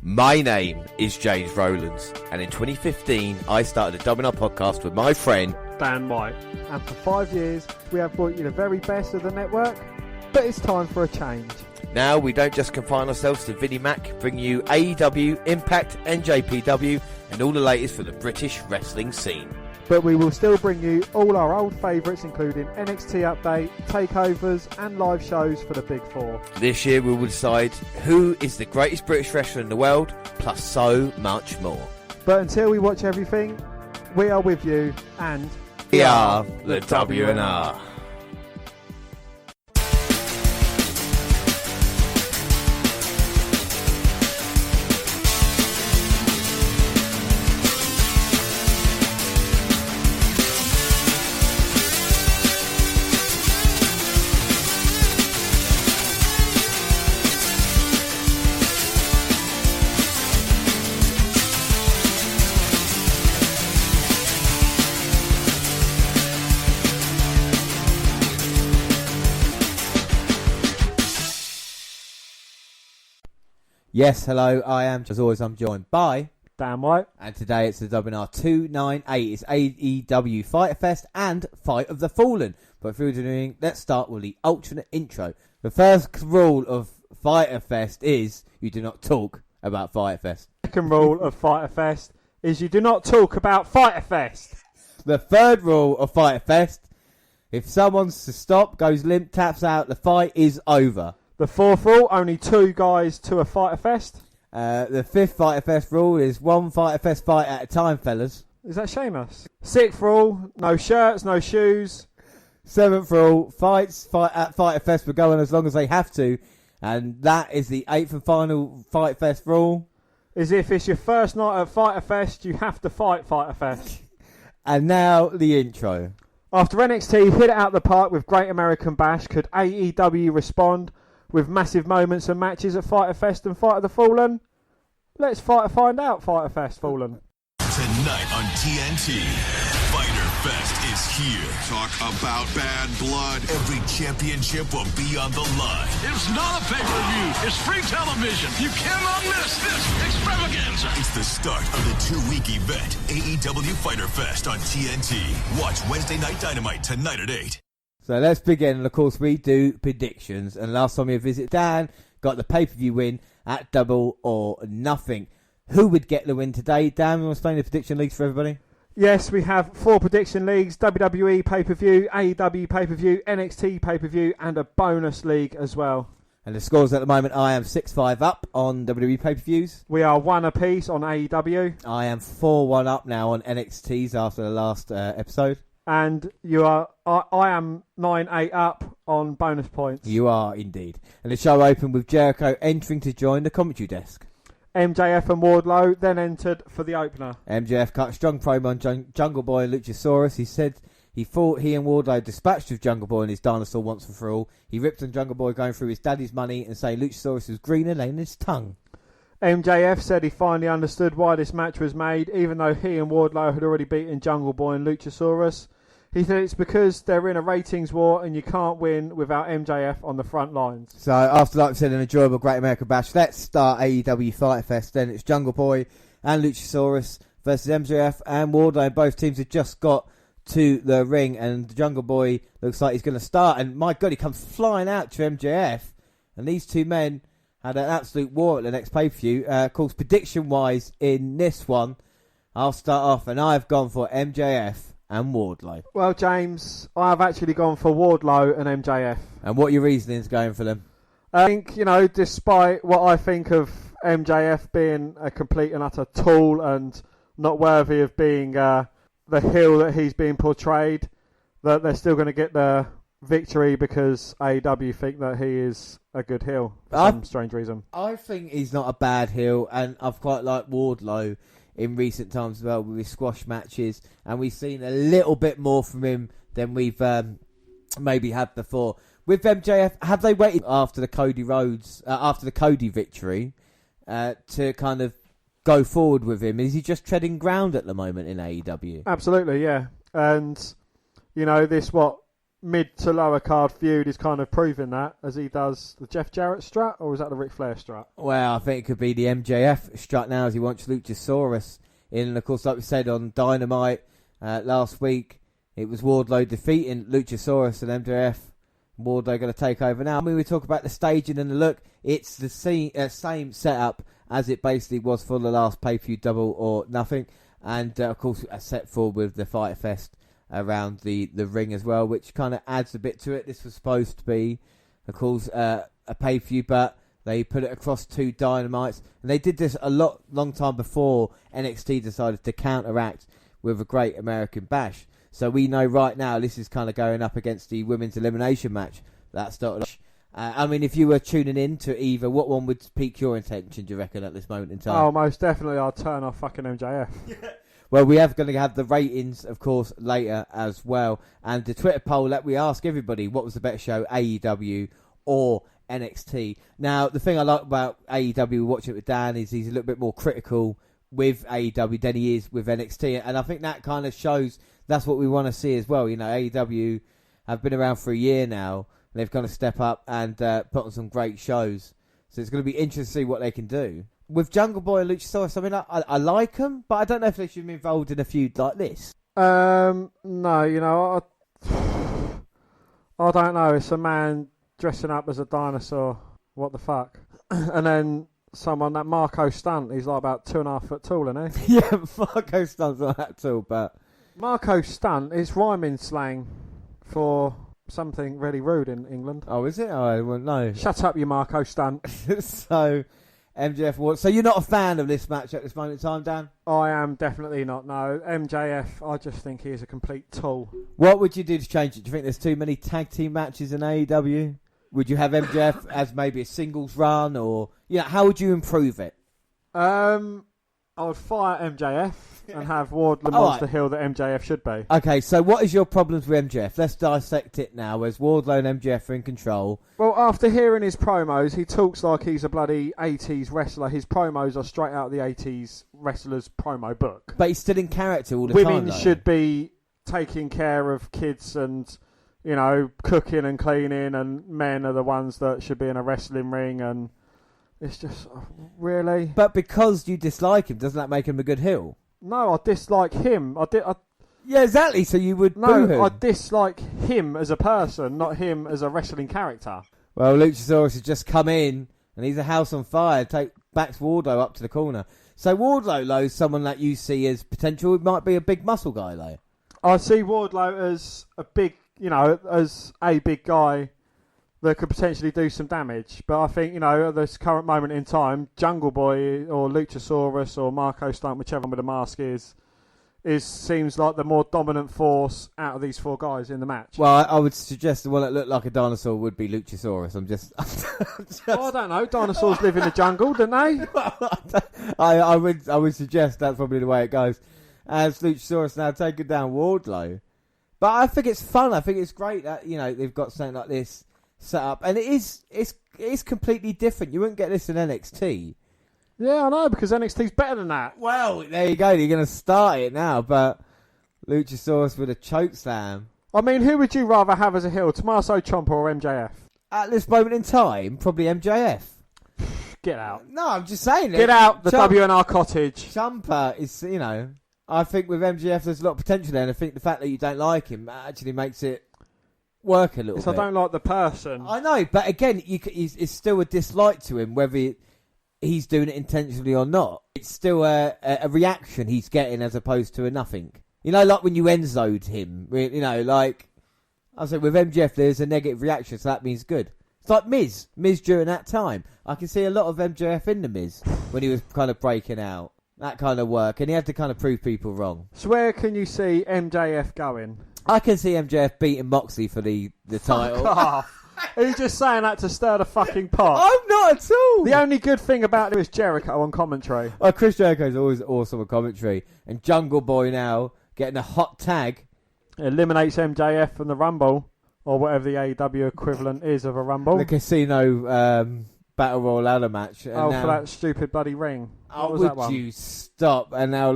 My name is James Rowlands, and in 2015 I started a WNR podcast with my friend Dan White. And for 5 years we have brought you the very best of the network, but it's time for a change. Now we don't just confine ourselves to Vinnie Mac, bring you AEW, Impact, NJPW and all the latest from the British wrestling scene. But we will still bring you all our old favourites, including NXT Update, takeovers and live shows for the Big Four. This year we will decide who is the greatest British wrestler in the world, plus so much more. But until we watch everything, we are with you, and we are the WNR. Yes, hello, as always, I'm joined by Dan White. And today it's the WNR298. It's AEW Fyter Fest and Fight of the Fallen. But if we're doing, let's start with the alternate intro. The first rule of Fyter Fest is you do not talk about Fyter Fest. Second rule of Fyter Fest is you do not talk about Fyter Fest. The third rule of Fyter Fest, if someone's to stop, goes limp, taps out, the fight is over. The fourth rule, only 2 guys to a Fyter Fest. The fifth Fyter Fest rule is 1 Fyter Fest fight at a time, fellas. Is that Sheamus? Sixth rule, no shirts, no shoes. Seventh rule, fights at Fyter Fest will go on as long as they have to. And that is the 8th and final Fyter Fest rule. Is if it's your first night at Fyter Fest, you have to fight Fyter Fest. And now the intro. After NXT hit it out the park with Great American Bash, could AEW respond with massive moments and matches at Fyter Fest and Fight of the Fallen? Let's find out, Fyter Fest Fallen. Tonight on TNT, Fyter Fest is here. Talk about bad blood. Every championship will be on the line. It's not a pay-per-view. It's free television. You cannot miss this extravaganza. It's the start of the 2-week event, AEW Fyter Fest on TNT. Watch Wednesday Night Dynamite tonight at 8. So let's begin, and of course we do predictions. And last time we visited Dan, got the pay-per-view win at Double or Nothing. Who would get the win today? Dan, you want to explain the prediction leagues for everybody? Yes, we have 4 prediction leagues: WWE pay-per-view, AEW pay-per-view, NXT pay-per-view, and a bonus league as well. And the scores at the moment, I am 6-5 up on WWE pay-per-views. We are 1 apiece on AEW. I am 4-1 up now on NXTs after the last episode. And you are, I am 9-8 up on bonus points. You are indeed. And the show opened with Jericho entering to join the commentary desk. MJF and Wardlow then entered for the opener. MJF cut a strong promo on Jungle Boy and Luchasaurus. He said he thought he and Wardlow dispatched with Jungle Boy and his dinosaur once and for all. He ripped on Jungle Boy going through his daddy's money and saying Luchasaurus was greener than his tongue. MJF said he finally understood why this match was made, even though he and Wardlow had already beaten Jungle Boy and Luchasaurus. He said it's because they're in a ratings war and you can't win without MJF on the front lines. So after, like I said, an enjoyable Great American Bash, let's start AEW Fyter Fest. Then it's Jungle Boy and Luchasaurus versus MJF and Wardlow. Both teams have just got to the ring and the Jungle Boy looks like he's going to start. And my God, he comes flying out to MJF. And these two men had an absolute war at the next pay-per-view. Of course, prediction-wise in this one, I'll start off and I've gone for MJF and Wardlow. Well, James, I've actually gone for Wardlow and MJF. And what are your reasonings going for them? I think, despite what I think of MJF being a complete and utter tool and not worthy of being the heel that he's being portrayed, that they're still going to get the victory because AEW think that he is a good heel for some strange reason. I think he's not a bad heel, and I've quite liked Wardlow in recent times as well with his squash matches, and we've seen a little bit more from him than we've maybe had before. With MJF, have they waited after the Cody victory to kind of go forward with him? Is he just treading ground at the moment in AEW? Absolutely, yeah. And, mid to lower card feud is kind of proving that, as he does the Jeff Jarrett strut, or is that the Ric Flair strut? Well, I think it could be the MJF strut now, as he wants Luchasaurus in. And of course, like we said on Dynamite last week, it was Wardlow defeating Luchasaurus and MJF. Wardlow going to take over now. When we talk about the staging and the look, it's the same setup as it basically was for the last pay-per-view Double or Nothing. And of course, set forward with the Fyter Fest around the ring as well, which kind of adds a bit to it. This was supposed to be, of course, a pay-per-view, but they put it across 2 Dynamites. And they did this long time before NXT decided to counteract with a Great American Bash. So we know right now this is kind of going up against the women's elimination match that started. I mean, if you were tuning in to either, what one would pique your attention, do you reckon, at this moment in time? Oh, most definitely I'd turn off fucking MJF. Well, we are going to have the ratings, of course, later as well. And the Twitter poll that we ask everybody, what was the better show, AEW or NXT? Now, the thing I like about AEW, watching it with Dan, is he's a little bit more critical with AEW than he is with NXT. And I think that kind of shows that's what we want to see as well. You know, AEW have been around for a year now. And they've kind of step up and put on some great shows. So it's going to be interesting to see what they can do. With Jungle Boy and Luchasaurus, I mean, I like them, but I don't know if they should be involved in a feud like this. No, you know, I don't know. It's a man dressing up as a dinosaur. What the fuck? And then someone, that Marco Stunt, he's like about 2.5 foot tall, isn't he? Yeah, Marco Stunt's not that tall, but... Marco Stunt is rhyming slang for something really rude in England. Oh, is it? Oh, I wouldn't know. Shut up, you Marco Stunt. So, MJF Ward. So you're not a fan of this match at this moment in time, Dan? I am definitely not, no. MJF, I just think he is a complete tool. What would you do to change it? Do you think there's too many tag team matches in AEW? Would you have MJF as maybe a singles run, or how would you improve it? I would fire MJF and have Ward the monster heel that MJF should be. Okay, so what is your problems with MJF? Let's dissect it now, as Wardlow and MJF are in control. Well, after hearing his promos, he talks like he's a bloody 80s wrestler. His promos are straight out of the 80s wrestler's promo book. But he's still in character all the time, Women should be taking care of kids and, cooking and cleaning, and men are the ones that should be in a wrestling ring, and it's just, really? But because you dislike him, doesn't that make him a good heel? No, I dislike him. Yeah, exactly, so you would boo him. I dislike him as a person, not him as a wrestling character. Well, Luchasaurus has just come in, and he's a house on fire. Backs Wardlow up to the corner. So Wardlow, though, is someone that you see as potential. It might be a big muscle guy, though. I see Wardlow as a big, as a big guy that could potentially do some damage. But I think, at this current moment in time, Jungle Boy or Luchasaurus or Marco Stunt, whichever one with the mask seems like the more dominant force out of these 4 guys in the match. Well, I would suggest the one that looked like a dinosaur would be Luchasaurus. I'm just... Well, I don't know. Dinosaurs live in the jungle, don't they? I would suggest that's probably the way it goes. As Luchasaurus now taking down Wardlow. But I think it's fun. I think it's great that, they've got something like this set up. And it's completely different. You wouldn't get this in NXT. Yeah, I know, because NXT's better than that. Well, there you go. You're going to start it now, but Luchasaurus with a choke slam. I mean, who would you rather have as a heel, Tommaso Ciampa or MJF? At this moment in time, probably MJF. Get out. No, I'm just saying it. Get out the WNR cottage. Ciampa is, I think with MJF there's a lot of potential there, and I think the fact that you don't like him actually makes it work a little bit. I don't like the person. I know, but again, it's still a dislike to him, whether he's doing it intentionally or not. It's still a reaction he's getting as opposed to a nothing. Like when you Enzo'd him, like I said, with MJF there's a negative reaction, so that means good. It's like Miz during that time. I can see a lot of MJF in the Miz when he was kind of breaking out. That kind of work, and he had to kind of prove people wrong. So where can you see MJF going? I can see MJF beating Moxley for the title. Fuck off. Are you just saying that to stir the fucking pot? I'm not at all. The only good thing about it is Jericho on commentary. Oh, Chris Jericho's always awesome on commentary. And Jungle Boy now getting a hot tag. Eliminates MJF from the Rumble, or whatever the AEW equivalent is of a Rumble. The Casino Battle Royal ladder match. And for that stupid bloody ring. What was that one? You stop? And now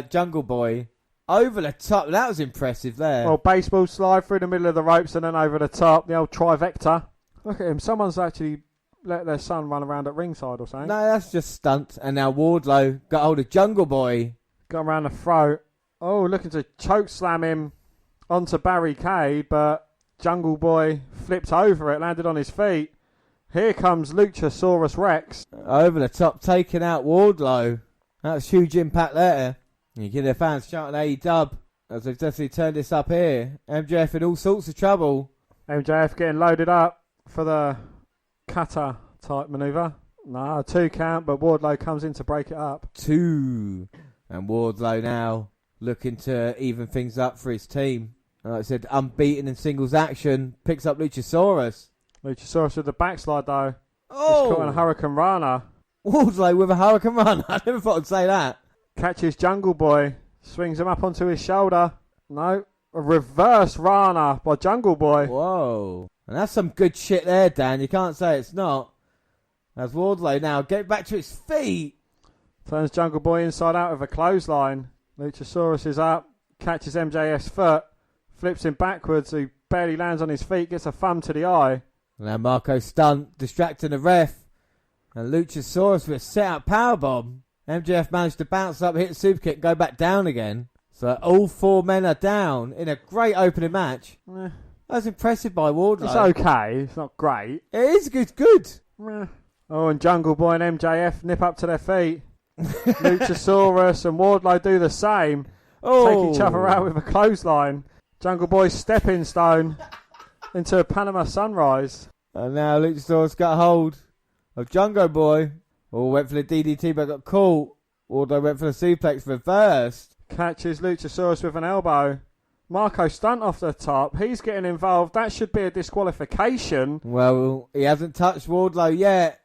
Jungle Boy Over the top. That was impressive there. Well, baseball slide through the middle of the ropes and then over the top. The old trivector. Look at him. Someone's actually let their son run around at ringside or something. No, that's just stunt. And now Wardlow got hold of Jungle Boy. Got around the throat. Oh, looking to choke slam him onto barricade, but Jungle Boy flipped over it, landed on his feet. Here comes Luchasaurus Rex. Over the top, taking out Wardlow. That's huge impact there. You get the fans shouting AEW as they've definitely turned this up here. MJF in all sorts of trouble. MJF getting loaded up for the kata type manoeuvre. No, 2 count, but Wardlow comes in to break it up. 2. And Wardlow now looking to even things up for his team. Like I said, unbeaten in singles action. Picks up Luchasaurus. Luchasaurus with the backslide though. Oh! He's caught in a Hurricane Rana. Wardlow with a Hurricane Rana. I never thought I'd say that. Catches Jungle Boy. Swings him up onto his shoulder. No. A reverse Rana by Jungle Boy. Whoa. And that's some good shit there, Dan. You can't say it's not. As Wardlow now get back to his feet. Turns Jungle Boy inside out with a clothesline. Luchasaurus is up. Catches MJF's foot. Flips him backwards. He barely lands on his feet. Gets a thumb to the eye. Now Marco stunt, distracting the ref. And Luchasaurus with a set-up powerbomb. MJF managed to bounce up, hit a super kick, go back down again. So all 4 men are down in a great opening match. That was impressive by Wardlow. It's okay. It's not great. It is good. Oh, and Jungle Boy and MJF nip up to their feet. Luchasaurus and Wardlow do the same. Take each other out with a clothesline. Jungle Boy's stepping stone into a Panama Sunrise. And now Luchasaurus got hold of Jungle Boy. Went for the DDT but got caught. Wardlow went for the suplex reversed. Catches Luchasaurus with an elbow. Marco stunt off the top. He's getting involved. That should be a disqualification. Well, he hasn't touched Wardlow yet.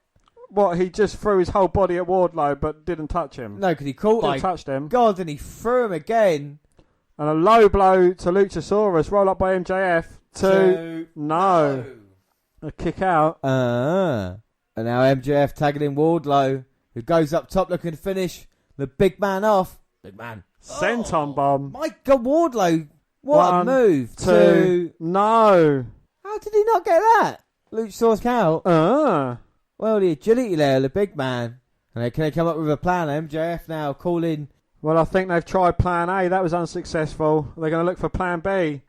What, he just threw his whole body at Wardlow but didn't touch him? No, because he caught touched him. God, and he threw him again. And a low blow to Luchasaurus. Roll up by MJF. 2. No. A kick out. And now MJF tagging in Wardlow, who goes up top looking to finish the big man off. Big man. Senton bomb. My God, Wardlow. What 1, a move. 2. No. How did he not get that? Luchasaurus count. Well, the agility there, the big man. And can they come up with a plan? MJF now calling. Well, I think they've tried plan A. That was unsuccessful. They're going to look for plan B.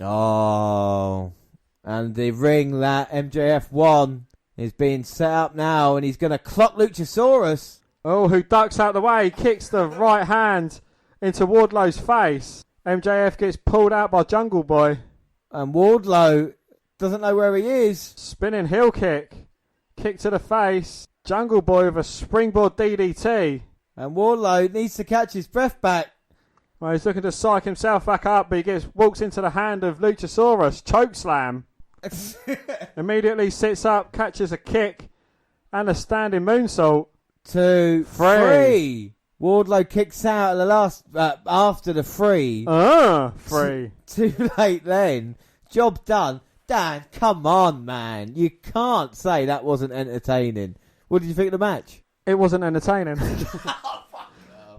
Oh. And the ring that MJF won is being set up now, and he's going to clock Luchasaurus. Oh, who ducks out the way, kicks the right hand into Wardlow's face. MJF gets pulled out by Jungle Boy. And Wardlow doesn't know where he is. Spinning heel kick. Kick to the face. Jungle Boy with a springboard DDT. And Wardlow needs to catch his breath back. Well, he's looking to psych himself back up, but he walks into the hand of Luchasaurus. Chokeslam. Immediately sits up, catches a kick and a standing moonsault. 2, 3. Wardlow kicks out at the last after the 3. 3. Too late then. Job done. Dan, come on, man. You can't say that wasn't entertaining. What did you think of the match? It wasn't entertaining.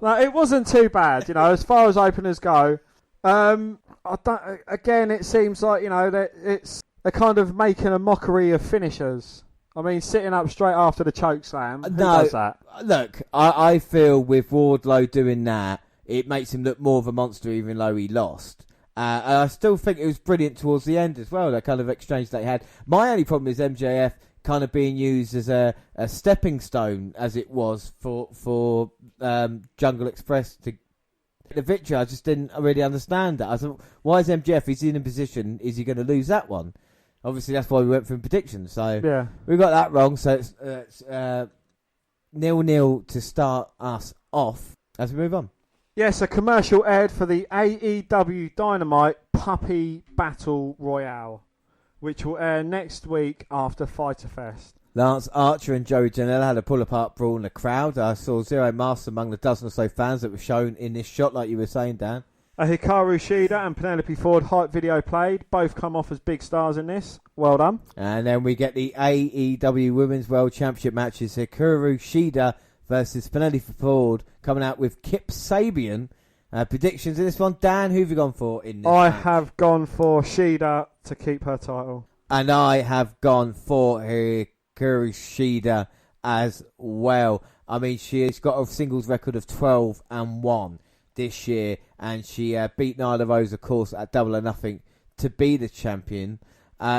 No, it wasn't too bad, as far as openers go. Again, it seems like, that they're kind of making a mockery of finishers. I mean, sitting up straight after the chokeslam. Who does that? Look, I feel with Wardlow doing that, it makes him look more of a monster even though he lost. And I still think it was brilliant towards the end as well, that kind of exchange they had. My only problem is MJF kind of being used as a stepping stone, as it was for Jungle Express to get the victory. I just didn't really understand that. I thought, why is MJF, he's in a position, is he going to lose that one? Obviously, that's why we went for predictions. So yeah, we got that wrong. So it's 0-0 to start us off as we move on. Yes, a commercial aired for the AEW Dynamite Puppy Battle Royale, which will air next week after Fyter Fest. Lance Archer and Joey Janela had a pull-apart brawl in the crowd. I saw Zero Master among the dozen or so fans that were shown in this shot, like you were saying, Dan. A Hikaru Shida and Penelope Ford hype video played. Both come off as big stars in this. Well done. And then we get the AEW Women's World Championship matches. Hikaru Shida versus Penelope Ford coming out with Kip Sabian Predictions in this one. Dan, who have you gone for in this I match? have gone for Shida to keep her title. And I have gone for Hikaru Shida as well. I mean, she's got a singles record of 12-1 this year, and she beat Nyla Rose, of course, at Double or Nothing to be the champion.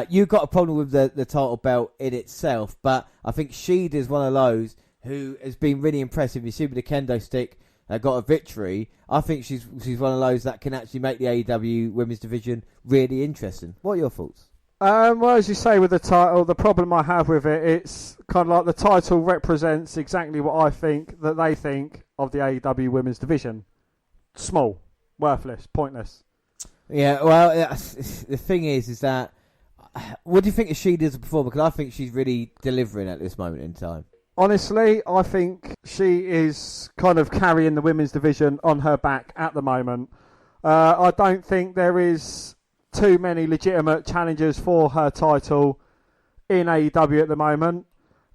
You've got a problem with the title belt in itself, but I think Shida is one of those who has been really impressive. You see with the kendo stick, got a victory. I think she's one of those that can actually make the AEW women's division really interesting. What are your thoughts? Well, as you say with the title, the problem I have with it, it's kind of like the title represents exactly what I think that they think of the AEW women's division. Small, worthless, pointless. Yeah, well, the thing is that, what do you think of Shida as a performer? Because I think she's really delivering at this moment in time. Honestly, I think she is kind of carrying the women's division on her back at the moment. I don't think there is too many legitimate challengers for her title in AEW at the moment.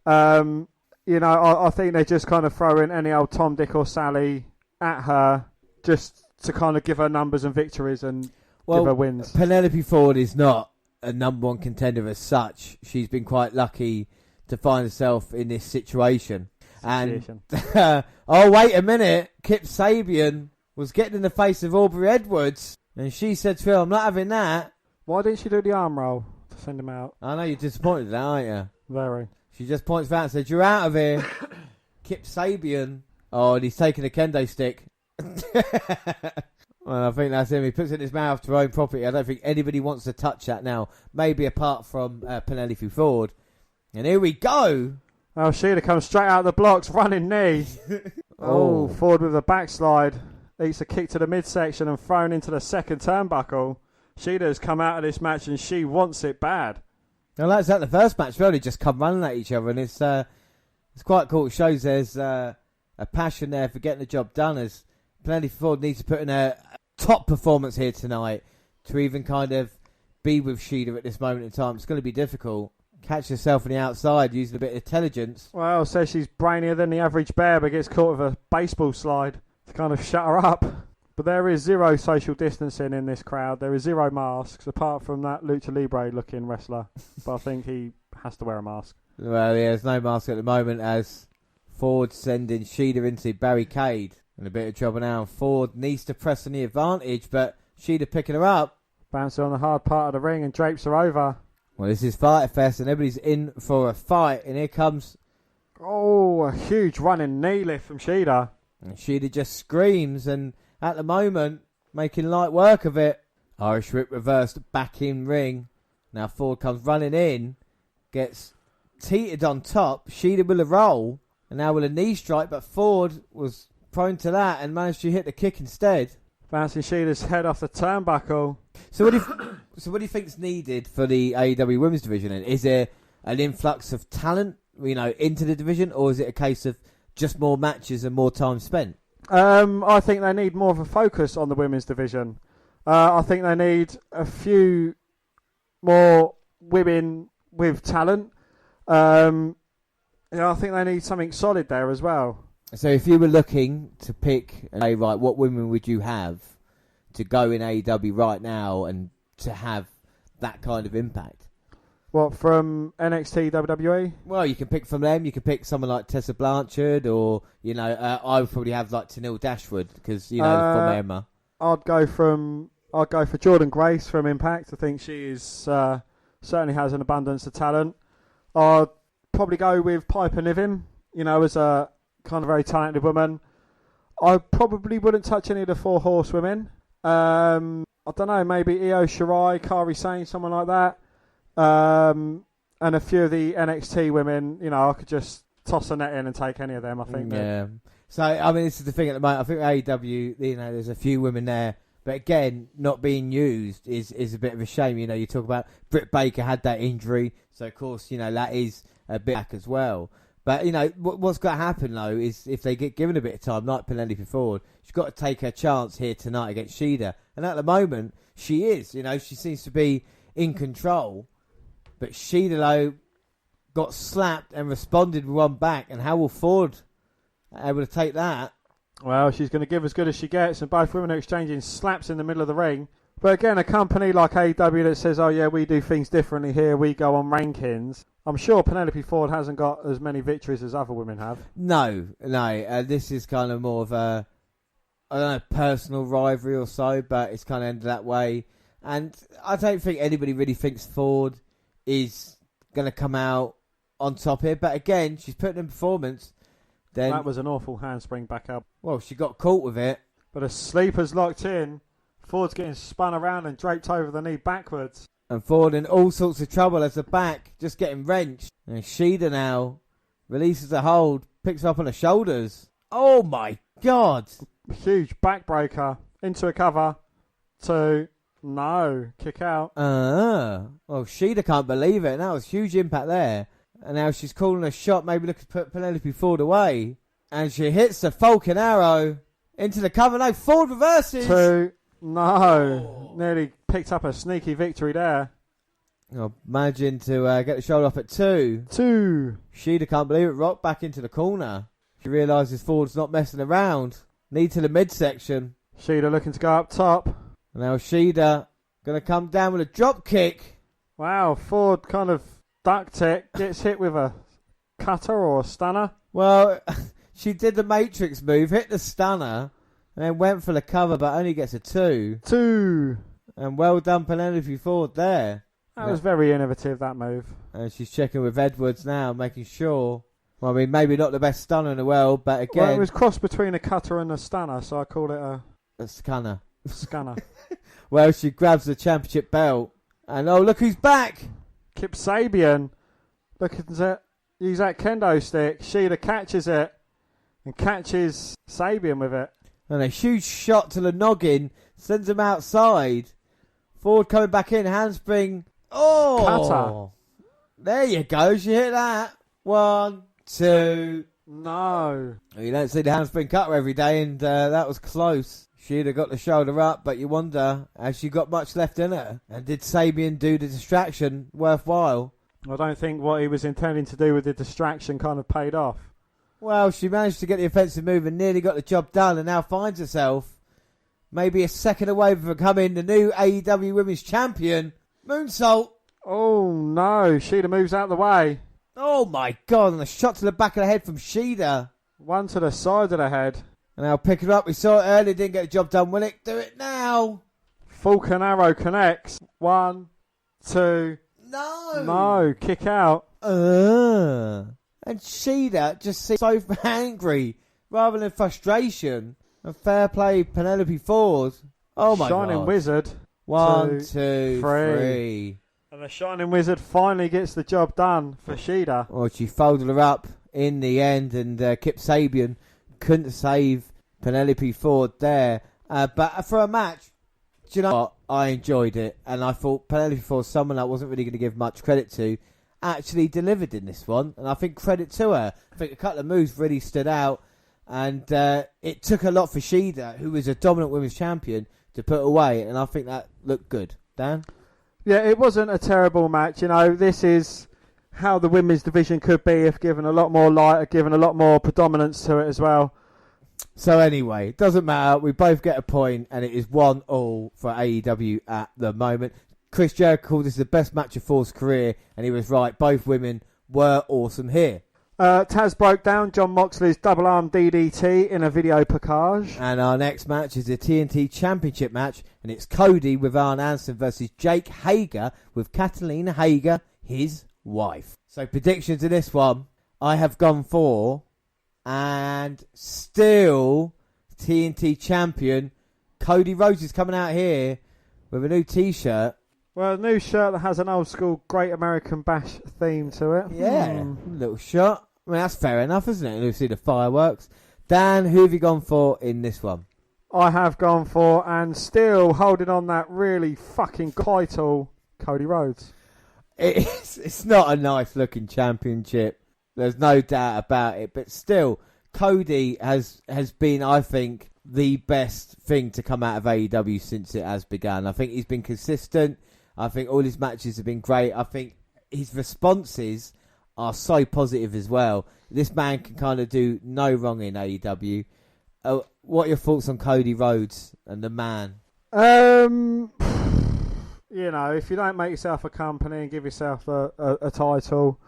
I think they're just kind of throwing any old Tom, Dick or Sally at her just to kind of give her numbers and victories and give her wins. Penelope Ford is not a number one contender as such. She's been quite lucky to find herself in this situation. And oh, wait a minute. Kip Sabian was getting in the face of Aubrey Edwards, and she said to her, I'm not having that. Why didn't she do the arm roll to send him out? I know you're disappointed in that, aren't you? Very. She just points out and says, you're out of here. Kip Sabian. Oh, and he's taking a kendo stick. Well, I think that's him. He puts it in his mouth to own property. I don't think anybody wants to touch that now. Maybe apart from Penelope Ford. And here we go. Oh, Shida comes straight out of the blocks, running knee. Oh, Ford with a backslide. Eats a kick to the midsection and thrown into the second turnbuckle. Shida's come out of this match and she wants it bad. Well, that's at the first match. Really, just come running at each other, and it's quite cool. It shows there's a passion there for getting the job done. As Penelope Ford needs to put in a top performance here tonight to even kind of be with Shida at this moment in time. It's going to be difficult. Catch herself on the outside using a bit of intelligence. Well, says she's brainier than the average bear, but gets caught with a baseball slide to kind of shut her up. But there is zero social distancing in this crowd. There is zero masks, apart from that Lucha Libre-looking wrestler. But I think he has to wear a mask. Well, yeah, there's no mask at the moment as Ford sending Shida into the barricade. In a bit of trouble now. Ford needs to press on the advantage, but Shida picking her up. Bounces on the hard part of the ring and drapes her over. Well, this is Fyter Fest and everybody's in for a fight. And here comes... Oh, a huge running knee lift from Shida. And Shida just screams and at the moment making light work of it. Irish whip reversed back in ring. Now Ford comes running in. Gets teetered on top. Shida with a roll. And now with a knee strike. But Ford was prone to that and managed to hit the kick instead. Bouncing Shida's head off the turnbuckle. So what do you think's needed for the AEW Women's Division? And is there an influx of talent, into the division, or is it a case of just more matches and more time spent? I think they need more of a focus on the Women's Division. I think they need a few more women with talent. I think they need something solid there as well. So if you were looking to pick, right, what women would you have to go in AEW right now and to have that kind of impact? What, from NXT, WWE? Well, you can pick from them. You can pick someone like Tessa Blanchard, or I would probably have like Tenille Dashwood because from Emma. I'd go for Jordan Grace from Impact. I think she is certainly has an abundance of talent. I'd probably go with Piper Niven. As a kind of very talented woman. I probably wouldn't touch any of the 4 horsewomen. I don't know, maybe Io Shirai, Kairi Sane, someone like that. And a few of the NXT women, I could just toss a net in and take any of them, I think. Yeah. So, this is the thing at the moment. I think AEW, there's a few women there. But again, not being used is a bit of a shame. You talk about Britt Baker had that injury. So, of course, that is a bit back as well. But, what's got to happen, though, is if they get given a bit of time, like Penelope Ford, she's got to take her chance here tonight against Shida. And at the moment, she is. She seems to be in control. But Shida, though, got slapped and responded with one back. And how will Ford able to take that? Well, she's going to give as good as she gets, and both women are exchanging slaps in the middle of the ring. But again, a company like AEW that says, oh yeah, we do things differently here, we go on rankings. I'm sure Penelope Ford hasn't got as many victories as other women have. No. This is kind of more of a, I don't know, personal rivalry or so, but it's kind of ended that way. And I don't think anybody really thinks Ford is going to come out on top here. But again, she's putting in performance. Then That was an awful handspring back up. Well, she got caught with it. But a sleeper's locked in. Ford's getting spun around and draped over the knee backwards. And Ford in all sorts of trouble as the back just getting wrenched. And Shida now releases the hold, picks her up on the shoulders. Oh my God. Huge backbreaker into a cover. 2. No. Kick out. Well, Shida can't believe it. And that was huge impact there. And now she's calling a shot, maybe looking to put Penelope Ford away. And she hits the Falcon Arrow into the cover. No, Ford reverses. 2. No. Nearly picked up a sneaky victory there. Managing to get the shoulder up at 2. 2. Shida can't believe it. Rocked back into the corner. She realises Ford's not messing around. Knee to the midsection. Shida looking to go up top. Now Shida going to come down with a drop kick. Wow, Ford kind of ducked it. Gets hit with a cutter or a stunner. Well, she did the Matrix move, hit the stunner, and then went for the cover, but only gets a 2. 2. And well done, Penelope Ford there. That was very innovative, that move. And she's checking with Edwards now, making sure. Well, I mean, maybe not the best stunner in the world, but again... Well, it was crossed between a cutter and a stunner, so I called it a scanner. Scanner. Well, she grabs the championship belt. And oh, look who's back! Kip Sabian. Looking to use that kendo stick. Shida catches it. And catches Sabian with it. And a huge shot to the noggin. Sends him outside. Ford coming back in. Handspring. Oh! Cutter. There you go. She hit that. 1, 2. No. You don't see the handspring cutter every day, and that was close. She'd have got the shoulder up, but you wonder, has she got much left in her? And did Sabian do the distraction worthwhile? I don't think what he was intending to do with the distraction kind of paid off. Well, she managed to get the offensive move and nearly got the job done, and now finds herself maybe a second away from becoming the new AEW Women's Champion. Moonsault. Oh, no. Shida moves out of the way. Oh, my God. And a shot to the back of the head from Shida. One to the side of the head. And now pick it up. We saw it earlier. Didn't get the job done. Will it do it now? Falcon Arrow connects. 1, 2. No. No. Kick out. And Shida just seems so angry rather than frustration. And fair play, Penelope Ford. Oh, my God. Shining Wizard. 1, 2, 3. And the Shining Wizard finally gets the job done for Shida. Well, she folded her up in the end, and Kip Sabian couldn't save Penelope Ford there. But for a match, do you know what? I enjoyed it. And I thought Penelope Ford, someone I wasn't really going to give much credit to, actually delivered in this one. And I think credit to her. I think a couple of moves really stood out. And it took a lot for Shida, who was a dominant women's champion, to put away. And I think that looked good. Dan? Yeah, it wasn't a terrible match. You know, this is how the women's division could be if given a lot more light, given a lot more predominance to it as well. So anyway, it doesn't matter. We both get a point, and it is 1-1 for AEW at the moment. Chris Jericho called this the best match of Ford's career, and he was right. Both women were awesome here. Taz broke down John Moxley's double arm DDT in a video package. And our next match is a TNT Championship match, and it's Cody with Arn Anderson versus Jake Hager with Catalina Hager, his wife. So predictions in this one, I have gone for, and still TNT Champion Cody Rhodes is coming out here with a new T-shirt. Well, a new shirt that has an old school Great American Bash theme to it. Yeah, little shot. I mean, that's fair enough, isn't it? You'll see the fireworks. Dan, who have you gone for in this one? I have gone for, and still holding on that really fucking title, Cody Rhodes. It's not a nice looking championship. There's no doubt about it. But still, Cody has been, I think, the best thing to come out of AEW since it has begun. I think he's been consistent. I think all his matches have been great. I think his responses are so positive as well. This man can kind of do no wrong in AEW. What are your thoughts on Cody Rhodes and the man? You know, if you don't make yourself a company and give yourself a title,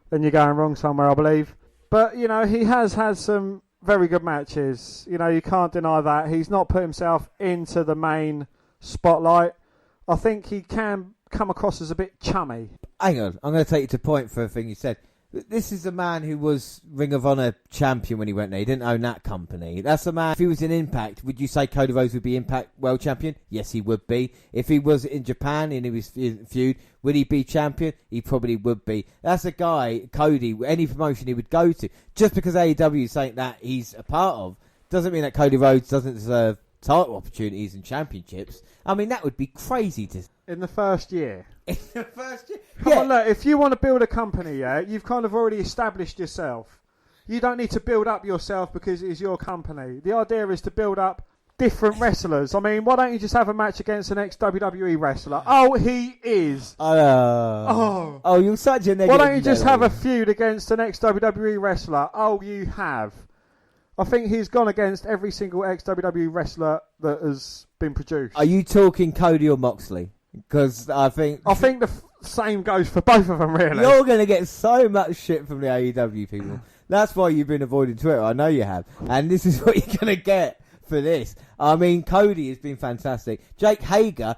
then you're going wrong somewhere, I believe. But, you know, he has had some very good matches. You know, you can't deny that. He's not put himself into the main spotlight. I think he can come across as a bit chummy. Hang on, I'm going to take you to point for a thing you said. This is a man who was Ring of Honor champion when he went there. He didn't own that company. That's a man, if he was in Impact, would you say Cody Rhodes would be Impact World Champion? Yes, he would be. If he was in Japan and he was feud, would he be champion? He probably would be. That's a guy, Cody, any promotion he would go to. Just because AEW is saying that he's a part of, doesn't mean that Cody Rhodes doesn't deserve title opportunities and championships. I mean, that would be crazy to... In the first year. In the first year? Come on, look, if you want to build a company, you've kind of already established yourself. You don't need to build up yourself because it is your company. The idea is to build up different wrestlers. I mean, why don't you just have a match against an ex-WWE wrestler? Oh, he is. Oh, you're such a negative... Why don't you just have a feud against an ex-WWE wrestler? Oh, you have. I think he's gone against every single ex-WWE wrestler that has been produced. Are you talking Cody or Moxley? Because I think the same goes for both of them, really. You're going to get so much shit from the AEW people. That's why you've been avoiding Twitter. I know you have. And this is what you're going to get for this. I mean, Cody has been fantastic. Jake Hager,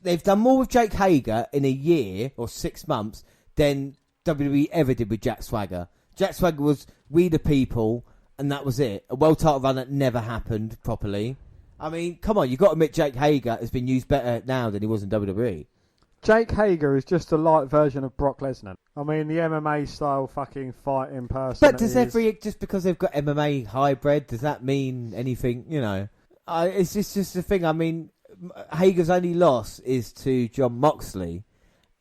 they've done more with Jake Hager in a year or 6 months than WWE ever did with Jack Swagger. Jack Swagger was We the People, and that was it. A world title run that never happened properly. I mean, come on, you've got to admit Jake Hager has been used better now than he was in WWE. Jake Hager is just a light version of Brock Lesnar. I mean, the MMA style fucking fighting person. But just because they've got MMA hybrid, does that mean anything? You know, it's just the thing. I mean, Hager's only loss is to John Moxley,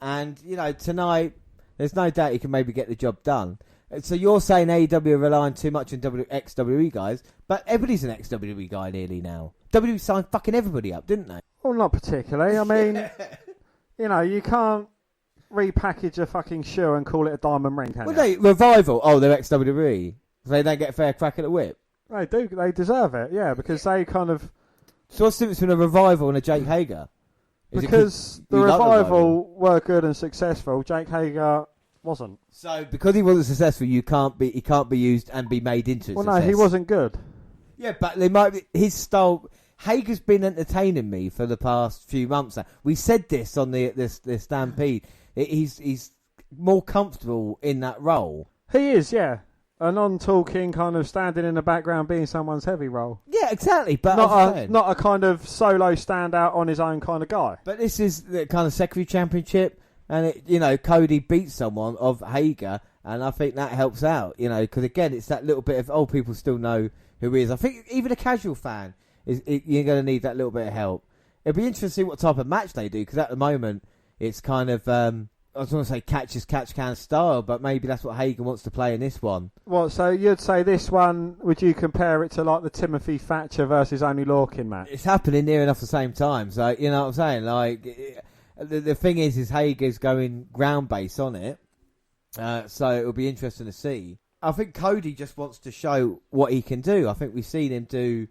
and you know, tonight there's no doubt he can maybe get the job done. So you're saying AEW are relying too much on ex-WWE guys, but everybody's an ex-WWE guy nearly now. WWE signed fucking everybody up, didn't they? Well, not particularly. I mean, you know, you can't repackage a fucking shoe and call it a diamond ring, can you? Revival. Oh, they're ex-WWE. So they don't get a fair crack at the whip. They do. They deserve it, yeah, because they kind of... So what's the difference between a Revival and a Jake Hager? Because the Revival were good and successful. Jake Hager... wasn't. So because he wasn't successful, he can't be used and be made into success. Well, no, he wasn't good. Yeah, but they might be, his style. Hager's been entertaining me for the past few months now. We said this on the Stampede. He's more comfortable in that role. He is, yeah. A non-talking kind of standing in the background, being someone's heavy role. Yeah, exactly. But not a kind of solo standout on his own kind of guy. But this is the kind of secondary championship. And, Cody beats someone of Hager, and I think that helps out, because, again, it's that little bit of, people still know who he is. I think even a casual fan, you're going to need that little bit of help. It'll be interesting to see what type of match they do, because at the moment, it's kind of, I was going to say catch as catch can style, but maybe that's what Hager wants to play in this one. Well, so you'd say this one, would you compare it to, like, the Timothy Thatcher versus Oney Lorcan match? It's happening near enough the same time, so, you know what I'm saying? Like... The thing is Hager's going ground base on it, so it'll be interesting to see. I think Cody just wants to show what he can do. I think we've seen him do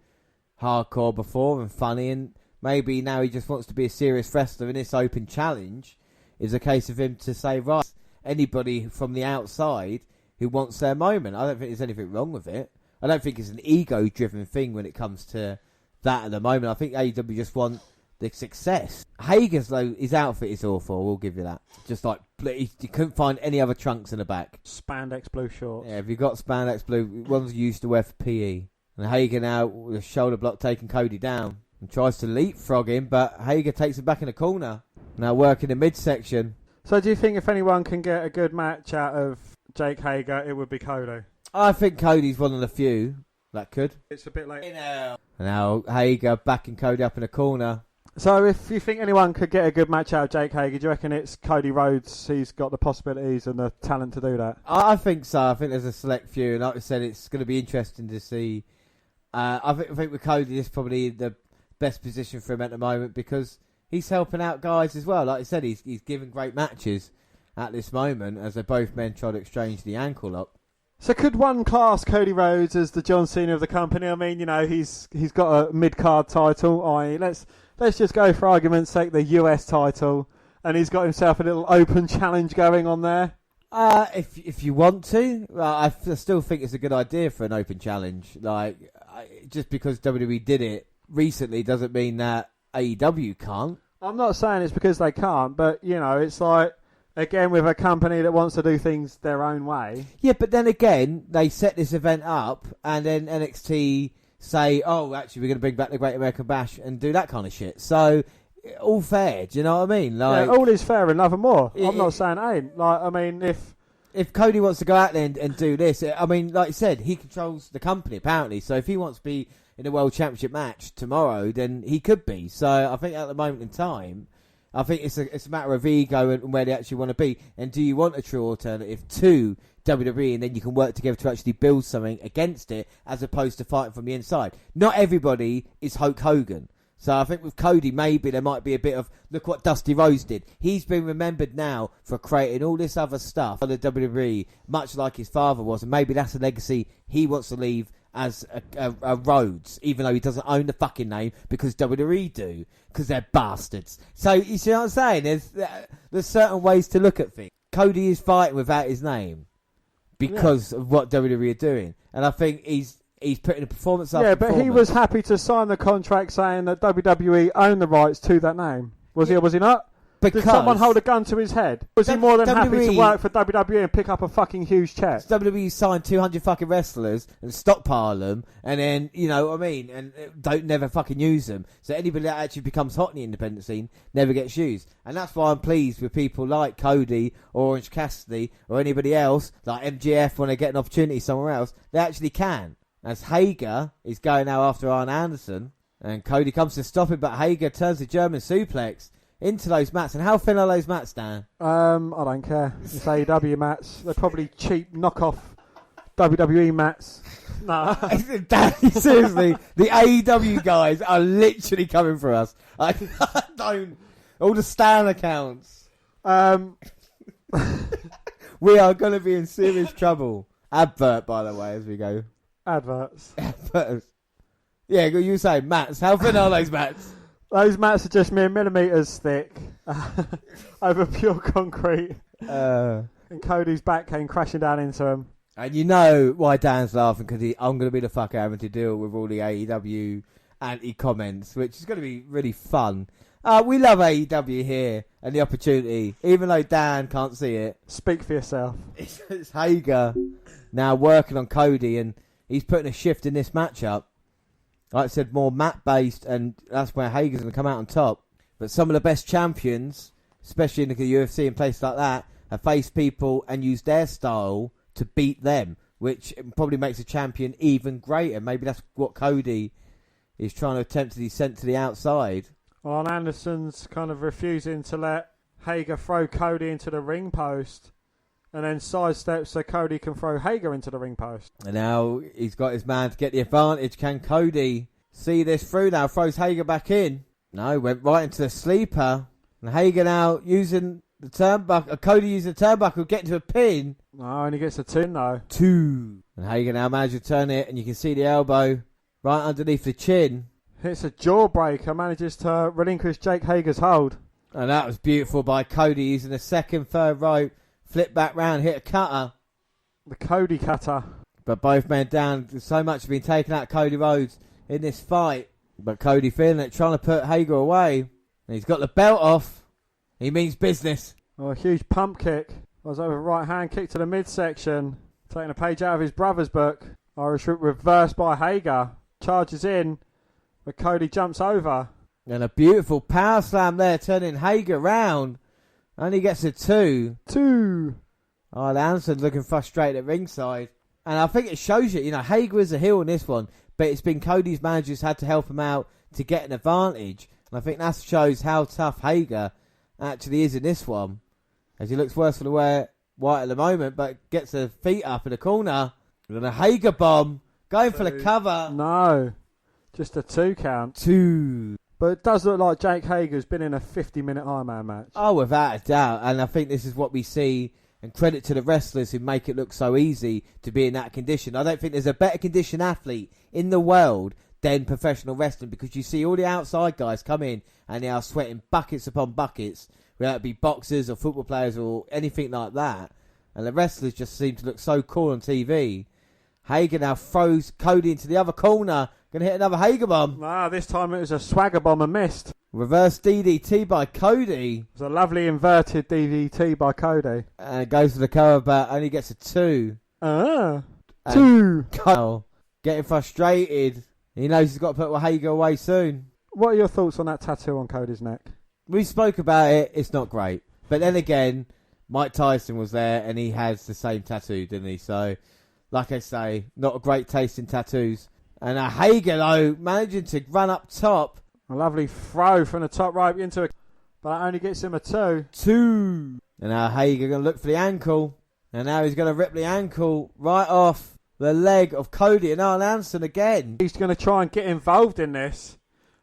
hardcore before and funny, and maybe now he just wants to be a serious wrestler, and this open challenge is a case of him to say, right, anybody from the outside who wants their moment. I don't think there's anything wrong with it. I don't think it's an ego-driven thing when it comes to that at the moment. I think AEW just want... the success. Hager's, though, his outfit is awful, we'll give you that. Just like, you couldn't find any other trunks in the back. Spandex blue shorts. Yeah, if you've got spandex blue, ones you used to wear for PE. And Hager now, with a shoulder block, taking Cody down. And tries to leapfrog him, but Hager takes him back in the corner. Now working the midsection. So do you think if anyone can get a good match out of Jake Hager, it would be Cody? I think Cody's one of the few that could. It's a bit late. Now Hager backing Cody up in the corner. So if you think anyone could get a good match out of Jake Hager, do you reckon it's Cody Rhodes? He's got the possibilities and the talent to do that. I think so. I think there's a select few, and like I said, it's going to be interesting to see. I think with Cody, this is probably the best position for him at the moment because he's helping out guys as well. Like I said, he's giving great matches at this moment as they both men try to exchange the ankle up. So could one class Cody Rhodes as the John Cena of the company? I mean, he's got a mid-card title. Let's just go for argument's sake the US title, and he's got himself a little open challenge going on there. If you want to, I still think it's a good idea for an open challenge. Just because WWE did it recently doesn't mean that AEW can't. I'm not saying it's because they can't, but it's like, again, with a company that wants to do things their own way. Yeah, but then again, they set this event up, and then NXT say, "Oh, actually, we're going to bring back the Great American Bash and do that kind of shit." So, all fair. Do you know what I mean? All is fair and nothing more. I'm not saying it ain't. If Cody wants to go out there and do this, I mean, like you said, he controls the company apparently. So if he wants to be in a World Championship match tomorrow, then he could be. So I think at the moment in time, I think it's a matter of ego and where they actually want to be. And do you want a true alternative to WWE, and then you can work together to actually build something against it, as opposed to fighting from the inside? Not everybody is Hulk Hogan. So I think with Cody, maybe there might be a bit of, look what Dusty Rhodes did. He's been remembered now for creating all this other stuff on the WWE, much like his father was. And maybe that's a legacy he wants to leave as a Rhodes, even though he doesn't own the fucking name, because WWE do, because they're bastards. So you see what I'm saying? There's certain ways to look at things. Cody is fighting without his name because of what WWE are doing. And I think he's putting a performance up. Yeah, but he was happy to sign the contract saying that WWE owned the rights to that name. Was he or was he not? Did someone hold a gun to his head? Was he more than happy to work for WWE and pick up a fucking huge check? WWE signed 200 fucking wrestlers and stockpile them, and then, you know what I mean, and don't never fucking use them. So anybody that actually becomes hot in the independent scene never gets used. And that's why I'm pleased with people like Cody or Orange Cassidy or anybody else, like MJF, when they get an opportunity somewhere else, they actually can. As Hager is going now after Arn Anderson, and Cody comes to stop him, but Hager turns the German suplex into those mats. And how thin are those mats, Dan? I don't care. It's AEW mats. They're probably cheap knockoff WWE mats. No. Dan, seriously, the AEW guys are literally coming for us. I don't. All the Stan accounts. We are going to be in serious trouble. Advert, by the way, as we go. Adverts. Yeah, you say mats. How thin are those mats? Those mats are just mere millimetres thick over pure concrete. And Cody's back came crashing down into him. And you know why Dan's laughing, because I'm going to be the fucker having to deal with all the AEW anti-comments, which is going to be really fun. We love AEW here and the opportunity, even though Dan can't see it. Speak for yourself. It's Hager now working on Cody, and he's putting a shift in this matchup. Like I said, more mat-based, and that's where Hager's going to come out on top. But some of the best champions, especially in the UFC and places like that, have faced people and used their style to beat them, which probably makes a champion even greater. Maybe that's what Cody is trying to attempt to descend to the outside. Well, Anderson's kind of refusing to let Hager throw Cody into the ring post, and then sidesteps so Cody can throw Hager into the ring post. And now he's got his man to get the advantage. Can Cody see this through now? Throws Hager back in. No, went right into the sleeper. And Hager now using the turnbuckle. Cody using the turnbuckle, getting to a pin. No, and he gets a 2 though. 2. And Hager now manages to turn it, and you can see the elbow right underneath the chin. Hits a jawbreaker, manages to relinquish Jake Hager's hold. And that was beautiful by Cody, using the second, third rope. Flip back round, hit a cutter. The Cody cutter. But both men down. So much has been taken out of Cody Rhodes in this fight. But Cody feeling it, trying to put Hager away. And he's got the belt off. He means business. Oh, a huge pump kick. Was over right hand kick to the midsection. Taking a page out of his brother's book. Irish whip reversed by Hager. Charges in. But Cody jumps over. And a beautiful power slam there, turning Hager round. Only gets a 2. 2. Oh, Anderson looking frustrated at ringside. And I think it shows you, Hager is a heel in this one, but it's been Cody's managers had to help him out to get an advantage. And I think that shows how tough Hager actually is in this one. As he looks worse for the wear white at the moment, but gets the feet up in the corner. And a Hager bomb, going for the cover. No, just a 2 count. 2. But it does look like Jake Hager's been in a 50-minute Ironman match. Oh, without a doubt. And I think this is what we see And credit to the wrestlers who make it look so easy to be in that condition. I don't think there's a better conditioned athlete in the world than professional wrestling, because you see all the outside guys come in and they are sweating buckets upon buckets, whether it be boxers or football players or anything like that. And the wrestlers just seem to look so cool on TV. Hager now throws Cody into the other corner. Going to hit another Hager bomb. This time it was a swagger bomb and missed. Reverse DDT by Cody. It was a lovely inverted DDT by Cody. And goes for the cover, but only gets a 2. 2. Kyle getting frustrated. He knows he's got to put Hager away soon. What are your thoughts on that tattoo on Cody's neck? We spoke about it. It's not great. But then again, Mike Tyson was there and he has the same tattoo, didn't he? So, like I say, not a great taste in tattoos. And Hager, though, managing to run up top. A lovely throw from the top rope into it. But that only gets him a 2. 2. And now Hager going to look for the ankle. And now he's going to rip the ankle right off the leg of Cody and Arn Anderson again. He's going to try and get involved in this.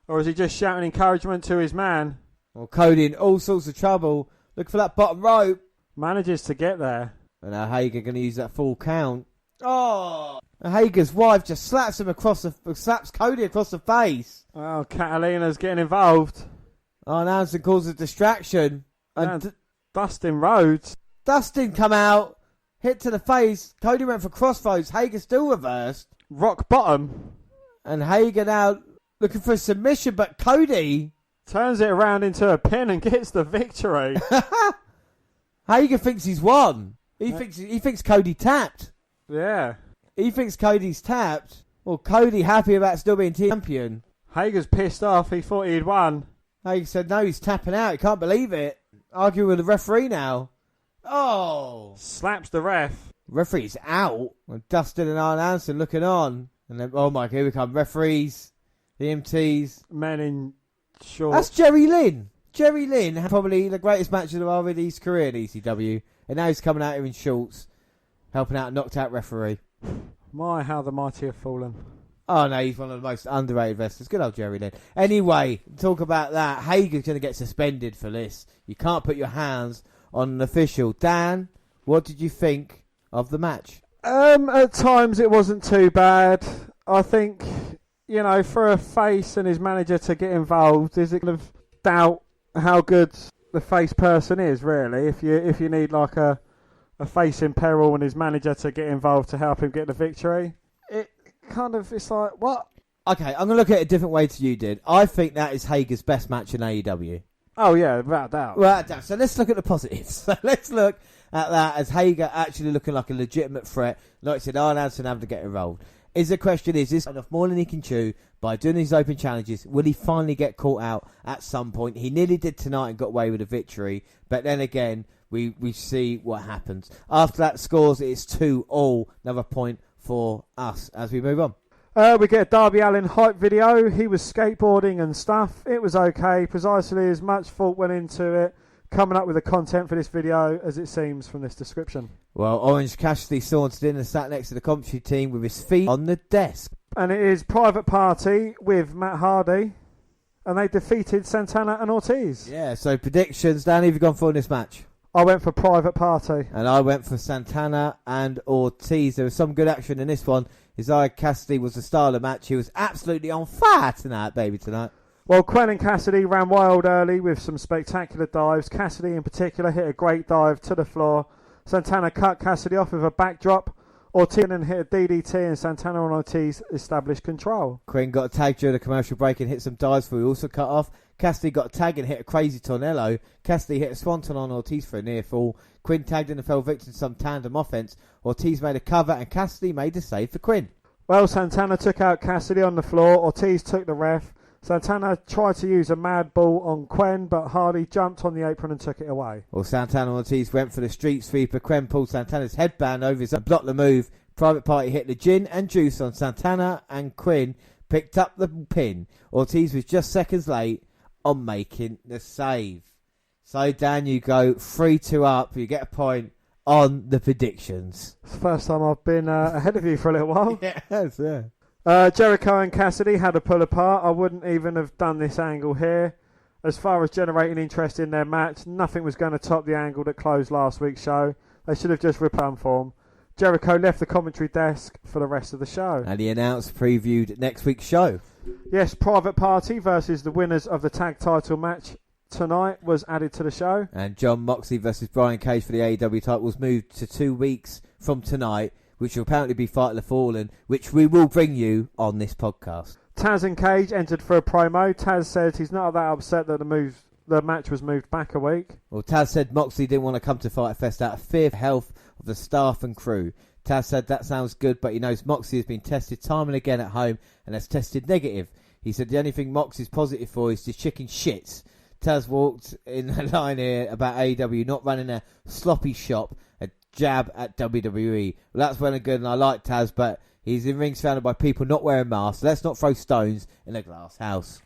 Or is he just shouting encouragement to his man? Well, Cody in all sorts of trouble. Look for that bottom rope. Manages to get there. And now Hager going to use that full count. Oh! And Hager's wife just slaps Cody across the face. Well, Catalina's getting involved. Arn Anderson causes a distraction. And Dustin Rhodes. Dustin come out, hit to the face. Cody went for crossroads. Hager still reversed. Rock bottom. And Hager now looking for a submission, but Cody turns it around into a pin and gets the victory. Hager thinks he's won. He thinks Cody tapped. Yeah. He thinks Cody's tapped. Well, Cody happy about still being champion. Hager's pissed off. He thought he'd won. Hager said no, he's tapping out. He can't believe it. Arguing with the referee now. Oh! Slaps the ref. Referee's out. And Dustin and Arn Anderson looking on. And then, oh my God, here we come. Referees, EMTs. Men in shorts. That's Jerry Lynn. Jerry Lynn had probably the greatest match of his career in ECW. And now he's coming out here in shorts. Helping out a knocked out referee. My, how the mighty have fallen. Oh no, he's one of the most underrated wrestlers. Good old Jerry Lynn. Anyway, talk about that. Hager's going to get suspended for this. You can't put your hands on an official. Dan, what did you think of the match? At times it wasn't too bad. I think, for a face and his manager to get involved, is it kind of doubt how good the face person is, really? If you need like a face in peril and his manager to get involved to help him get the victory, it's like, what? Okay, I'm going to look at it a different way to you did. I think that is Hager's best match in AEW. Oh yeah, without doubt. Without doubt. So let's look at the positives. So let's look at that as Hager actually looking like a legitimate threat. Like I said, Arn Anderson having to get involved. The question is this enough more than he can chew by doing these open challenges? Will he finally get caught out at some point? He nearly did tonight and got away with a victory. But then again, we see what happens. After that scores, it's 2-2. Another point for us as we move on. We get a Darby Allin hype video. He was skateboarding and stuff. It was okay. Precisely as much thought went into it, coming up with the content for this video as it seems from this description. Well, Orange Cassidy sauntered in and sat next to the commentary team with his feet on the desk. And it is Private Party with Matt Hardy. And they defeated Santana and Ortiz. Yeah, so predictions. Dan, who have you gone for in this match? I went for Private Party. And I went for Santana and Ortiz. There was some good action in this one. Isaiah Cassidy was the star of the match. He was absolutely on fire tonight. Well, Quen and Cassidy ran wild early with some spectacular dives. Cassidy in particular hit a great dive to the floor. Santana cut Cassidy off with a backdrop. Ortiz and hit a DDT, and Santana and Ortiz established control. Quinn got a tag during the commercial break and hit some dives for he also cut off. Cassidy got a tag and hit a crazy tornado. Cassidy hit a swanton on Ortiz for a near fall. Quinn tagged in and fell victim to some tandem offense. Ortiz made a cover and Cassidy made the save for Quinn. Well, Santana took out Cassidy on the floor. Ortiz took the ref. Santana tried to use a mad bull on Quen, but Hardy jumped on the apron and took it away. Well, Santana and Ortiz went for the street sweeper. Quen pulled Santana's headband over his and blocked the move. Private Party hit the gin and juice on Santana, and Quinn picked up the pin. Ortiz was just seconds late on making the save. So, Dan, you go 3-2 up. You get a point on the predictions. It's the first time I've been ahead of you for a little while. Yes, yeah. Jericho and Cassidy had a pull apart. I wouldn't even have done this angle here. As far as generating interest in their match, nothing was going to top the angle that closed last week's show. They should have just ripped for him. Jericho left the commentary desk for the rest of the show. And he announced, previewed next week's show. Yes, Private Party versus the winners of the tag title match tonight was added to the show. And John Moxley versus Brian Cage for the AEW title was moved to 2 weeks from tonight, which will apparently be Fight of the Fallen, which we will bring you on this podcast. Taz and Cage entered for a promo. Taz said he's not that upset that the match was moved back a week. Well, Taz said Moxley didn't want to come to Fyter Fest out of fear for the health of the staff and crew. Taz said that sounds good, but he knows Moxley has been tested time and again at home and has tested negative. He said the only thing Moxley's positive for is his chicken shits. Taz walked in a line here about AEW not running a sloppy shop, a jab at WWE. Well, that's well and good, and I like Taz, but he's in rings surrounded by people not wearing masks. Let's not throw stones in a glass house.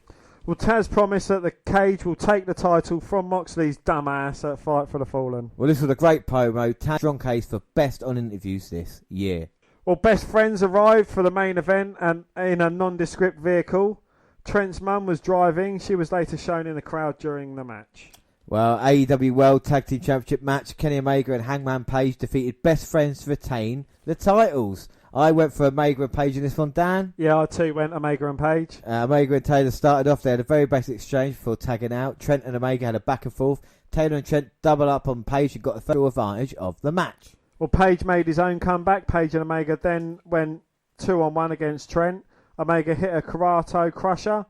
Well, Taz promised that the Cage will take the title from Moxley's dumbass at Fight for the Fallen. Well, this was a great promo. Taz strong case for best on interviews this year. Well, Best Friends arrived for the main event and in a nondescript vehicle. Trent's mum was driving. She was later shown in the crowd during the match. Well, AEW World Tag Team Championship match. Kenny Omega and Hangman Page defeated Best Friends to retain the titles. I went for Omega and Page in this one, Dan. Yeah, I too went Omega and Page. Omega and Taylor started off. They had a very basic exchange before tagging out. Trent and Omega had a back and forth. Taylor and Trent double up on Page and got the full advantage of the match. Well, Page made his own comeback. Page and Omega then went 2-on-1 against Trent. Omega hit a Karato Crusher.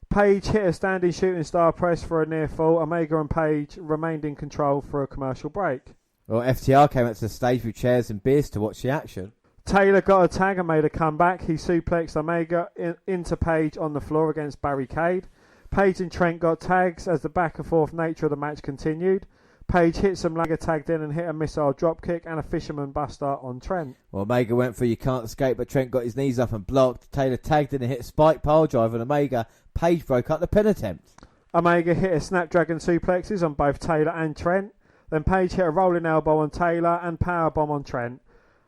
Page hit a standing shooting star press for a near fall. Omega and Page remained in control for a commercial break. Well, FTR came out to the stage with chairs and beers to watch the action. Taylor got a tag and made a comeback. He suplexed Omega into Page on the floor against Barricade. Page and Trent got tags as the back and forth nature of the match continued. Page hit some Lager tagged in and hit a missile dropkick and a fisherman buster on Trent. Well, Omega went for you can't escape, but Trent got his knees up and blocked. Taylor tagged in and hit a spike pile driver on Omega. Page broke up the pin attempt. Omega hit a snapdragon suplexes on both Taylor and Trent. Then Page hit a rolling elbow on Taylor and powerbomb on Trent.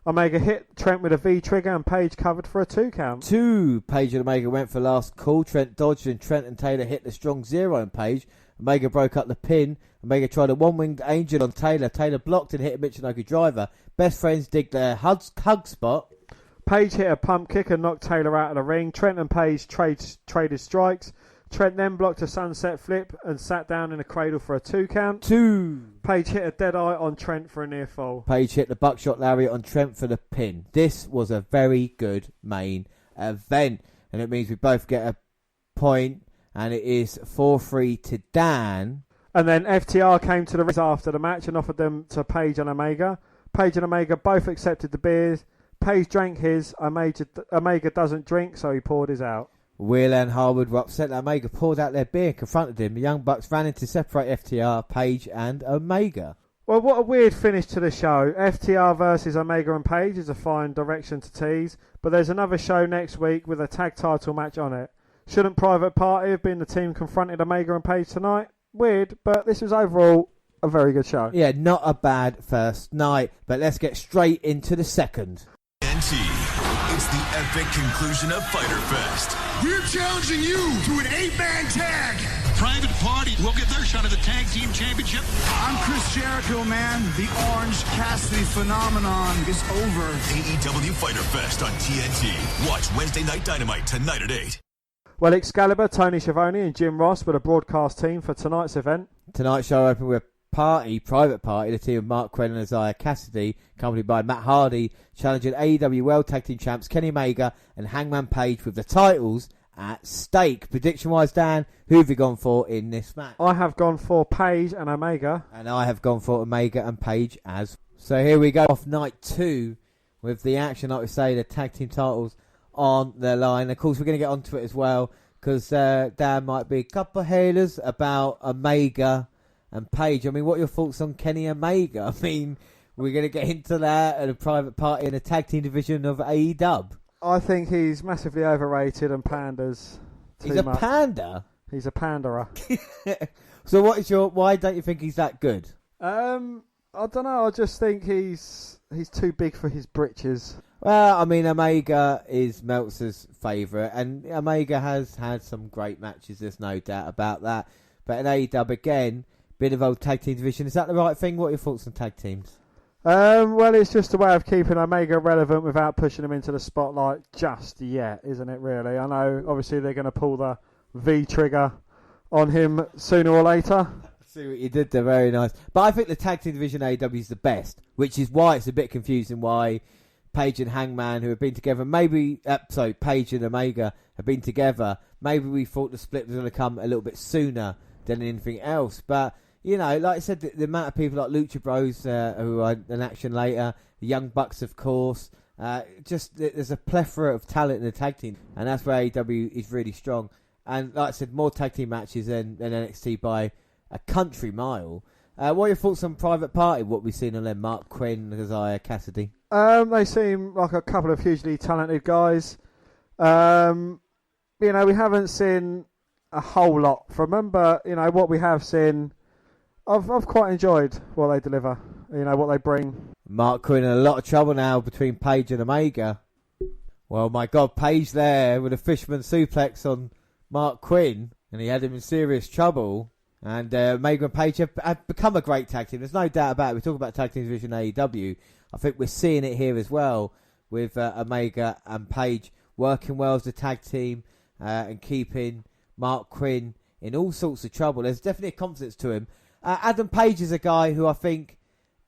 Omega hit Trent with a V-trigger and Page covered for a 2 count. Page and Omega went for last call. Trent dodged and Trent and Taylor hit the strong zero on Page. Omega broke up the pin. Omega tried a one-winged angel on Taylor. Taylor blocked and hit a Michinoku driver. Best Friends digged their hug spot. Page hit a pump kick and knocked Taylor out of the ring. Trent and Page traded strikes. Trent then blocked a sunset flip and sat down in a cradle for a 2 count. Page hit a dead eye on Trent for a near fall. Page hit the buckshot lariat on Trent for the pin. This was a very good main event. And it means we both get a point. And it is 4-3 to Dan. And then FTR came to the ring after the match and offered them to Page and Omega. Page and Omega both accepted the beers. Page drank his. Omega doesn't drink, so he poured his out. Will and Harwood were upset that Omega poured out their beer and confronted him. The Young Bucks ran in to separate FTR, Page and Omega. Well, what a weird finish to the show. FTR versus Omega and Page is a fine direction to tease, but there's another show next week with a tag title match on it. Shouldn't Private Party have been the team confronted Omega and Page tonight? Weird, but this was overall a very good show. Yeah, not a bad first night, but let's get straight into the second. It's the epic conclusion of Fyter Fest. We're challenging you to an 8-man tag. Private Party will get their shot at the Tag Team Championship. I'm Chris Jericho, man. The Orange Cassidy phenomenon is over. AEW Fyter Fest on TNT. Watch Wednesday Night Dynamite tonight at 8. Well, Excalibur, Tony Schiavone and Jim Ross were the broadcast team for tonight's event. Tonight's show opened with Private Party, the team of Mark Quinn and Isaiah Cassidy, accompanied by Matt Hardy, challenging AEW World Tag Team Champs Kenny Omega and Hangman Page with the titles at stake. Prediction-wise, Dan, who have you gone for in this match? I have gone for Page and Omega. And I have gone for Omega and Page as. So here we go off night 2 with the action, like we say, the tag team titles on the line. Of course, we're going to get onto it as well because Dan might be a couple of hailers about Omega and Page. I mean, what are your thoughts on Kenny Omega? I mean, we're going to get into that at a Private Party in the tag team division of AEW. I think he's massively overrated and panders too much. He's a panda? He's a panderer. So why don't you think he's that good? I don't know. I just think he's too big for his britches. Well, I mean, Omega is Meltzer's favourite, and Omega has had some great matches, there's no doubt about that. But in AEW, again, bit of old tag team division. Is that the right thing? What are your thoughts on tag teams? Well, it's just a way of keeping Omega relevant without pushing him into the spotlight just yet, isn't it, really? I know, obviously, they're going to pull the V trigger on him sooner or later. See what you did there, very nice. But I think the tag team division AEW is the best, which is why it's a bit confusing why Page and Hangman, who have been together, Page and Omega have been together, maybe we thought the split was going to come a little bit sooner than anything else. But, you know, like I said, the amount of people like Lucha Bros, who are in action later, the Young Bucks, of course, there's a plethora of talent in the tag team, and that's where AEW is really strong. And like I said, more tag team matches than NXT by a country mile. What are your thoughts on Private Party, what we've seen on them, Mark Quinn, Isaiah Cassidy? They seem like a couple of hugely talented guys. We haven't seen a whole lot from them, but, what we have seen, I've quite enjoyed what they deliver, what they bring. Mark Quinn in a lot of trouble now between Page and Omega. Well, my God, Page there with a fisherman suplex on Mark Quinn, and he had him in serious trouble. And Omega and Page have become a great tag team. There's no doubt about it. We talk about tag team division AEW. I think we're seeing it here as well with Omega and Page working well as a tag team and keeping Mark Quinn in all sorts of trouble. There's definitely a confidence to him. Adam Page is a guy who I think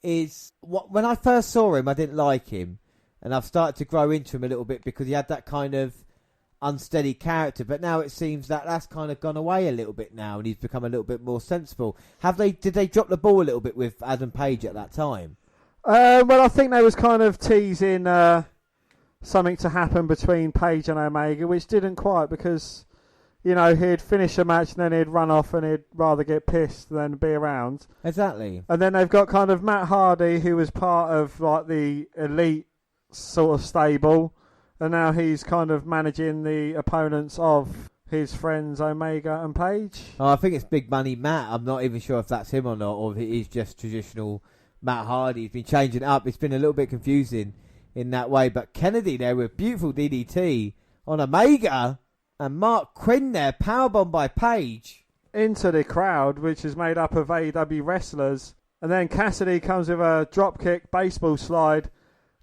is... When I first saw him, I didn't like him. And I've started to grow into him a little bit because he had that kind of unsteady character, but now it seems that that's kind of gone away a little bit now, and he's become a little bit more sensible. Did they drop the ball a little bit with Adam Page at that time? Well, I think they was kind of teasing something to happen between Page and Omega, which didn't quite, because he'd finish a match and then he'd run off and he'd rather get pissed than be around. Exactly. And then they've got kind of Matt Hardy, who was part of like the elite sort of stable. And now he's kind of managing the opponents of his friends Omega and Page. Oh, I think it's Big Money Matt. I'm not even sure if that's him or not, or if it is just traditional Matt Hardy. He's been changing it up. It's been a little bit confusing in that way. But Kennedy there with beautiful DDT on Omega, and Mark Quinn there, powerbomb by Page. Into the crowd, which is made up of AEW wrestlers. And then Cassidy comes with a dropkick baseball slide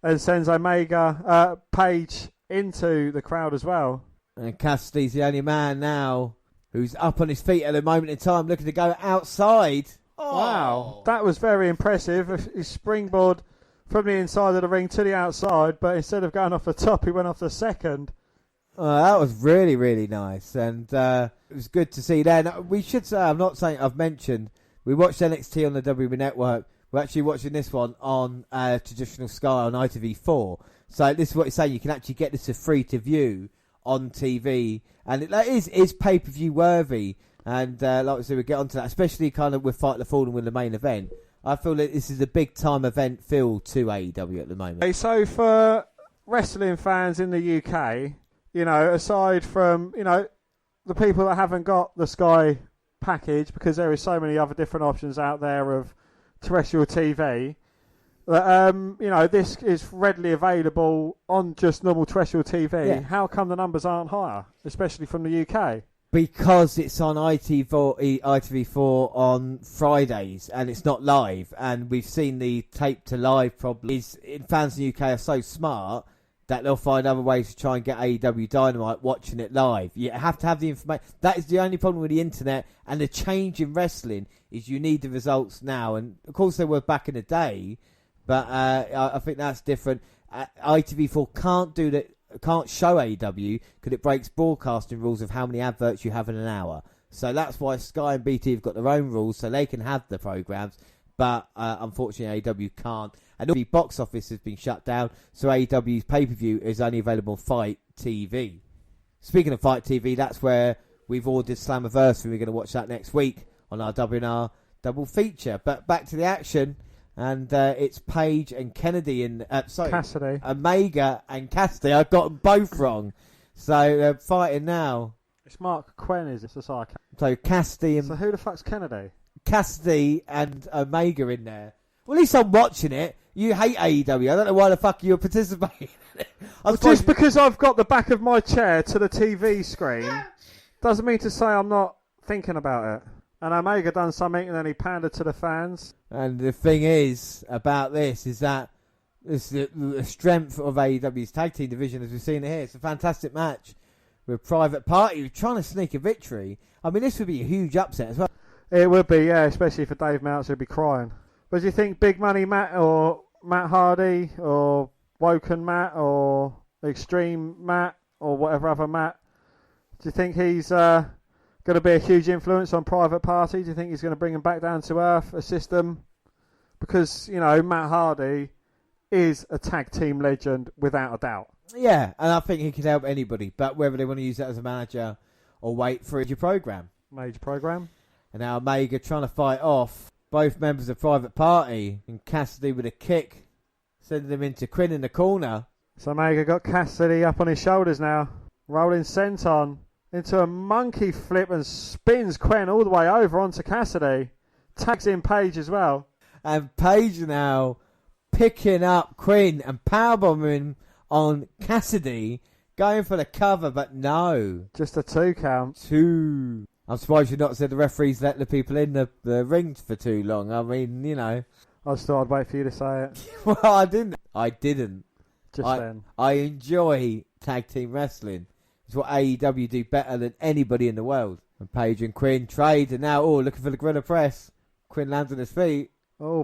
and sends Page into the crowd as well. And Cassidy's the only man now who's up on his feet at the moment in time, looking to go outside. Oh. Wow, that was very impressive. His springboard from the inside of the ring to the outside, but instead of going off the top, he went off the second. That was really, really nice, and it was good to see there. Now, we should say, I'm not saying I've mentioned, we watched NXT on the WWE Network. We're actually watching this one on traditional Sky on ITV4. So this is what you're saying. You can actually get this for free to view on TV. And it is pay-per-view worthy. And like I said, we'll get onto that, especially kind of with Fight the Fallen with the main event. I feel that this is a big-time event feel to AEW at the moment. Okay, so for wrestling fans in the UK, aside from, the people that haven't got the Sky package, because there is so many other different options out there of terrestrial TV, this is readily available on just normal terrestrial TV. Yeah. How come the numbers aren't higher, especially from the UK? Because it's on ITV4 on Fridays and it's not live, and we've seen the tape to live problem. Fans in the UK are so smart that they'll find other ways to try and get AEW Dynamite watching it live. You have to have the information. That is the only problem with the internet, and the change in wrestling is you need the results now. And of course they were back in the day, but I think that's different. ITV4 can't show AEW because it breaks broadcasting rules of how many adverts you have in an hour. So that's why Sky and BT have got their own rules, so they can have the programmes, but unfortunately AEW can't. And all the box office has been shut down, so AEW's pay-per-view is only available on Fight TV. Speaking of Fight TV, that's where we've ordered Slammiversary. We're going to watch that next week on our WNR double feature. But back to the action, and it's Page and Kennedy and Cassidy. Omega and Cassidy. I got them both wrong, so they're fighting now. It's Mark Quinn, is it? So Cassidy and... So who the fuck's Kennedy? Cassidy and Omega in there. Well, at least I'm watching it. You hate AEW. I don't know why the fuck you're participating in it. Just because I've got the back of my chair to the TV screen doesn't mean to say I'm not thinking about it. And Omega done something and then he pandered to the fans. And the thing is about this is that it's the strength of AEW's tag team division as we've seen it here. It's a fantastic match with Private Party trying to sneak a victory. I mean, this would be a huge upset as well. It would be, yeah, especially for Dave Meltzer, he'd be crying. But do you think Big Money Matt or Matt Hardy or Woken Matt or Extreme Matt or whatever other Matt, do you think he's going to be a huge influence on Private Party? Do you think he's going to bring him back down to earth, assist them? Because, you know, Matt Hardy is a tag team legend without a doubt. Yeah, and I think he can help anybody, but whether they want to use that as a manager or wait for a major program. And now Omega trying to fight off both members of Private Party, and Cassidy with a kick, sending them into Quinn in the corner. So Omega got Cassidy up on his shoulders now, rolling senton into a monkey flip and spins Quinn all the way over onto Cassidy. Tags in Paige as well. And Paige now picking up Quinn and powerbombing on Cassidy, going for the cover, but no. Just a 2 count. 2. I'm surprised you've not said the referees let the people in the ring for too long. I mean, you know. I just thought I'd wait for you to say it. Well, I didn't. Then. I enjoy tag team wrestling. It's what AEW do better than anybody in the world. And Paige and Quinn trade, and now, looking for the Gorilla Press. Quinn lands on his feet.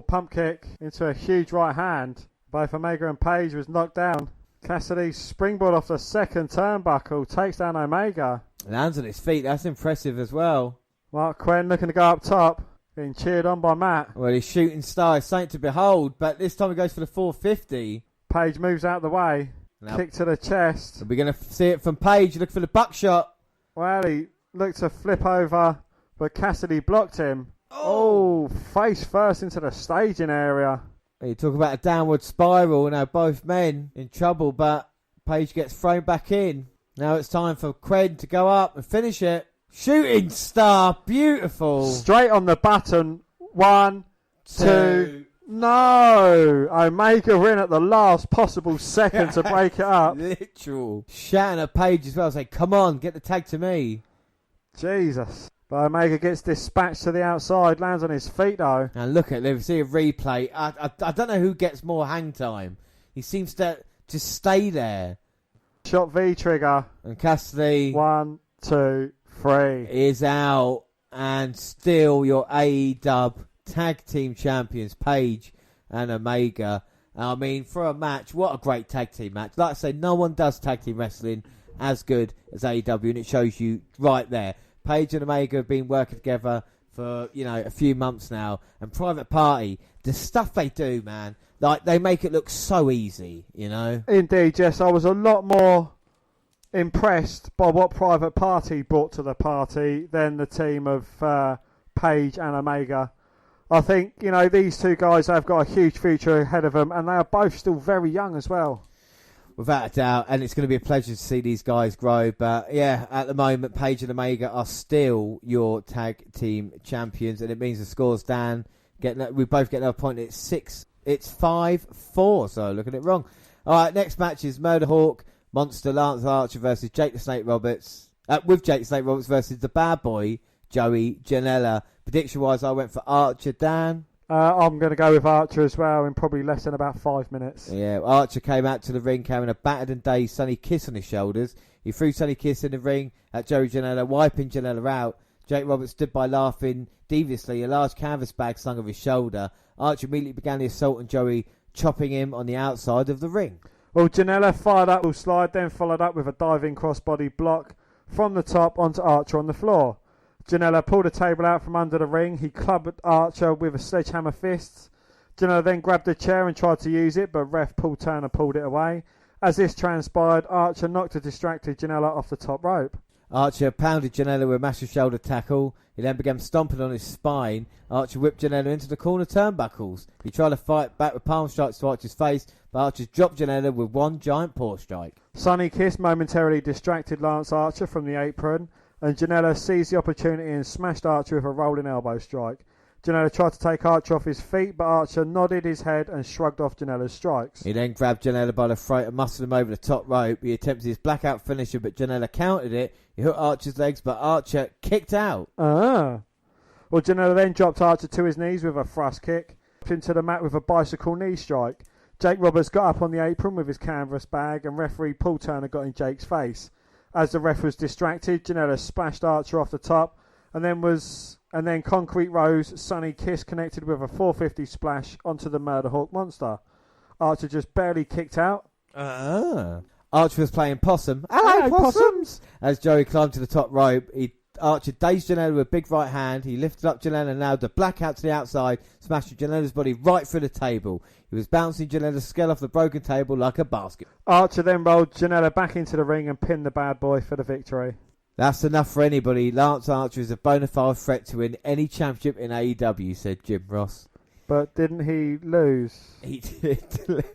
Pump kick into a huge right hand. Both Omega and Paige was knocked down. Cassidy springboard off the second turnbuckle, takes down Omega. Lands on his feet, that's impressive as well. Mark Quinn looking to go up top, being cheered on by Matt. Well, his shooting star is something to behold, but this time he goes for the 450. Paige moves out of the way. Kick to the chest. We're going to see it from Paige, look for the buckshot. Well, he looked to flip over, but Cassidy blocked him. Face first into the staging area. You talk about a downward spiral. Now both men in trouble, but Paige gets thrown back in. Now it's time for Quinn to go up and finish it. Shooting star, beautiful. Straight on the button. 1, 2. No! Omega in at the last possible second to break it up. Literal. Shouting at Paige as well, saying, come on, get the tag to me. Jesus. But Omega gets dispatched to the outside, lands on his feet though. And look at it, see a replay. I don't know who gets more hang time. He seems to just stay there. Shot V trigger. And Cassidy 1, 2, 3 is out, and still your AEW tag team champions, Paige and Omega. I mean, for a match, what a great tag team match. Like I say, no one does tag team wrestling as good as AEW, and it shows you right there. Paige and Omega have been working together for, a few months now. And Private Party, the stuff they do, man, like, they make it look so easy, Indeed, yes. I was a lot more impressed by what Private Party brought to the party than the team of Paige and Omega. I think, these two guys have got a huge future ahead of them, and they are both still very young as well. Without a doubt, and it's going to be a pleasure to see these guys grow. But yeah, at the moment, Paige and Omega are still your tag team champions, and it means the scores, Dan, we both get another point. It's 5-4, so looking at it wrong. All right, next match is Murder Hawk, Monster Lance Archer versus Jake the Snake Roberts. With Jake the Snake Roberts versus the bad boy, Joey Janela. Prediction-wise, I went for Archer, Dan. I'm going to go with Archer as well in probably less than about 5 minutes. Yeah, Archer came out to the ring carrying a battered and dazed Sonny Kiss on his shoulders. He threw Sonny Kiss in the ring at Joey Janela, wiping Janela out. Jake Roberts stood by laughing deviously, a large canvas bag slung over his shoulder. Archer immediately began the assault on Joey, chopping him on the outside of the ring. Well, Janela fired up, slide, then followed up with a diving crossbody block from the top onto Archer on the floor. Janela pulled a table out from under the ring. He clubbed Archer with a sledgehammer fist. Janela then grabbed a chair and tried to use it, but ref Paul Turner pulled it away. As this transpired, Archer knocked a distracted Janela off the top rope. Archer pounded Janela with a massive shoulder tackle. He then began stomping on his spine. Archer whipped Janela into the corner turnbuckles. He tried to fight back with palm strikes to Archer's face, but Archer dropped Janela with one giant paw strike. Sonny Kiss momentarily distracted Lance Archer from the apron, and Janela seized the opportunity and smashed Archer with a rolling elbow strike. Janela tried to take Archer off his feet, but Archer nodded his head and shrugged off Janela's strikes. He then grabbed Janela by the throat and muscled him over the top rope. He attempted his blackout finisher, but Janela countered it. He hooked Archer's legs, but Archer kicked out. Well, Janela then dropped Archer to his knees with a thrust kick, into the mat with a bicycle knee strike. Jake Roberts got up on the apron with his canvas bag, and referee Paul Turner got in Jake's face. As the ref was distracted, Janela splashed Archer off the top, and then Concrete Rose Sunny Kiss connected with a 450 splash onto the Murderhawk Monster. Archer just barely kicked out. Archer was playing possum. Hello, possums! As Joey climbed to the top rope, Archer dazed Janela with a big right hand. He lifted up Janela and nailed the blackout to the outside, smashing Janela's body right through the table. He was bouncing Janela's skull off the broken table like a basket. Archer then rolled Janela back into the ring and pinned the bad boy for the victory. That's enough for anybody. Lance Archer is a bona fide threat to win any championship in AEW, said Jim Ross. But didn't he lose? He did lose.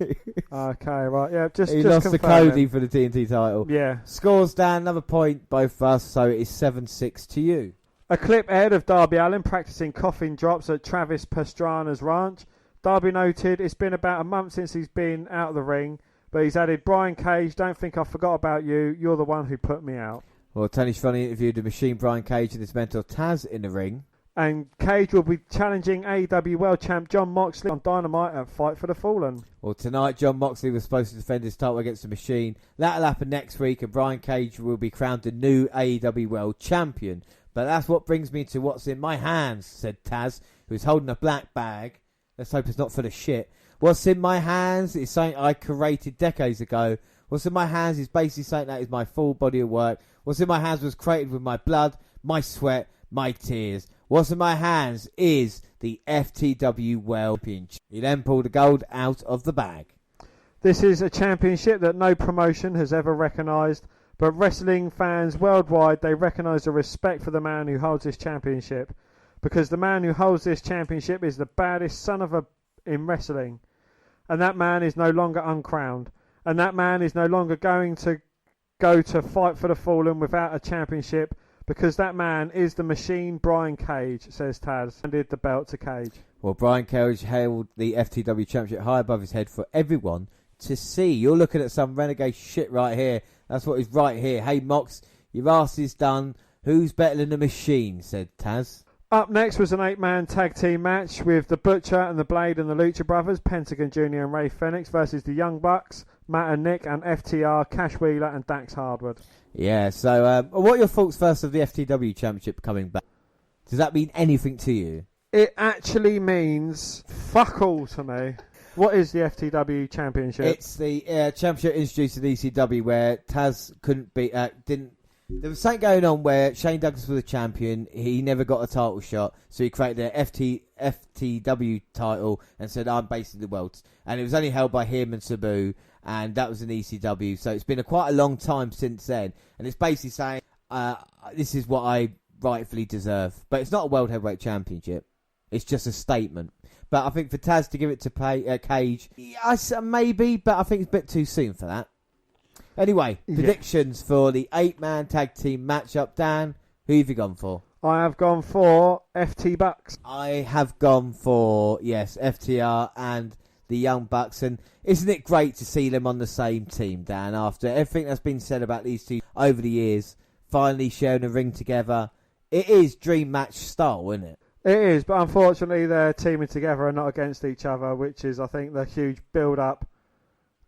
Okay, right. Yeah, he lost to Cody for the TNT title. Yeah. Scores down, another point, both of us, so it is 7-6 to you. A clip aired of Darby Allin practicing coffin drops at Travis Pastrana's ranch. Darby noted it's been about a month since he's been out of the ring, but he's added, Brian Cage, don't think I forgot about you. You're the one who put me out. Well, Tony Schiavone interviewed the Machine Brian Cage and his mentor Taz in the ring. And Cage will be challenging AEW World Champ Jon Moxley on Dynamite at Fight for the Fallen. Well, tonight Jon Moxley was supposed to defend his title against the Machine. That'll happen next week, and Brian Cage will be crowned the new AEW World Champion. But that's what brings me to what's in my hands, said Taz, who's holding a black bag. Let's hope it's not full of shit. What's in my hands is something I created decades ago. What's in my hands is basically something that is my full body of work. What's in my hands was created with my blood, my sweat, my tears. What's in my hands is the FTW World Championship. He then pulled the gold out of the bag. This is a championship that no promotion has ever recognised, but wrestling fans worldwide, they recognise the respect for the man who holds this championship. Because the man who holds this championship is the baddest son of a in wrestling. And that man is no longer uncrowned. And that man is no longer going to go to Fight for the Fallen without a championship, because that man is the Machine Brian Cage, says Taz, and did the belt to Cage. Well, Brian Cage held the FTW Championship high above his head for everyone to see. You're looking at some renegade shit right here. That's what is right here. Hey, Mox, your ass is done. Who's better than the Machine, said Taz. Up next was an 8-man tag team match with the Butcher and the Blade and the Lucha Brothers, Pentagon Jr. and Ray Phoenix versus the Young Bucks, Matt and Nick, and FTR, Cash Wheeler and Dax Hardwood. Yeah, so what are your thoughts first of the FTW Championship coming back? Does that mean anything to you? It actually means fuck all to me. What is the FTW Championship? It's the championship introduced to the ECW where Taz couldn't be, there was something going on where Shane Douglas was the champion. He never got a title shot, so he created an FTW title and said, I'm basically the world. And it was only held by him and Sabu, and that was an ECW. So it's been quite a long time since then. And it's basically saying, this is what I rightfully deserve. But it's not a World Heavyweight Championship. It's just a statement. But I think for Taz to give it to Cage, maybe, but I think it's a bit too soon for that. Anyway, predictions for the 8-man tag team matchup. Dan, who have you gone for? I have gone for FT Bucks. I have gone for, yes, FTR and the Young Bucks. And isn't it great to see them on the same team, Dan, after everything that's been said about these two over the years, finally sharing a ring together? It is dream match style, isn't it? It is, but unfortunately they're teaming together and not against each other, which is, I think, the huge build-up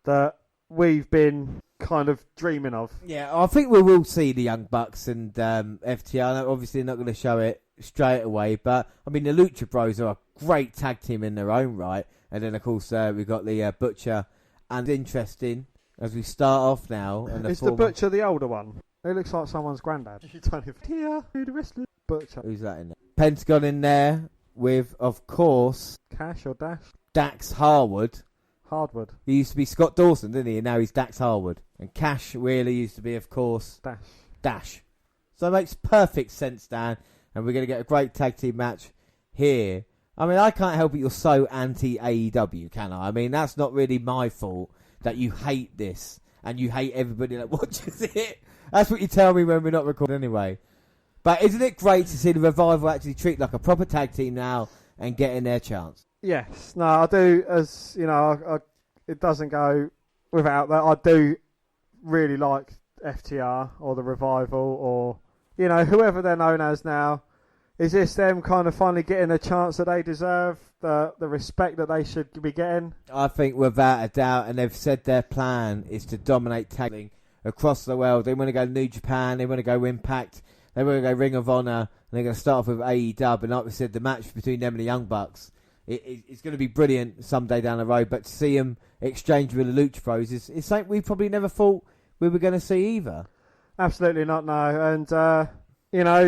that we've been kind of dreaming of. Yeah, I think we will see the Young Bucks and FTR. Obviously, they're not going to show it straight away, but I mean, the Lucha Bros are a great tag team in their own right. And then, of course, we've got the Butcher. And interesting, as we start off now. And is the Butcher the older one? He looks like someone's granddad. Here, the wrestler. Butcher. Who's that in there? Pentagon in there with, of course, Cash or Dash? Dax Hardwood. He used to be Scott Dawson, didn't he? And now he's Dax Harwood. And Cash really used to be, of course, Dash. So it makes perfect sense, Dan. And we're going to get a great tag team match here. I mean, I can't help it. You're so anti-AEW, can I? I mean, that's not really my fault that you hate this and you hate everybody that watches it. That's what you tell me when we're not recording anyway. But isn't it great to see the Revival actually treat like a proper tag team now and getting their chance? Yes. No, I do, as, you know, it doesn't go without that. I do really like FTR or the Revival or, you know, whoever they're known as now. Is this them kind of finally getting a chance that they deserve, the respect that they should be getting? I think without a doubt, and they've said their plan is to dominate tagging across the world. They want to go New Japan, they want to go Impact, they want to go Ring of Honor, and they're going to start off with AEW. And like we said, the match between them and the Young Bucks, it's going to be brilliant someday down the road. But to see them exchange with the Lucha Bros is something we probably never thought we were going to see either. Absolutely not, no. And,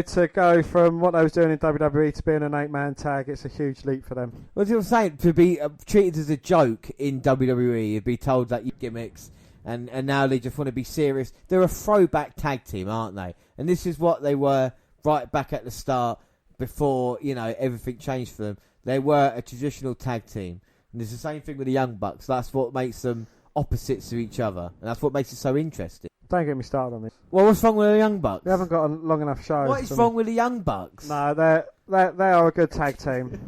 to go from what they was doing in WWE to being an 8-man tag, it's a huge leap for them. What you were saying, to be treated as a joke in WWE, you'd be told that you gimmicks, and now they just want to be serious. They're a throwback tag team, aren't they? And this is what they were right back at the start before, everything changed for them. They were a traditional tag team. And it's the same thing with the Young Bucks. That's what makes them opposites to each other. And that's what makes it so interesting. Don't get me started on this. Well, what's wrong with the Young Bucks? They haven't got a long enough show. What is wrong with the Young Bucks? No, they are a good tag team.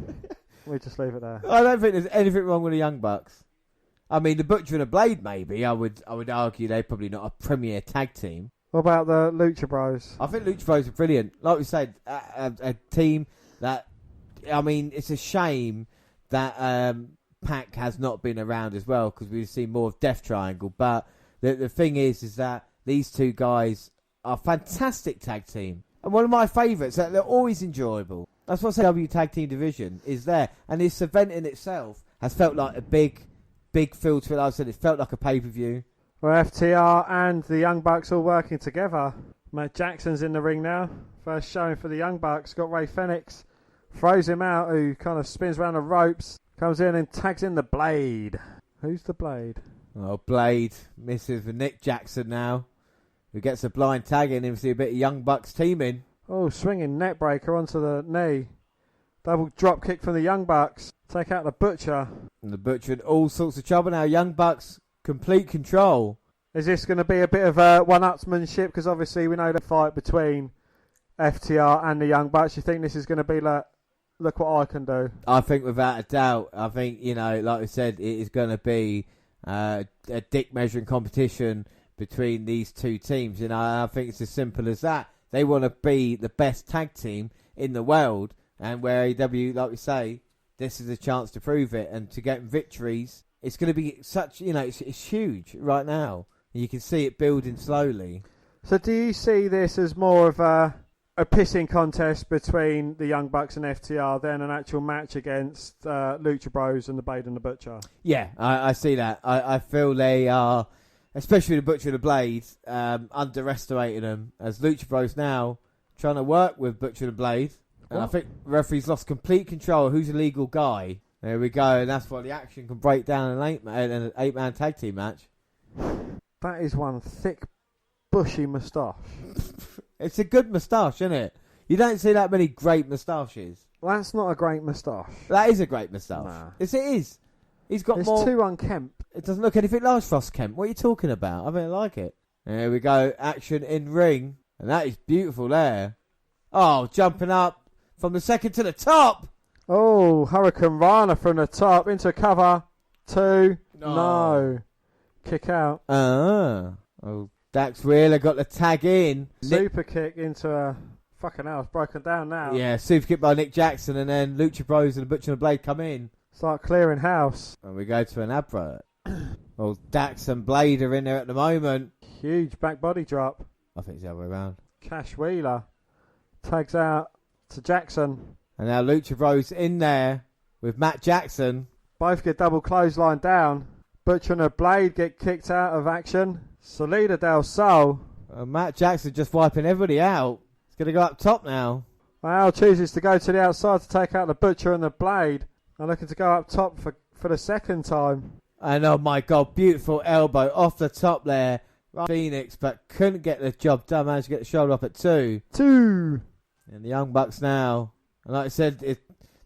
We just leave it there. I don't think there's anything wrong with the Young Bucks. I mean, the Butcher and the Blade, maybe. I would argue they're probably not a premier tag team. What about the Lucha Bros? I think Lucha Bros are brilliant. Like we said, a team that... I mean, it's a shame that Pac has not been around as well, because we've seen more of Death Triangle. But the thing is that these two guys are a fantastic tag team. And one of my favourites. They're always enjoyable. That's what the AEW Tag Team Division is there. And this event in itself has felt like a big feel to it. Like I said, it felt like a pay-per-view. Well, FTR and the Young Bucks all working together. Matt Jackson's in the ring now. First showing for the Young Bucks. Got Ray Fenix. Throws him out, who kind of spins around the ropes. Comes in and tags in the Blade. Who's the Blade? Oh, Blade misses with Nick Jackson now, who gets a blind tag in. See a bit of Young Bucks teaming. Oh, swinging net breaker onto the knee. Double drop kick from the Young Bucks. Take out the Butcher. And the Butcher in all sorts of trouble now. Young Bucks, complete control. Is this going to be a bit of a one-upsmanship? Because obviously we know the fight between FTR and the Young Bucks. You think this is going to be like, look what I can do? I think without a doubt. I think, like I said, it is going to be a dick measuring competition between these two teams. I think it's as simple as that. They want to be the best tag team in the world, and where AEW, like we say, this is a chance to prove it, and to get victories, it's going to be such, it's huge right now. You can see it building slowly. So do you see this as more of a pissing contest between the Young Bucks and FTR than an actual match against Lucha Bros and the Blade and the Butcher? Yeah, I see that. I feel they are, especially the Butcher and the Blade, underestimating them, as Lucha Bros now trying to work with Butcher and the Blade. And I think the referee's lost complete control of who's the legal guy. There we go, and that's why the action can break down in an 8-man tag team match. That is one thick, bushy moustache. It's a good moustache, isn't it? You don't see that many great moustaches. Well, that's not a great moustache. That is a great moustache. Nah. Yes, it is. He's got more... It's too unkempt. It doesn't look anything like Frost Kemp. What are you talking about? I mean, I like it. There we go. Action in ring. And that is beautiful there. Oh, jumping up from the second to the top. Oh, Hurricane Rana from the top into cover. 2. No. Kick out. Oh, Dax Wheeler got the tag in. Super kick into a... Fucking hell, it's broken down now. Yeah, super kick by Nick Jackson, and then Lucha Bros and the Butcher and the Blade come in. Start clearing house. And we go to an ad break. Well, Dax and Blade are in there at the moment. Huge back body drop. I think it's the other way around. Cash Wheeler tags out to Jackson. And now Lucha Bros in there with Matt Jackson. Both get double clothesline down. Butcher and the Blade get kicked out of action. Salida del Sol. Matt Jackson just wiping everybody out. He's going to go up top now. Al chooses to go to the outside to take out the Butcher and the Blade. And looking to go up top for the second time. And oh my God, beautiful elbow off the top there. Phoenix, but couldn't get the job done. Managed to get the shoulder up at 2. 2. And the Young Bucks now. And like I said,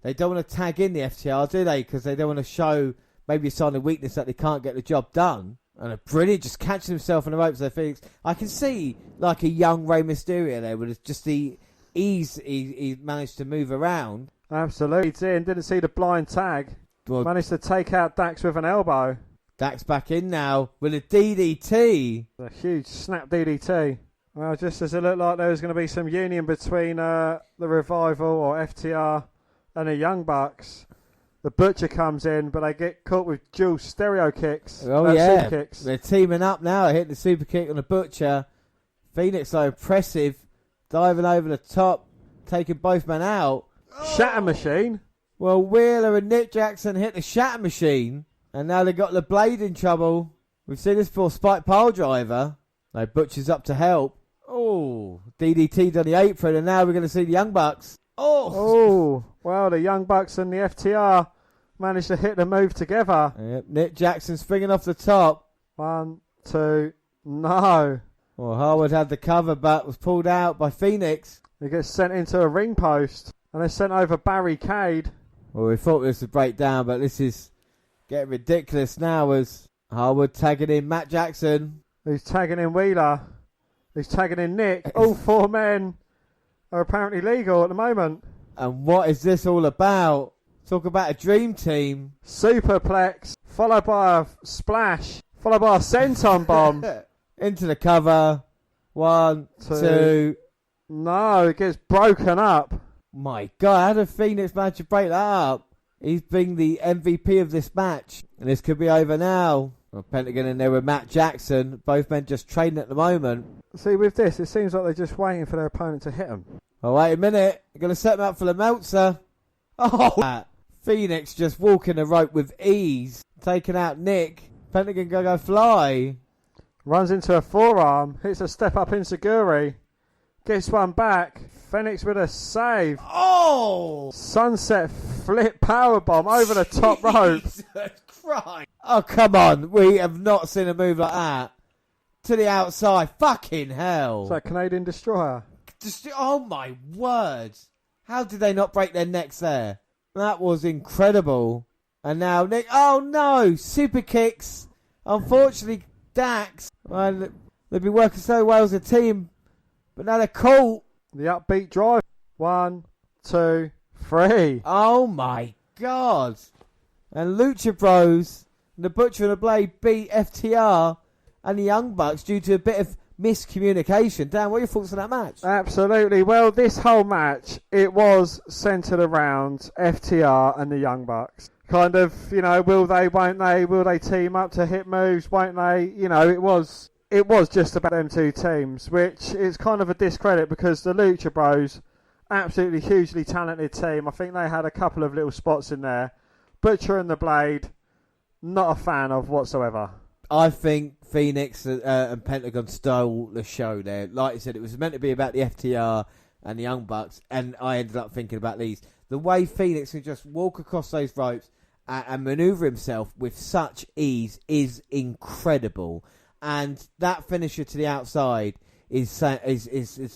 they don't want to tag in the FTR, do they? Because they don't want to show maybe a sign of weakness that they can't get the job done. And a brilliant, just catching himself on the ropes there, Phoenix. I can see like a young Rey Mysterio there with just the ease he managed to move around. Absolutely. He's in, didn't see the blind tag. Well, managed to take out Dax with an elbow. Dax back in now with a DDT. A huge snap DDT. Well, just as it looked like there was going to be some union between the Revival or FTR and the Young Bucks, the Butcher comes in, but they get caught with dual stereo kicks. Oh, yeah. Super kicks. They're teaming up now. Hitting the super kick on the Butcher. Phoenix, so impressive. Diving over the top, taking both men out. Shatter Machine. Well, Wheeler and Nick Jackson hit the Shatter Machine, and now they've got the Blade in trouble. We've seen this before, Spike Piledriver. No, Butcher's up to help. Oh, DDT'd on the apron, and now we're going to see the Young Bucks. Oh, well, the Young Bucks and the FTR managed to hit the move together. Yep, Nick Jackson springing off the top. 1, 2, no. Well, Harwood had the cover, but was pulled out by Phoenix. He gets sent into a ring post, and they're sent over barricade. Well, we thought this would break down, but this is getting ridiculous now as Harwood tagging in Matt Jackson. He's tagging in Wheeler. He's tagging in Nick. All 4 men are apparently legal at the moment. And what is this all about? Talk about a dream team. Superplex, followed by a splash, followed by a senton bomb. Into the cover. 1, 2. No, it gets broken up. My God, how did Phoenix manage to break that up? He's been the MVP of this match. And this could be over now. Well, Pentagon in there with Matt Jackson. Both men just trading at the moment. See, with this, it seems like they're just waiting for their opponent to hit them. Oh, wait a minute. They're going to set them up for the Meltzer. Oh, Phoenix just walking the rope with ease. Taking out Nick. Pentagon going to go fly. Runs into a forearm. Hits a step up Inseguri. Gets one back. Phoenix with a save. Oh! Sunset flip powerbomb over the top rope. Jesus Christ. Oh, come on. We have not seen a move like that. To the outside. Fucking hell. It's like Canadian Destroyer. Oh, my word. How did they not break their necks there? That was incredible. And now Nick. Oh, no. Super kicks. Unfortunately, Dax. Well, they've been working so well as a team. But now they're caught. The upbeat drive. 1, 2, 3. Oh, my God. And Lucha Bros, the Butcher and the Blade beat FTR and the Young Bucks due to a bit of miscommunication. Dan, what are your thoughts on that match? Absolutely. Well, this whole match, it was centred around FTR and the Young Bucks. Kind of, will they, won't they? Will they team up to hit moves, won't they? It was just about them 2 teams, which is kind of a discredit because the Lucha Bros, absolutely hugely talented team. I think they had a couple of little spots in there. Butcher and the Blade, not a fan of whatsoever. I think Phoenix and Pentagon stole the show there. Like I said, it was meant to be about the FTR and the Young Bucks, and I ended up thinking about these. The way Phoenix can just walk across those ropes and maneuver himself with such ease is incredible. And that finisher to the outside is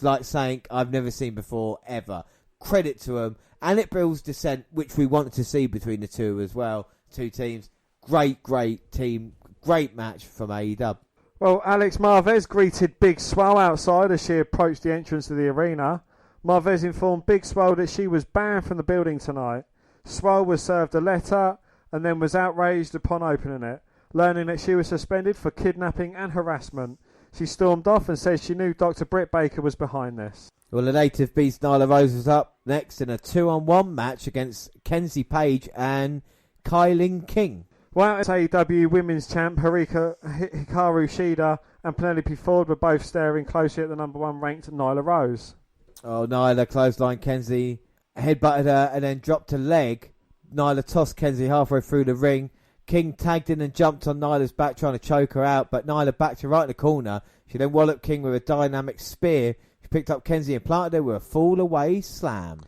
like saying I've never seen before ever. Credit to him. And it builds dissent, which we wanted to see between the two as well. 2 teams. Great team. Great match from AEW. Well, Alex Marvez greeted Big Swole outside as she approached the entrance to the arena. Marvez informed Big Swole that she was banned from the building tonight. Swole was served a letter and then was outraged upon opening it, learning that she was suspended for kidnapping and harassment. She stormed off and said she knew Dr. Britt Baker was behind this. Well, the native beast Nyla Rose was up next in a 2-on-1 match against Kenzie Page and Kylie King. Well, it's AEW Women's Champ Hikaru Shida and Penelope Ford were both staring closely at the number 1 ranked Nyla Rose. Oh, Nyla clotheslined Kenzie, headbutted her and then dropped a leg. Nyla tossed Kenzie halfway through the ring. King tagged in and jumped on Nyla's back trying to choke her out, but Nyla backed her right in the corner. She then walloped King with a dynamic spear. She picked up Kenzie and planted her with a fall-away slam.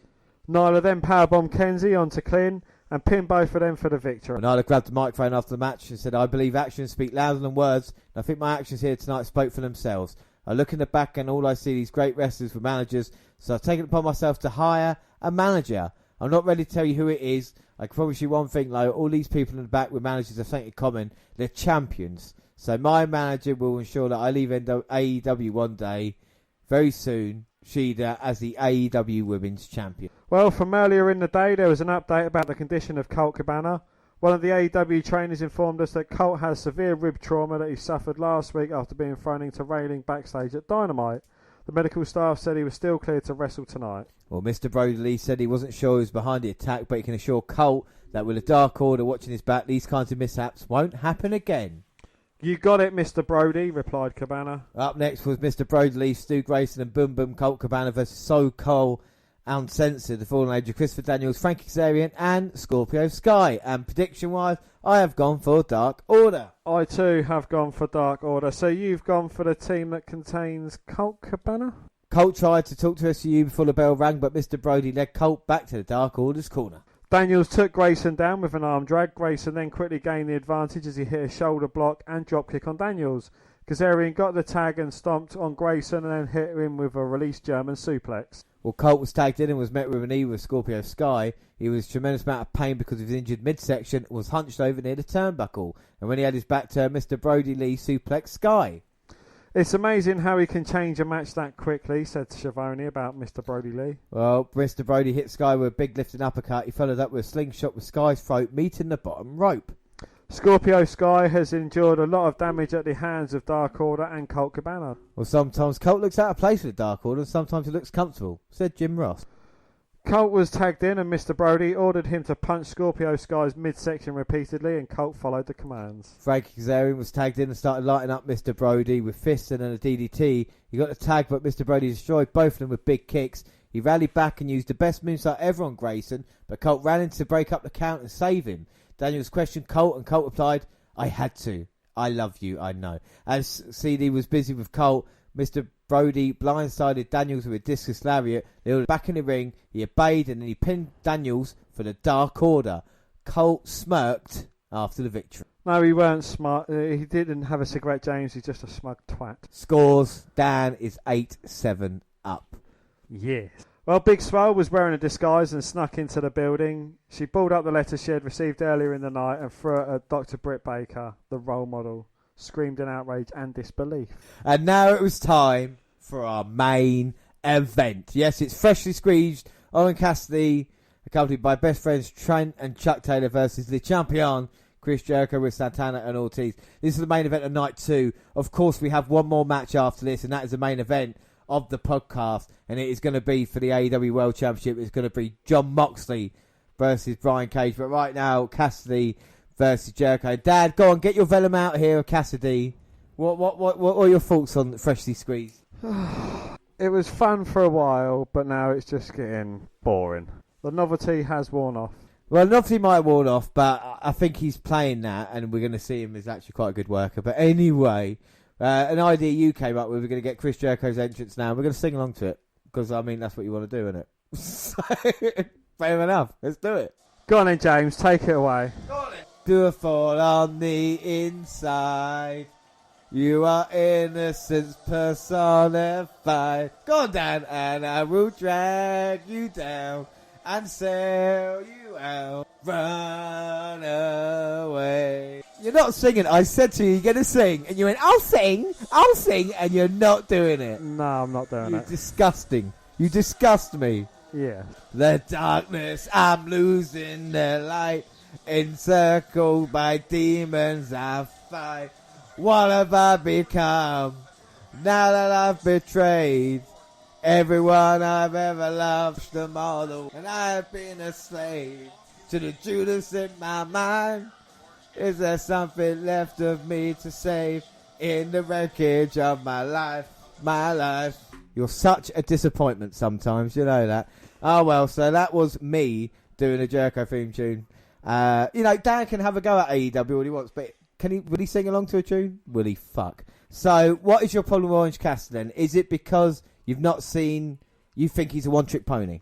Nyla then powerbombed Kenzie onto Clint and pinned both of them for the victory. Nyla grabbed the microphone after the match and said, I believe actions speak louder than words, and I think my actions here tonight spoke for themselves. I look in the back and all I see these great wrestlers with managers, so I've taken it upon myself to hire a manager. I'm not ready to tell you who it is. I can promise you one thing, though. All these people in the back with managers have something in common. They're champions. So my manager will ensure that I leave AEW one day, very soon, Shida as the AEW Women's Champion. Well, from earlier in the day, there was an update about the condition of Colt Cabana. One of the AEW trainers informed us that Colt has severe rib trauma that he suffered last week after being thrown into railing backstage at Dynamite. The medical staff said he was still cleared to wrestle tonight. Well, Mr. Brody Lee said he wasn't sure who was behind the attack, but he can assure Colt that with a Dark Order watching his back, these kinds of mishaps won't happen again. You got it, Mr. Brody, replied Cabana. Up next was Mr. Brody Lee, Stu Grayson and Boom Boom Colt Cabana versus So Cole, Uncensored, the Fallen Age of Christopher Daniels, Frankie Kazarian and Scorpio Sky. And prediction-wise, I have gone for Dark Order. I too have gone for Dark Order. So you've gone for the team that contains Colt Cabana? Colt tried to talk to SCU before the bell rang, but Mr. Brody led Colt back to the Dark Order's corner. Daniels took Grayson down with an arm drag. Grayson then quickly gained the advantage as he hit a shoulder block and dropkick on Daniels. Kazarian got the tag and stomped on Grayson and then hit him with a released German suplex. Well, Colt was tagged in and was met with a knee with Scorpio Sky. He was a tremendous amount of pain because of his injured midsection and was hunched over near the turnbuckle. And when he had his back turned, Mr. Brody Lee suplexed Sky. It's amazing how he can change a match that quickly, said Schiavone about Mr. Brody Lee. Well, Mr. Brody hit Sky with a big lifting uppercut. He followed up with a slingshot with Sky's throat, meeting the bottom rope. Scorpio Sky has endured a lot of damage at the hands of Dark Order and Colt Cabana. Well, sometimes Colt looks out of place with Dark Order and sometimes he looks comfortable, said Jim Ross. Colt was tagged in and Mr. Brody ordered him to punch Scorpio Sky's midsection repeatedly and Colt followed the commands. Frankie Kazarian was tagged in and started lighting up Mr. Brody with fists and then a DDT. He got the tag, but Mr. Brody destroyed both of them with big kicks. He rallied back and used the best moonsault ever on Grayson, but Colt ran in to break up the count and save him. Daniels questioned Colt and Colt replied, I had to. I love you, I know. As CD was busy with Colt, Mr. Brody blindsided Daniels with a discus lariat. They were back in the ring. He obeyed and then he pinned Daniels for the Dark Order. Colt smirked after the victory. No, he weren't smart. He didn't have a cigarette, James. He's just a smug twat. Scores. Dan is 8-7 up. Yes. Well, Big Swole was wearing a disguise and snuck into the building. She balled up the letter she had received earlier in the night and threw it at Dr. Britt Baker, the role model. Screamed in outrage and disbelief. And now it was time for our main event. Yes, it's freshly squeezed Orange Cassidy, accompanied by best friends Trent and Chuck Taylor versus the champion Chris Jericho with Santana and Ortiz. This is the main event of night 2. Of course, we have one more match after this, and that is the main event of the podcast. And it is going to be for the AEW World Championship. It's going to be Jon Moxley versus Brian Cage. But right now, Cassidy versus Jericho. Dad, go on, get your vellum out here of Cassidy. What are your thoughts on Freshly Squeezed? It was fun for a while, but now it's just getting boring. The novelty has worn off. Well, novelty might have worn off, but I think he's playing that, and we're going to see him as actually quite a good worker. But anyway, an idea you came up with, we're going to get Chris Jericho's entrance now, and we're going to sing along to it, because, I mean, that's what you want to do, isn't it? So, fair enough. Let's do it. Go on then, James. Take it away. Go on then. Do a fall on the inside. You are innocence personified. Go on, Dan, and I will drag you down and sell you out. Run away. You're not singing. I said to you, you're going to sing. And you went, I'll sing, and you're not doing it. No, I'm not doing it. You're disgusting. You disgust me. Yeah. The darkness, I'm losing the light. Encircled by demons I fight. What have I become now that I've betrayed everyone I've ever loved, them all, and I've been a slave to the Judas in my mind. Is there something left of me to save in the wreckage of my life, my life? You're such a disappointment sometimes, you know that. Oh well, so that was me doing a Jericho theme tune. Dan can have a go at AEW all he wants, but will he sing along to a tune? Will he fuck? So, what is your problem with Orange Cassidy then? Is it because you've not seen, you think he's a one-trick pony?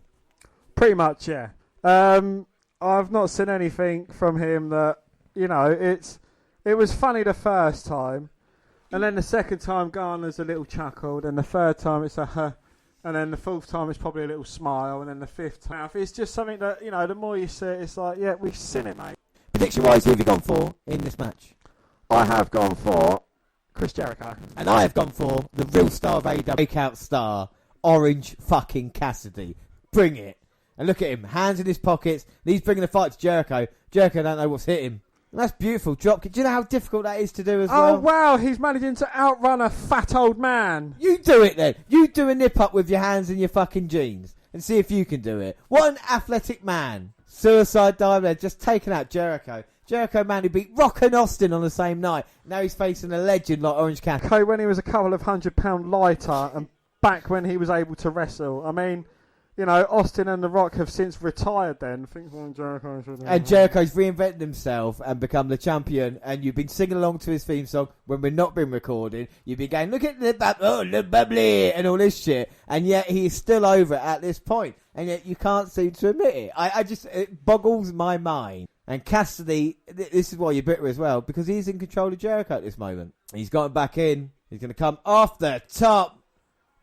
Pretty much, yeah. I've not seen anything from him that, it was funny the first time, and then the second time Garner's a little chuckle, and the third time it's a huh, and then the fourth time it's probably a little smile, and then the fifth time it's just something that, the more you see it, it's like, yeah, we've seen it, mate. Prediction-wise, who have you gone for in this match? I have gone for Chris Jericho. And I have gone for the real star of AEW, breakout star, Orange fucking Cassidy. Bring it. And look at him, hands in his pockets, and he's bringing the fight to Jericho. Jericho don't know what's hit him. That's beautiful. Drop kick. Do you know how difficult that is to do as well? Oh, wow. He's managing to outrun a fat old man. You do it then. You do a nip up with your hands in your fucking jeans and see if you can do it. What an athletic man. Suicide dive there, just taking out Jericho. Jericho, man, who beat Rock and Austin on the same night. Now he's facing a legend like Orange Cassidy. Okay, when he was a couple of £100 lighter and back when he was able to wrestle. I mean, you know, Austin and The Rock have since retired then. And Jericho's reinvented himself and become the champion, and you've been singing along to his theme song when we're not been recording. You've been going, look at the bubbly and all this shit, and yet he's still over at this point, and yet you can't seem to admit it. It boggles my mind. And Cassidy, this is why you're bitter as well, because he's in control of Jericho at this moment. He's got him back in. He's going to come off the top.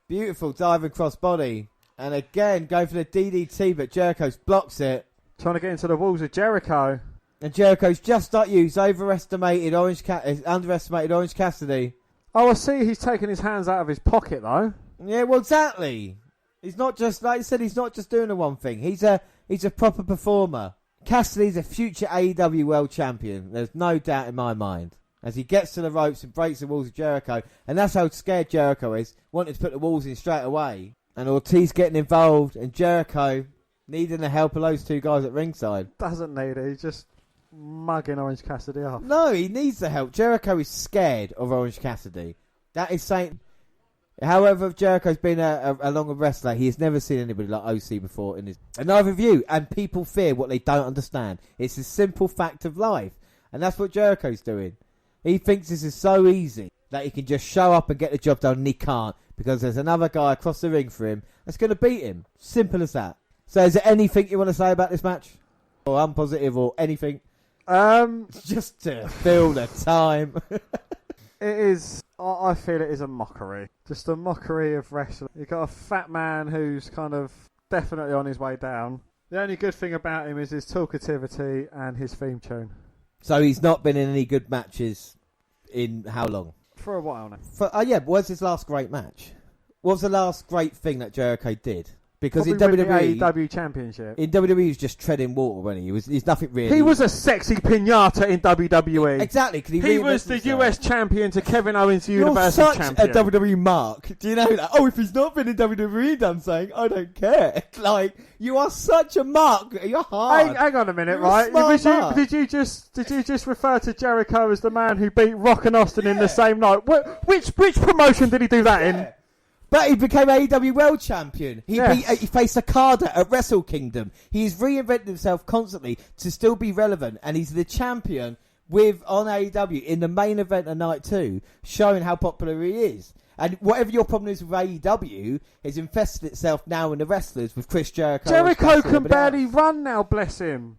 Beautiful diving crossbody. And again, going for the DDT, but Jericho's blocks it. Trying to get into the walls of Jericho. And Jericho's just like you. He's underestimated Orange Cassidy. Oh, I see he's taking his hands out of his pocket, though. Yeah, well, exactly. He's not just, like I said, he's not just doing the one thing. He's a proper performer. Cassidy's a future AEW World Champion. There's no doubt in my mind. As he gets to the ropes and breaks the walls of Jericho. And that's how scared Jericho is. Wanted to put the walls in straight away. And Ortiz getting involved. And Jericho needing the help of those two guys at ringside. Doesn't need it. He's just mugging Orange Cassidy off. No, he needs the help. Jericho is scared of Orange Cassidy. That is saying... However, Jericho's been a longer wrestler. He has never seen anybody like OC before. And neither of you. And people fear what they don't understand. It's a simple fact of life. And that's what Jericho's doing. He thinks this is so easy that he can just show up and get the job done, and he can't. Because there's another guy across the ring for him that's going to beat him. Simple as that. So is there anything you want to say about this match? Or unpositive or anything? Just to fill the time. It is... I feel it is a mockery. Just a mockery of wrestling. You've got a fat man who's kind of definitely on his way down. The only good thing about him is his talkativity and his theme tune. So he's not been in any good matches in how long? For a while now. But what's his last great match? What's the last great thing that Jericho did? Because probably in WWE, the AEW Championship. In WWE, he was just treading water, wasn't he? He's nothing really. He was a sexy pinata in WWE. Exactly. He was the US champion to Kevin Owens' Universal Champion. You're such a WWE mark. Do you know that? Oh, if he's not been in WWE, I'm saying, I don't care. Like, you are such a mark. You're hard. Hang on a minute, You're right? Did you just refer to Jericho as the man who beat Rock and Austin in the same night? Which promotion did he do that in? But he became AEW World Champion. He faced Okada at Wrestle Kingdom. He's reinvented himself constantly to still be relevant, and he's the champion on AEW in the main event of night 2, showing how popular he is. And whatever your problem is with AEW has infested itself now in the wrestlers with Chris Jericho. Jericho can barely run now, bless him.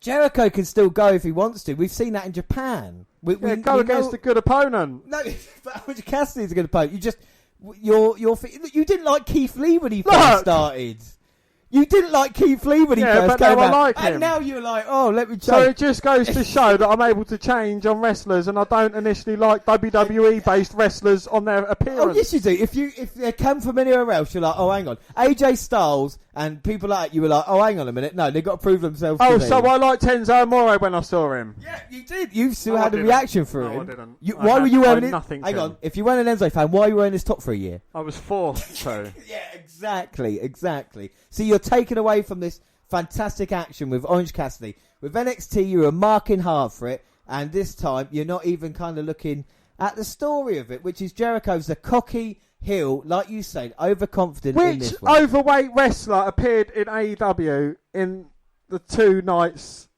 Jericho can still go if he wants to. We've seen that in Japan. We go against a good opponent. No, but Cassidy's a good opponent. You didn't like Keith Lee when he first started. You didn't like Keith Lee when he first came out. Like him. And now you're like, oh, let me change. So it just goes to show that I'm able to change on wrestlers, and I don't initially like WWE-based wrestlers on their appearance. Oh, yes, you do. If they come from anywhere else, you're like, oh, hang on. AJ Styles and people like that, you were like, oh, hang on a minute. No, they've got to prove themselves to me. So I liked Tenzo Amore when I saw him. Yeah, you did. You still had a reaction for him. No, I didn't. Why were you wearing it? Hang on. If you weren't an Enzo fan, why were you wearing this top for a year? I was forced to. Yeah, exactly. So you're taken away from this fantastic action with Orange Cassidy. With NXT, you were marking hard for it, and this time you're not even kind of looking at the story of it, which is Jericho's the cocky heel, like you said, overconfident in this one. Which overweight wrestler appeared in AEW in the 2 nights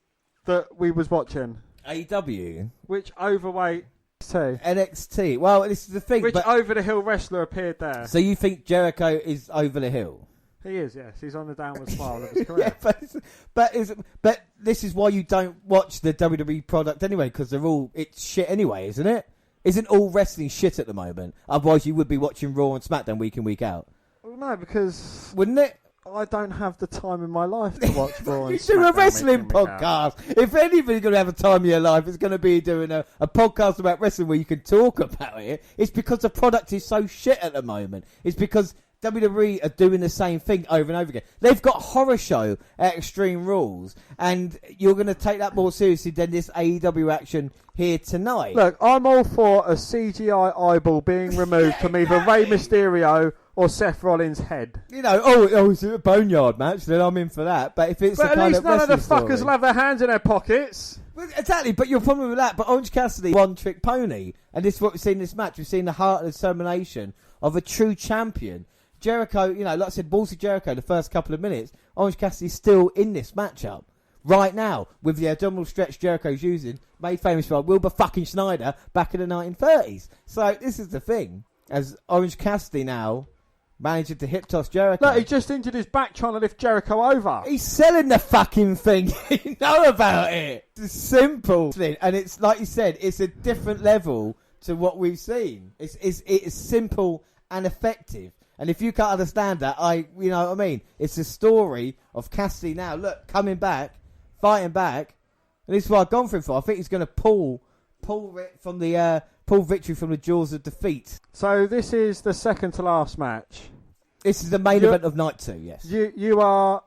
that we was watching? AEW? Which overweight NXT. Well, this is the thing. Which over-the-hill wrestler appeared there? So you think Jericho is over the hill? He is, yes. He's on the downward spiral of his career. Yeah, but this is why you don't watch the WWE product anyway, because it's shit anyway, isn't it? Isn't all wrestling shit at the moment? Otherwise you would be watching Raw and SmackDown week in, week out. Well, no, because... Wouldn't it? I don't have the time in my life to watch Raw and SmackDown. You do a wrestling podcast. If anybody's going to have a time in your life, it's going to be doing a podcast about wrestling where you can talk about it. It's because the product is so shit at the moment. It's because WWE are doing the same thing over and over again. They've got horror show at Extreme Rules, and you're going to take that more seriously than this AEW action here tonight. Look, I'm all for a CGI eyeball being removed from either Rey Mysterio or Seth Rollins' head. You know, it's a boneyard match, then I'm in for that. But if it's but the at kind least of none of the wrestling fuckers story, will have their hands in their pockets. Well, exactly, but your problem with that, but Orange Cassidy, one-trick pony, and this is what we've seen in this match. We've seen the heart and determination of a true champion. Jericho, you know, like I said, Balls of Jericho, the first couple of minutes, Orange Cassidy's still in this matchup right now with the abdominal stretch Jericho's using, made famous by Wilbur fucking Schneider back in the 1930s. So this is the thing, as Orange Cassidy now managing to hip toss Jericho. Look, he just injured his back trying to lift Jericho over. He's selling the fucking thing. You know about it. It's a simple thing, and it's like you said, it's a different level to what we've seen. It's simple and effective. And if you can't understand that, you know what I mean? It's a story of Cassidy now, look, coming back, fighting back. And this is what I've gone for him for. I think he's going to pull victory from the jaws of defeat. So this is the second to last match. This is the main event of night 2, yes. You are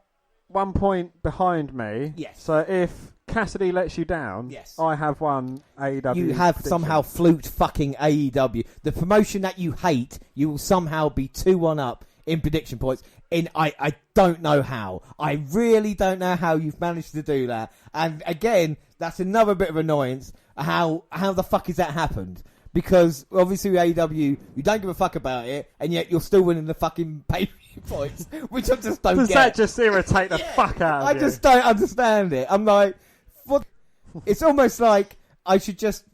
1 point behind me. Yes. So if Cassidy lets you down, yes, I have won AEW. You have prediction. somehow fluked fucking AEW. The promotion that you hate, you will somehow be 2-1 up in prediction points. I don't know how. I really don't know how you've managed to do that. And again, that's another bit of annoyance. How the fuck has that happened? Because obviously with AEW, you don't give a fuck about it, and yet you're still winning the fucking pay-per-view points, which I just don't Does get. that just irritate the fuck out of you? I just don't understand it. I'm like, what? It's almost like I should just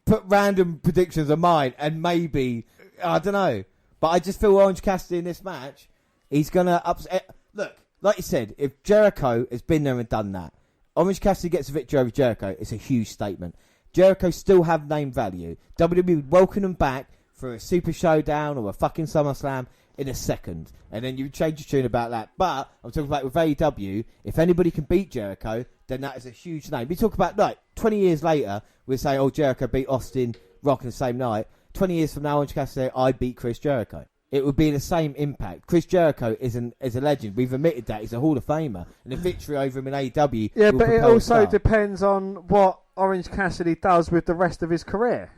put random predictions of mine, and maybe, I don't know. But I just feel Orange Cassidy in this match, he's going to upset. Look, like you said, if Jericho has been there and done that, Orange Cassidy gets a victory over Jericho, it's a huge statement. Jericho still have name value. WWE would welcome them back for a Super Showdown or a fucking SummerSlam in a second. And then you change your tune about that. But I'm talking about with AEW, if anybody can beat Jericho, then that is a huge name. We talk about, like, 20 years later, we'll say, oh, Jericho beat Austin Rock on the same night. 20 years from now, Orange Cassidy, I beat Chris Jericho. It would be the same impact. Chris Jericho is a legend. We've admitted that. He's a Hall of Famer. And a victory over him in AEW. Yeah, but it also star. depends on what Orange Cassidy does with the rest of his career.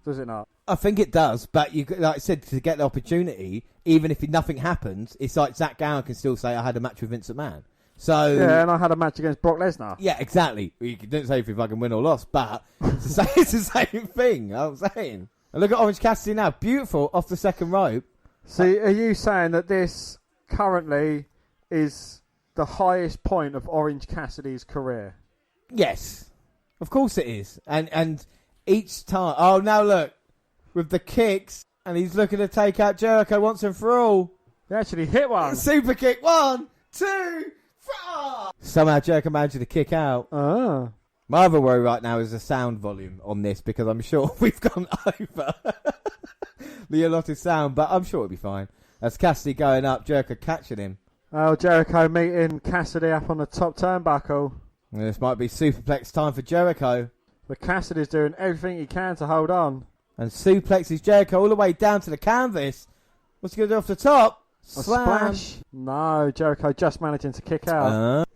Does it not? I think it does. But you, like I said, to get the opportunity, even if nothing happens, it's like Zach Gowen can still say, I had a match with Vince McMahon. So yeah, and I had a match against Brock Lesnar. Yeah, exactly. You didn't say if you fucking win or lost, but it's the same thing. I'm saying. And look at Orange Cassidy now. Beautiful off the second rope. So are you saying that this currently is the highest point of Orange Cassidy's career? Yes. Of course it is. And each time... Oh, now look. With the kicks, and he's looking to take out Jericho once and for all. He actually hit one. Super kick. 1, 2, 3. Somehow Jericho managed to kick out. Ah. My other worry right now is the sound volume on this, because I'm sure we've gone over the allotted sound, but I'm sure it'll be fine. As Cassidy going up, Jericho catching him. Oh, Jericho meeting Cassidy up on the top turnbuckle. And this might be superplex time for Jericho. But Cassidy's doing everything he can to hold on. And suplexes Jericho all the way down to the canvas. What's he going to do off the top? Splash. No, Jericho just managing to kick out.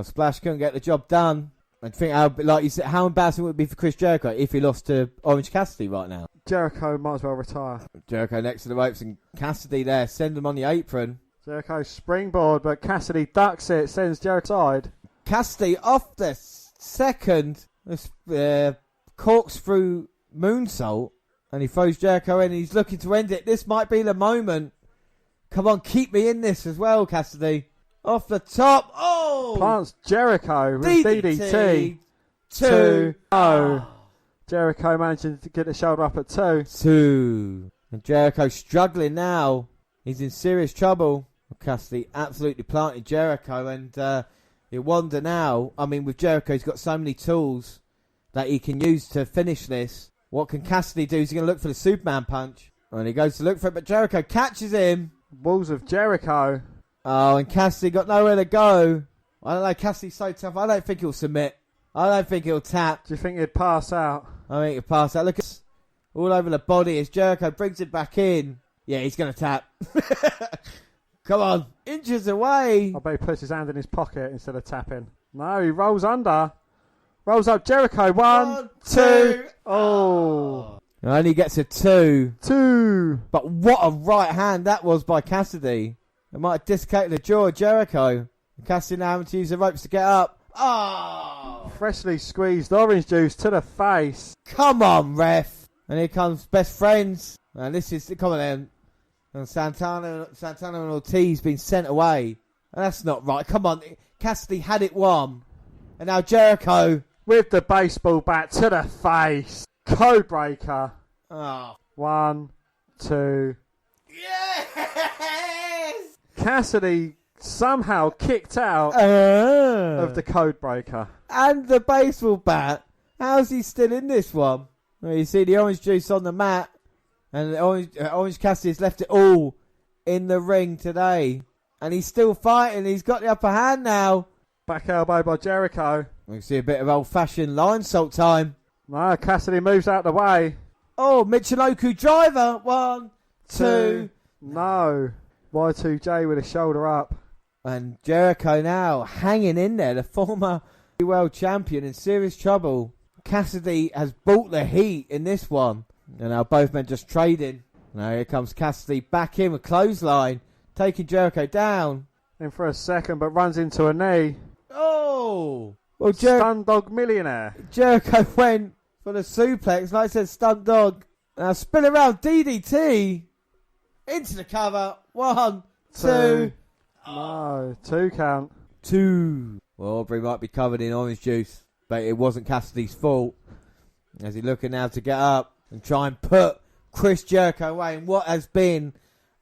Splash couldn't get the job done. I think, like you said, how embarrassing would it be for Chris Jericho if he lost to Orange Cassidy right now? Jericho might as well retire. Jericho next to the ropes and Cassidy there, send him on the apron. Jericho springboard, but Cassidy ducks it, sends Jericho side. Cassidy off the second, corkscrew moonsault, and he throws Jericho in and he's looking to end it. This might be the moment. Come on, keep me in this as well, Cassidy. Off the top. Oh! Plants Jericho with DDT. 2. Jericho managing to get the shoulder up at 2. 2. And Jericho struggling now. He's in serious trouble. Cassidy absolutely planted Jericho, and you wonder now, I mean, with Jericho, he's got so many tools that he can use to finish this. What can Cassidy do? He's going to look for the Superman punch. And he goes to look for it, but Jericho catches him. Walls of Jericho. Oh, and Cassidy got nowhere to go. I don't know, Cassidy's so tough. I don't think he'll submit. I don't think he'll tap. Do you think he'd pass out? I think he'll pass out. Look at all over the body as Jericho brings it back in. Yeah, he's going to tap. Come on, inches away. I bet he puts his hand in his pocket instead of tapping. No, he rolls under. Rolls up Jericho. One, two. Oh. And he gets a 2. 2. But what a right hand that was by Cassidy. It might have dislocated the jaw of Jericho. Cassidy now having to use the ropes to get up. Oh! Freshly squeezed orange juice to the face. Come on, ref. And here comes best friends. And this is, come on then. And Santana and Ortiz been sent away. And that's not right. Come on. Cassidy had it won. And now Jericho. With the baseball bat to the face. Code breaker. Oh. 1, 2. Yes! Cassidy somehow kicked out of the code breaker. And the baseball bat. How's he still in this one? Well, you see the orange juice on the mat. And the Orange Cassidy's left it all in the ring today. And he's still fighting. He's got the upper hand now. Back elbow by Jericho. We can see a bit of old-fashioned line salt time. No, Cassidy moves out the way. Oh, Michinoku driver. 1, 2. No. Y2J with a shoulder up. And Jericho now hanging in there. The former world champion in serious trouble. Cassidy has bought the heat in this one. And now both men just trading. Now here comes Cassidy back in with clothesline. Taking Jericho down. In for a second, but runs into a knee. Oh! Well, Stun dog millionaire. Jericho went for the suplex. Like I said, stunt dog. Now spin around DDT. Into the cover. 1, 2. No, 2 count. 2. Well, Aubrey might be covered in orange juice. But it wasn't Cassidy's fault. As he's looking now to get up and try and put Chris Jericho away in what has been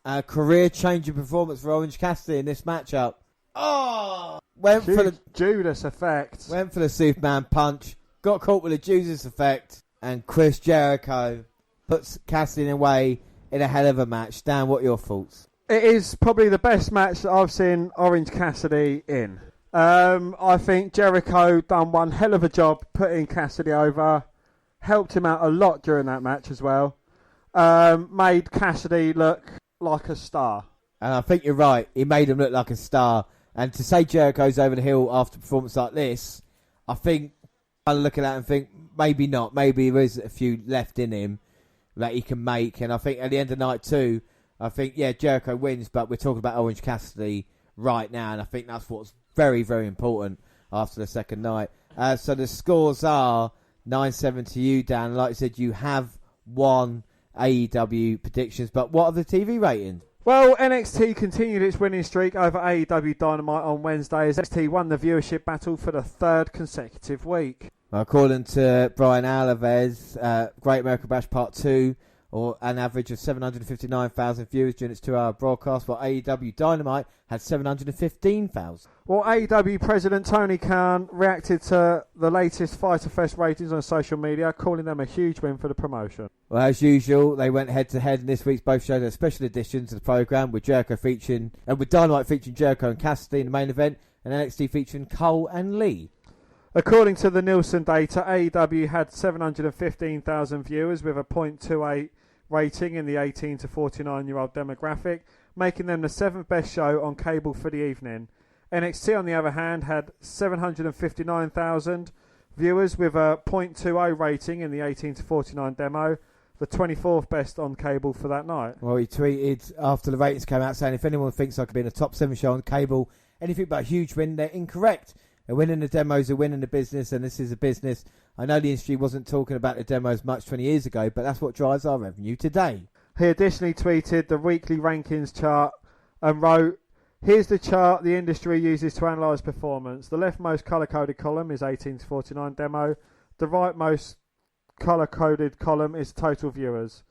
a career-changing performance for Orange Cassidy in this matchup. Oh! Went for the Judas effect. Went for the Superman punch. Got caught with the Judas effect. And Chris Jericho puts Cassidy away in a hell of a match. Dan, what are your thoughts? It is probably the best match that I've seen Orange Cassidy in. I think Jericho done one hell of a job putting Cassidy over. Helped him out a lot during that match as well. Made Cassidy look like a star. And I think you're right. He made him look like a star. And to say Jericho's over the hill after a performance like this, I think I look at that and think maybe not. Maybe there is a few left in him that he can make. And I think at the end of night 2, I think, yeah, Jericho wins, but we're talking about Orange Cassidy right now. And I think that's what's very, very important after the second night. So the scores are 9-7 to you, Dan. Like I said, you have won AEW predictions, but what are the TV ratings? Well, NXT continued its winning streak over AEW Dynamite on Wednesday as NXT won the viewership battle for the 3rd consecutive week. According to Brian Alvarez, Great American Bash Part 2, or an average of 759,000 viewers during its 2-hour broadcast, while AEW Dynamite had 715,000. Well, AEW President Tony Khan reacted to the latest Fyter Fest ratings on social media, calling them a huge win for the promotion. Well, as usual, they went head-to-head in this week's both shows, a special edition to the programme, with with Dynamite featuring Jericho and Cassidy in the main event, and NXT featuring Cole and Lee. According to the Nielsen data, AEW had 715,000 viewers with a .28 rating in the 18 to 49-year-old demographic, making them the 7th best show on cable for the evening. NXT, on the other hand, had 759,000 viewers with a .20 rating in the 18 to 49 demo, the 24th best on cable for that night. Well, he tweeted after the ratings came out saying, if anyone thinks I could be in a top 7 show on cable, anything but a huge win, they're incorrect. A win in the demos, a win in the business, and this is a business. I know the industry wasn't talking about the demos much 20 years ago, but that's what drives our revenue today. He additionally tweeted the weekly rankings chart and wrote, "Here's the chart the industry uses to analyse performance. The leftmost colour-coded column is 18 to 49 demo. The rightmost colour-coded column is total viewers.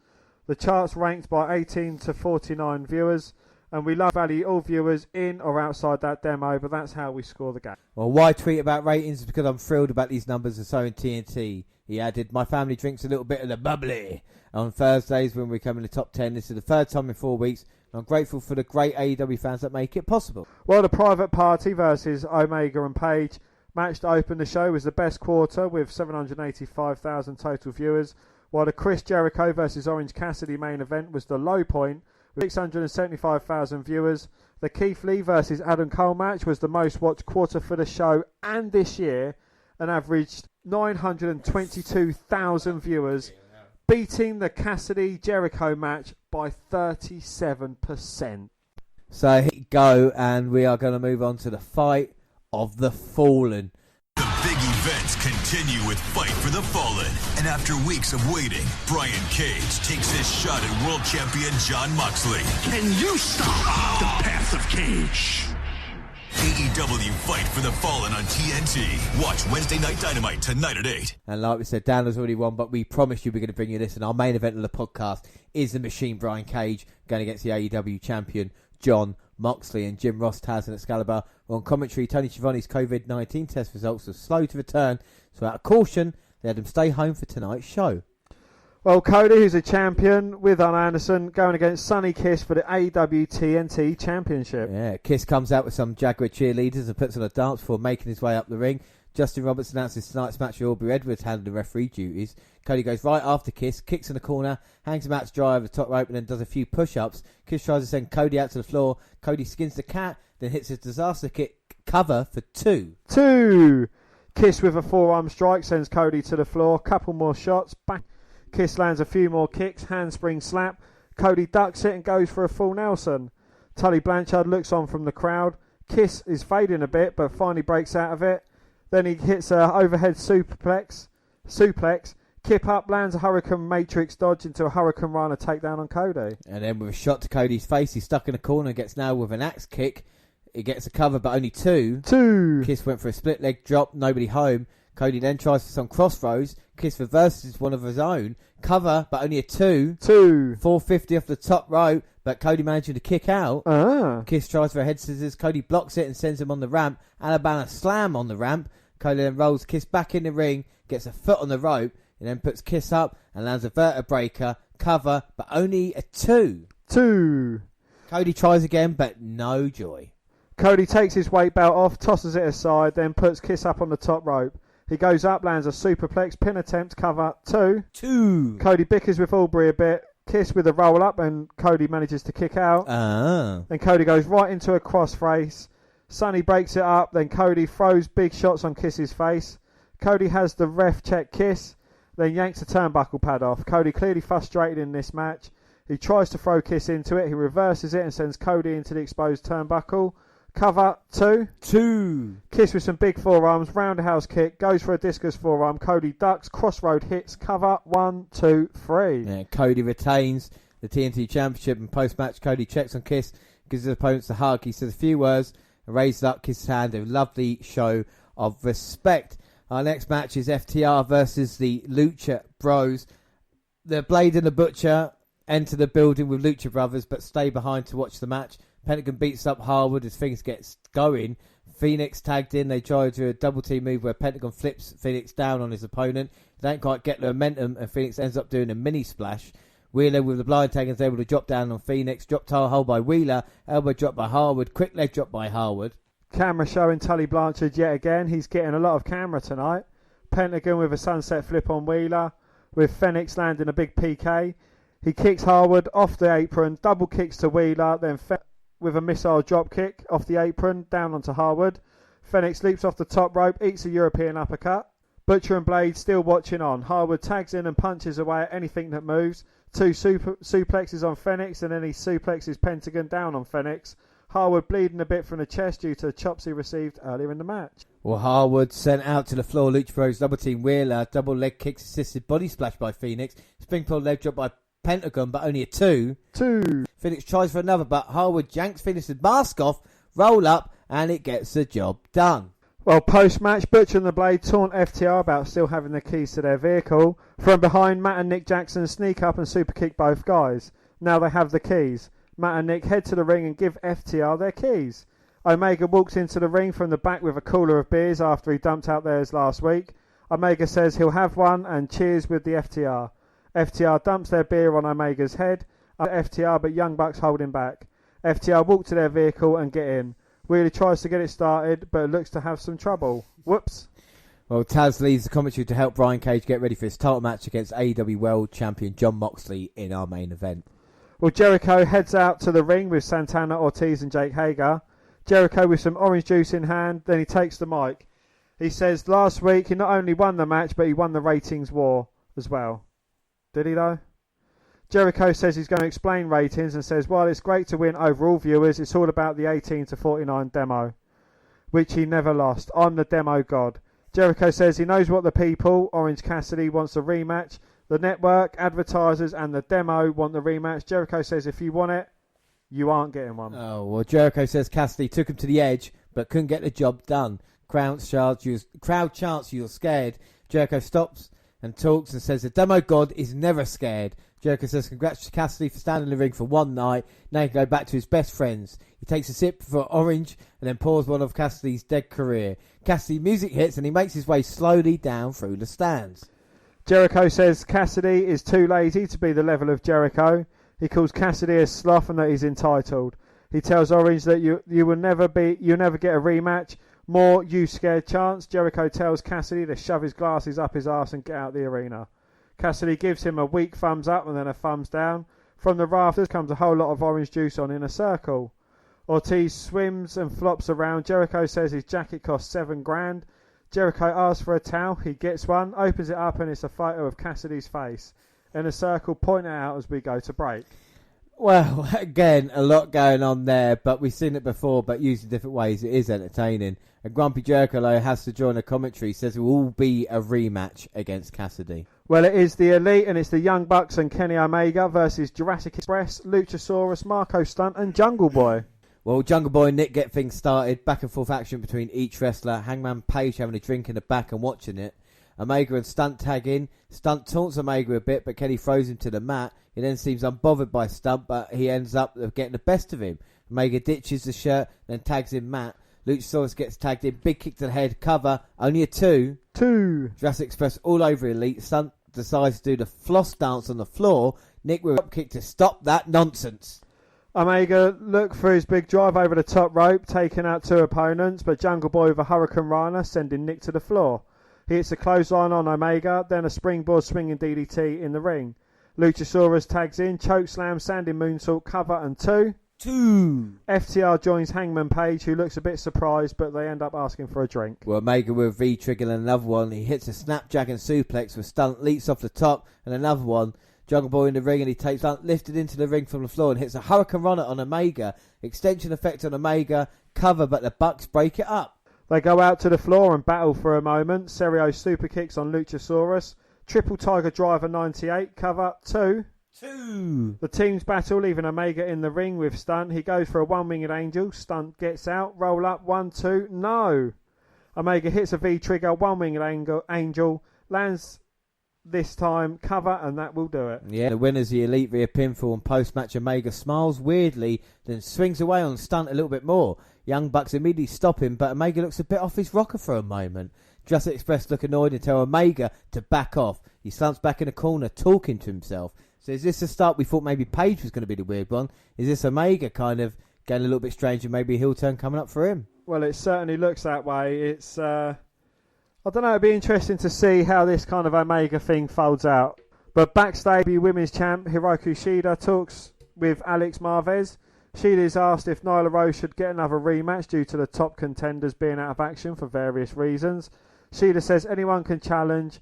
The chart's ranked by 18 to 49 viewers, and we love value all viewers in or outside that demo, but that's how we score the game." Well, why tweet about ratings? Because I'm thrilled about these numbers are so in TNT. He added, "My family drinks a little bit of the bubbly on Thursdays when we come in the top 10. This is the 3rd time in 4 weeks. And I'm grateful for the great AEW fans that make it possible." Well, the Private Party versus Omega and Page match to open the show was the best quarter with 785,000 total viewers, while the Chris Jericho versus Orange Cassidy main event was the low point with 675,000 viewers. The Keith Lee versus Adam Cole match was the most watched quarter for the show and this year, and averaged 922,000 viewers, beating the Cassidy Jericho match by 37%. So here we go, and we are going to move on to the Fight of the Fallen. The big events continue with Fight for the Fallen. And after weeks of waiting, Brian Cage takes his shot at world champion Jon Moxley. Can you stop the path of Cage? AEW Fight for the Fallen on TNT. Watch Wednesday Night Dynamite tonight at 8. And like we said, Dan has already won, but we promised you we're going to bring you this. And our main event of the podcast is the Machine Brian Cage going against the AEW champion Jon Moxley. And Jim Ross, Taz and Excalibur were on commentary. Tony Schiavone's COVID-19 test results were slow to return, so out of caution they had him stay home for tonight's show. Well, Cody, who's a champion with Arn Anderson, going against Sonny Kiss for the AEW TNT Championship. Yeah, Kiss comes out with some Jaguar cheerleaders and puts on a dance before making his way up the ring. Justin Roberts announces tonight's match with Aubrey Edwards handling the referee duties. Cody goes right after Kiss, kicks in the corner, hangs him out to dry over the top rope, and then does a few push-ups. Kiss tries to send Cody out to the floor. Cody skins the cat, then hits his disaster kick cover for 2. 2. Kiss with a forearm strike sends Cody to the floor. Couple more shots. Back. Kiss lands a few more kicks. Handspring slap. Cody ducks it and goes for a full Nelson. Tully Blanchard looks on from the crowd. Kiss is fading a bit, but finally breaks out of it. Then he hits a overhead suplex. Kip up, lands a Hurricane Matrix dodge into a Hurricane Rana takedown on Cody. And then with a shot to Cody's face, he's stuck in a corner and gets nailed with an axe kick. He gets a cover, but only 2. 2. Kiss went for a split leg drop, nobody home. Cody then tries for some crossroads. Kiss reverses one of his own. Cover, but only a 2. 2. 450 off the top rope, but Cody managing to kick out. Kiss tries for a head scissors. Cody blocks it and sends him on the ramp. Alabama slam on the ramp. Cody then rolls Kiss back in the ring, gets a foot on the rope, and then puts Kiss up and lands a vertebraker. Cover, but only a 2. 2. Cody tries again, but no joy. Cody takes his weight belt off, tosses it aside, then puts Kiss up on the top rope. He goes up, lands a superplex, pin attempt, cover, 2. 2. Cody bickers with Aubrey a bit. Kiss with a roll up, and Cody manages to kick out. Then Cody goes right into a crossface. Sonny breaks it up, then Cody throws big shots on Kiss's face. Cody has the ref check Kiss, then yanks the turnbuckle pad off. Cody clearly frustrated in this match. He tries to throw Kiss into it. He reverses it and sends Cody into the exposed turnbuckle. Cover, 2. 2. Kiss with some big forearms, roundhouse kick, goes for a discus forearm. Cody ducks, crossroad hits, cover, 1, 2, 3. Yeah, Cody retains the TNT Championship, and post-match Cody checks on Kiss, gives his opponents a hug. He says a few words, raises up Kiss's hand, a lovely show of respect. Our next match is FTR versus the Lucha Bros. The Blade and the Butcher enter the building with Lucha Brothers, but stay behind to watch the match. Pentagon beats up Harwood as things get going. Phoenix tagged in. They try to do a double team move where Pentagon flips Phoenix down on his opponent. They don't quite get the momentum, and Phoenix ends up doing a mini splash. Wheeler with the blind tag is able to drop down on Phoenix. Drop toe hold by Wheeler. Elbow drop by Harwood. Quick leg drop by Harwood. Camera showing Tully Blanchard yet again. He's getting a lot of camera tonight. Pentagon with a sunset flip on Wheeler, with Phoenix landing a big PK. He kicks Harwood off the apron. Double kicks to Wheeler. Then with a missile drop kick off the apron, down onto Harwood. Phoenix leaps off the top rope, eats a European uppercut. Butcher and Blade still watching on. Harwood tags in and punches away at anything that moves. 2 suplexes on Phoenix, and then he suplexes Pentagon down on Phoenix. Harwood bleeding a bit from the chest due to the chops he received earlier in the match. Well, Harwood sent out to the floor. Lucha Bros double team Wheeler. Double leg kicks assisted body splash by Phoenix. Springboard leg drop by Pentagon, but only a 2. 2. Phoenix tries for another, but Harwood yanks Phoenix's mask off, roll up, and it gets the job done. Well, post-match, Butcher and the Blade taunt FTR about still having the keys to their vehicle. From behind, Matt and Nick Jackson sneak up and superkick both guys. Now they have the keys. Matt and Nick head to the ring and give FTR their keys. Omega walks into the ring from the back with a cooler of beers after he dumped out theirs last week. Omega says he'll have one and cheers with the FTR. FTR dumps their beer on Omega's head. FTR, but Young Bucks hold him back. FTR walk to their vehicle and get in. Wheeler tries to get it started, but looks to have some trouble. Whoops. Well, Taz leaves the commentary to help Brian Cage get ready for his title match against AEW World Champion Jon Moxley in our main event. Well, Jericho heads out to the ring with Santana, Ortiz and Jake Hager. Jericho with some orange juice in hand, then he takes the mic. He says last week he not only won the match, but he won the ratings war as well. Did he though? Jericho says he's going to explain ratings and says, while it's great to win overall viewers, it's all about the 18 to 49 demo, which he never lost. I'm the demo god. Jericho says he knows what the people, Orange Cassidy, wants a rematch. The network, advertisers and the demo want the rematch. Jericho says if you want it, you aren't getting one. Oh, well, Jericho says Cassidy took him to the edge, but couldn't get the job done. Crowd chants you're scared. Jericho stops and talks and says the demo god is never scared. Jericho says congrats to Cassidy for standing in the ring for one night. Now he can go back to his best friends. He takes a sip for Orange and then pours one of Cassidy's dead career. Cassidy music hits and he makes his way slowly down through the stands. Jericho says Cassidy is too lazy to be the level of Jericho. He calls Cassidy a sloth and that he's entitled. He tells Orange that you'll never get a rematch. More you scared chance. Jericho tells Cassidy to shove his glasses up his arse and get out the arena. Cassidy gives him a weak thumbs up and then a thumbs down. From the rafters comes a whole lot of orange juice on in a circle. Ortiz swims and flops around. Jericho says his jacket costs $7,000. Jericho asks for a towel. He gets one, opens it up, and it's a photo of Cassidy's face in a circle, pointing it out as we go to break. Well, again, a lot going on there, but we've seen it before, but used in different ways. It is entertaining. And Grumpy Jericho, though, has to join a commentary. Says it will be a rematch against Cassidy. Well, it is the Elite, and it's the Young Bucks and Kenny Omega versus Jurassic Express, Luchasaurus, Marco Stunt, and Jungle Boy. Well, Jungle Boy and Nick get things started. Back and forth action between each wrestler. Hangman Page having a drink in the back and watching it. Omega and Stunt tag in. Stunt taunts Omega a bit, but Kenny throws him to the mat. He then seems unbothered by Stunt, but he ends up getting the best of him. Omega ditches the shirt, then tags in Matt. Luchasaurus gets tagged in. Big kick to the head. Cover. Only a 2. Jurassic Express all over Elite. Stunt decides to do the floss dance on the floor. Nick with a drop kick to stop that nonsense. Omega looked for his big drive over the top rope, taking out 2 opponents, but Jungle Boy with a Hurricane Rana sending Nick to the floor. He hits a clothesline on Omega, then a springboard swinging DDT in the ring. Luchasaurus tags in, chokeslam, standing moonsault, cover, and 2. FTR joins Hangman Page, who looks a bit surprised, but they end up asking for a drink. Well, Omega with a V-trigger and another one. He hits a snapdragon suplex with Stunt, leaps off the top, and another one. Jungle Boy in the ring, and he takes Stunt lifted into the ring from the floor and hits a Hurricane Runner on Omega. Extension effect on Omega, cover, but the Bucks break it up. They go out to the floor and battle for a moment. Serio super kicks on Luchasaurus. Triple Tiger Driver 98, cover, 2. The teams battle, leaving Omega in the ring with Stunt. He goes for a one-winged angel. Stunt gets out, roll up, 1, 2, no. Omega hits a V-trigger, one-winged angel, lands this time, cover, and that will do it. Yeah, the winner's the Elite via pinfall, and post-match Omega smiles weirdly, then swings away on Stunt a little bit more. Young Bucks immediately stop him, but Omega looks a bit off his rocker for a moment. Jurassic Express look annoyed and tell Omega to back off. He slumps back in a corner, talking to himself. So is this the start? We thought maybe Page was going to be the weird one. Is this Omega kind of getting a little bit strange and maybe a heel turn coming up for him? Well, it certainly looks that way. It's, I don't know, it'd be interesting to see how this kind of Omega thing folds out. But backstage, the women's champ Hiroki Shida talks with Alex Marvez. Shida is asked if Nyla Rose should get another rematch due to the top contenders being out of action for various reasons. Shida says anyone can challenge,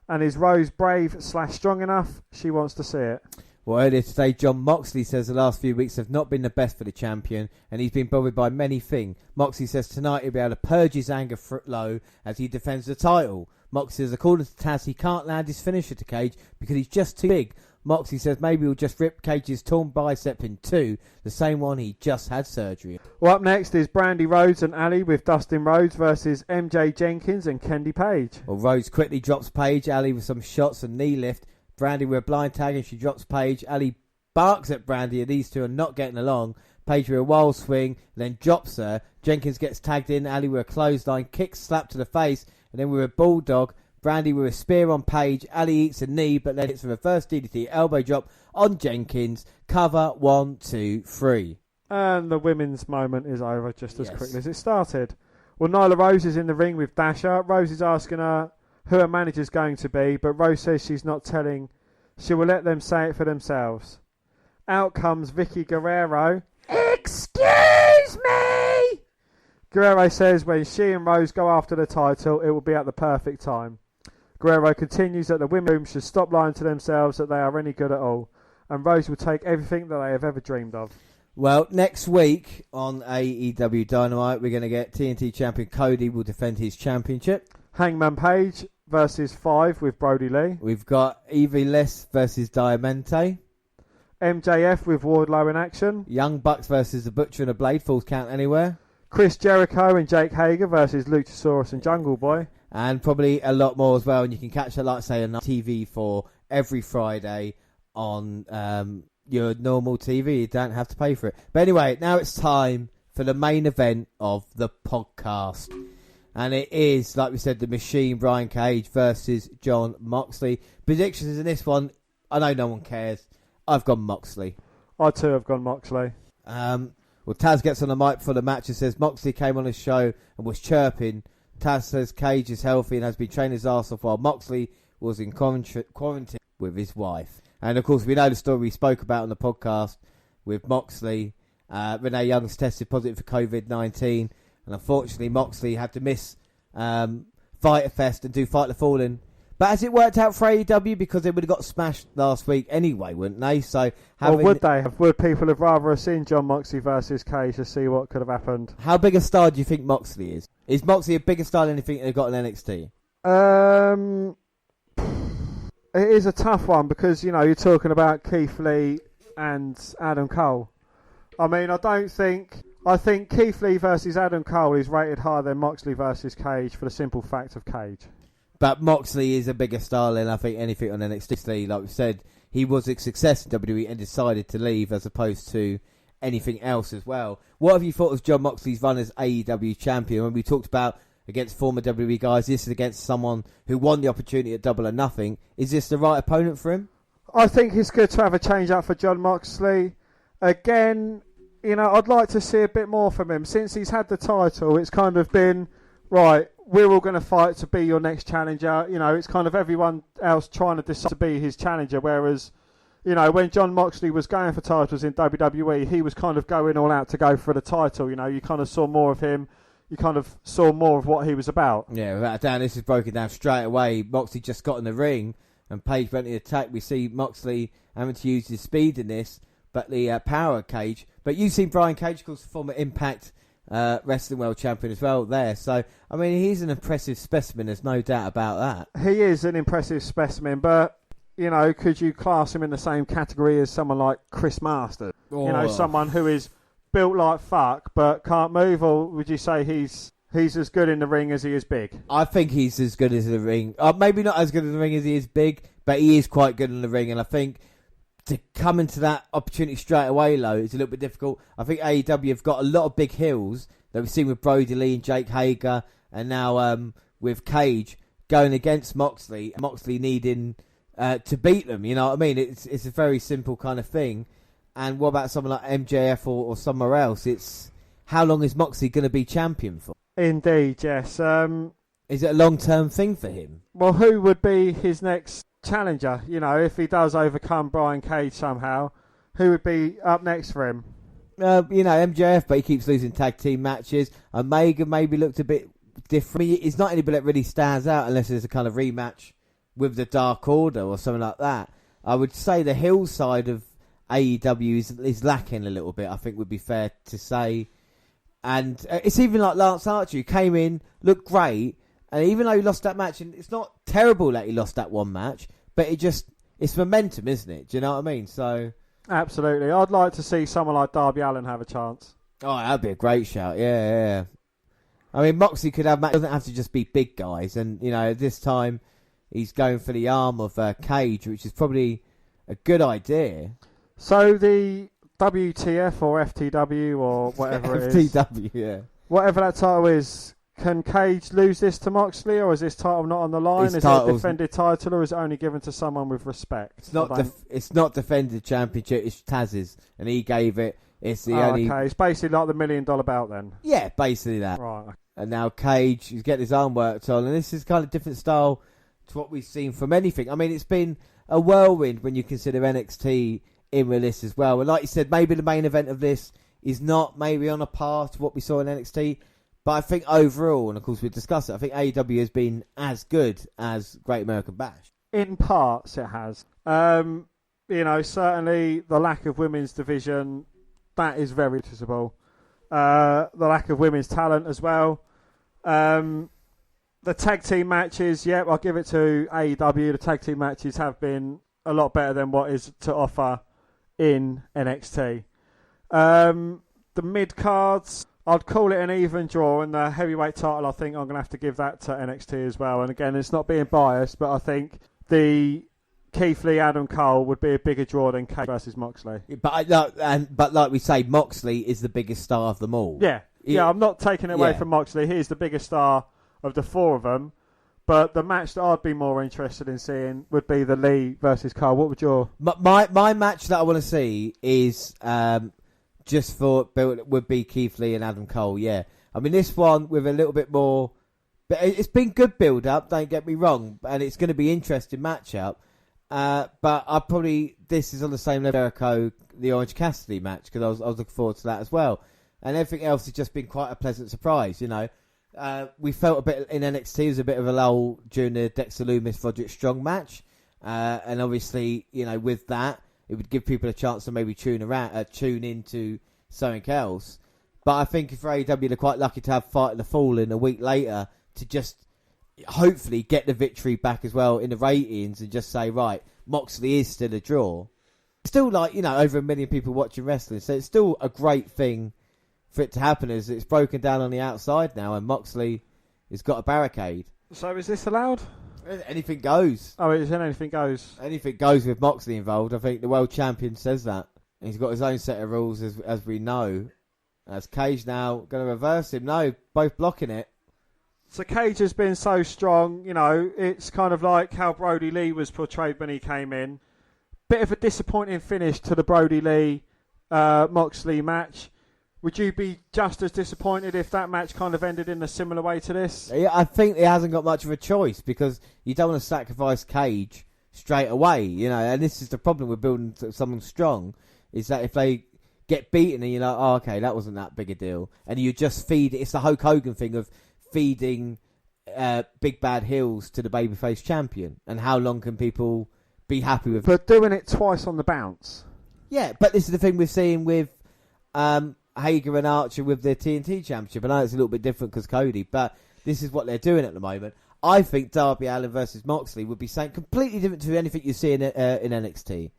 and is Rose brave/strong enough? She wants to see it. Well, earlier today, John Moxley says the last few weeks have not been the best for the champion, and he's been bothered by many things. Moxley says tonight he'll be able to purge his anger low as he defends the title. Moxley says according to Taz, he can't land his finisher to Cage because he's just too big. Moxley says maybe he'll just rip Cage's torn bicep in 2, the same one he just had surgery on. Well, up next is Brandy Rhodes and Ali with Dustin Rhodes versus MJ Jenkins and Kendi Page. Well, Rhodes quickly drops Page, Ali with some shots and knee lift. Brandy with a blind tag and she drops Page. Ali barks at Brandy and these two are not getting along. Page with a wild swing, then drops her. Jenkins gets tagged in, Ali with a clothesline, kick, slap to the face, and then with a bulldog. Brandy with a spear on Page. Ali eats a knee, but then hits a reverse DDT elbow drop on Jenkins. Cover, 1, 2, 3. And the women's moment is over just as quickly as it started. Well, Nyla Rose is in the ring with Dasha. Rose is asking her who her manager's going to be, but Rose says she's not telling. She will let them say it for themselves. Out comes Vicky Guerrero. Excuse me! Guerrero says when she and Rose go after the title, it will be at the perfect time. Guerrero continues that the women's room should stop lying to themselves that they are any good at all, and Rose will take everything that they have ever dreamed of. Well, next week on AEW Dynamite, we're going to get TNT champion Cody will defend his championship. Hangman Page versus 5 with Brody Lee. We've got Evie Les versus Diamante. MJF with Wardlow in action. Young Bucks versus the Butcher and a Blade, falls count anywhere. Chris Jericho and Jake Hager versus Luchasaurus and Jungle Boy. And probably a lot more as well. And you can catch that, like I say, on TV for every Friday on your normal TV. You don't have to pay for it. But anyway, now it's time for the main event of the podcast. And it is, like we said, the Machine, Brian Cage versus Jon Moxley. Predictions in this one, I know no one cares. I've gone Moxley. I too have gone Moxley. Well, Taz gets on the mic for the match and says Moxley came on his show and was chirping. Taz says Cage is healthy and has been training his arse off while Moxley was in quarantine with his wife. And of course, we know the story we spoke about on the podcast with Moxley. Renee Young's tested positive for COVID-19, and unfortunately, Moxley had to miss Fyter Fest and do Fight the Fallen. But has it worked out for AEW? Because they would have got smashed last week anyway, wouldn't they? So, or would they have? Would people have rather have seen Jon Moxley versus Cage to see what could have happened? How big a star do you think Moxley is? Is Moxley a bigger star than anything they've got in NXT? It is a tough one because, you know, you're talking about Keith Lee and Adam Cole. I mean, I think Keith Lee versus Adam Cole is rated higher than Moxley versus Cage for the simple fact of Cage. But Moxley is a bigger star than I think anything on NXT. Like we said, he was a success in WWE and decided to leave as opposed to anything else as well. What have you thought of Jon Moxley's run as AEW champion? When we talked about against former WWE guys, this is against someone who won the opportunity at Double or Nothing. Is this the right opponent for him? I think it's good to have a change up for Jon Moxley. Again, you know, I'd like to see a bit more from him. Since he's had the title, it's kind of been, right, we're all going to fight to be your next challenger. You know, it's kind of everyone else trying to decide to be his challenger. Whereas, you know, when Jon Moxley was going for titles in WWE, he was kind of going all out to go for the title. You know, you kind of saw more of him. You kind of saw more of what he was about. Yeah, without a doubt, this is broken down straight away. Moxley just got in the ring and Page went to the attack. We see Moxley having to use his speed in this, but the power of Cage. But you've seen Brian Cage, of course, former Impact Wrestling World Champion as well there. So, I mean, he's an impressive specimen. There's no doubt about that. He is an impressive specimen, but, you know, could you class him in the same category as someone like Chris Masters? Oh. You know, someone who is built like fuck but can't move, or would you say he's as good in the ring as he is big? I think he's as good as the ring. Maybe not as good in the ring as he is big, but he is quite good in the ring. And I think to come into that opportunity straight away, though, is a little bit difficult. I think AEW have got a lot of big heels that we've seen with Brody Lee and Jake Hager, and now with Cage going against Moxley. Moxley needing to beat them. You know what I mean? It's a very simple kind of thing. And what about someone like MJF or somewhere else? It's how long is Moxley going to be champion for? Indeed, yes. Is it a long-term thing for him? Well, who would be his next challenger? You know, if he does overcome Brian Cage somehow, who would be up next for him? You know, MJF, but he keeps losing tag team matches. Omega maybe looked a bit different. I mean, it's not anybody that really stands out unless there's a kind of rematch with the Dark Order or something like that. I would say the heel side of AEW is lacking a little bit, I think would be fair to say. And it's even like Lance Archer, who came in, looked great, and even though he lost that match, and it's not terrible that he lost that one match, but it's momentum, isn't it? Do you know what I mean? So absolutely. I'd like to see someone like Darby Allin have a chance. Oh, that'd be a great shout, yeah. I mean, Moxley could have matches, doesn't have to just be big guys, and, you know, this time he's going for the arm of Cage, which is probably a good idea. So the WTF or FTW or whatever it is. FTW, yeah. Whatever that title is, can Cage lose this to Moxley, or is this title not on the line? Is it a defended title, or is it only given to someone with respect? It's not defended championship, it's Taz's, and he gave it. It's the only... Okay, it's basically like the $1 million belt then. Yeah, basically that. Right. And now Cage is getting his arm worked on, and this is kind of different style to what we've seen from anything. I mean, it's been a whirlwind when you consider NXT in with this as well. And like you said, maybe the main event of this is not maybe on a par to what we saw in NXT. But I think overall, and of course we discussed it, I think AEW has been as good as Great American Bash. In parts, it has. Certainly the lack of women's division, that is very noticeable. The lack of women's talent as well. The tag team matches, I'll give it to AEW. The tag team matches have been a lot better than what is to offer in NXT. The mid-cards, I'd call it an even draw, and the heavyweight title, I think I'm going to have to give that to NXT as well. And again, it's not being biased, but I think the Keith Lee, Adam Cole would be a bigger draw than Cage versus Moxley. But like we say, Moxley is the biggest star of them all. Yeah, I'm not taking it away from Moxley. He's the biggest star of the four of them. But the match that I'd be more interested in seeing would be the Lee versus Cole. What would your... My match that I want to see is would be Keith Lee and Adam Cole, yeah. I mean, this one with a little bit more... But it's been good build-up, don't get me wrong. And it's going to be interesting match-up. But this is on the same level as Jericho, the Orange Cassidy match, because I was looking forward to that as well. And everything else has just been quite a pleasant surprise, We felt a bit in NXT, was a bit of a lull during the Dexter Lumis Roderick Strong match. And obviously, with that, it would give people a chance to maybe tune into something else. But I think for AEW, they're quite lucky to have Fight of the Fallen a week later to just hopefully get the victory back as well in the ratings and just say, right, Moxley is still a draw. Still over 1 million people watching wrestling, so it's still a great thing for it to happen as it's broken down on the outside now and Moxley has got a barricade. So is this allowed? Anything goes. Oh, is it anything goes? Anything goes with Moxley involved. I think the world champion says that. He's got his own set of rules as we know. As Cage now going to reverse him. No, both blocking it. So Cage has been so strong, it's kind of like how Brody Lee was portrayed when he came in. Bit of a disappointing finish to the Brody Lee Moxley match. Would you be just as disappointed if that match kind of ended in a similar way to this? Yeah, I think he hasn't got much of a choice because you don't want to sacrifice Cage straight away, and this is the problem with building someone strong, is that if they get beaten and you're like, oh, okay, that wasn't that big a deal, and you just feed it. It's the Hulk Hogan thing of feeding big bad heels to the babyface champion, and how long can people be happy with... But doing it twice on the bounce. Yeah, but this is the thing we're seeing with... Hager and Archer with their TNT championship. I know it's a little bit different because Cody, but this is what they're doing at the moment. I think Darby Allin versus Moxley would be something completely different to anything you see in NXT.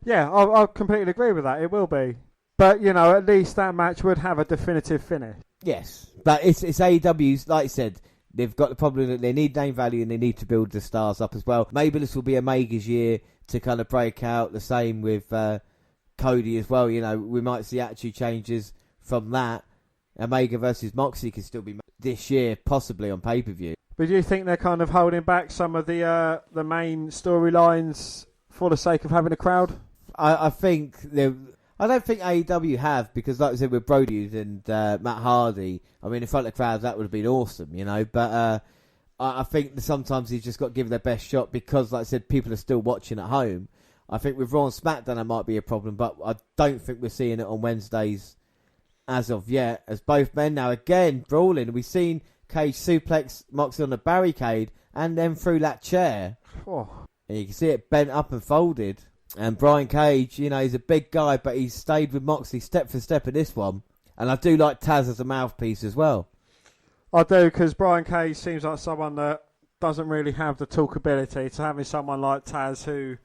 Yeah, I completely agree with that. It will be. But, at least that match would have a definitive finish. Yes, but it's AEW's, like I said, they've got the problem that they need name value and they need to build the stars up as well. Maybe this will be Omega's year to kind of break out. The same with Cody as well. We might see attitude changes from that. Omega versus Moxley could still be this year, possibly on pay-per-view. But do you think they're kind of holding back some of the main storylines for the sake of having a crowd? I think I don't think AEW have, because like I said with Brody and Matt Hardy, I mean in front of the crowd that would have been awesome, but I think sometimes he's just got to give their best shot because, like I said, people are still watching at home. I think with Raw and SmackDown that might be a problem, but I don't think we're seeing it on Wednesdays as of yet, as both men now again brawling. We've seen Cage suplex Moxley on the barricade and then through that chair. Oh. And you can see it bent up and folded. And Brian Cage, he's a big guy, but he's stayed with Moxley step for step in this one. And I do like Taz as a mouthpiece as well. I do, because Brian Cage seems like someone that doesn't really have the talkability. So having someone like Taz who...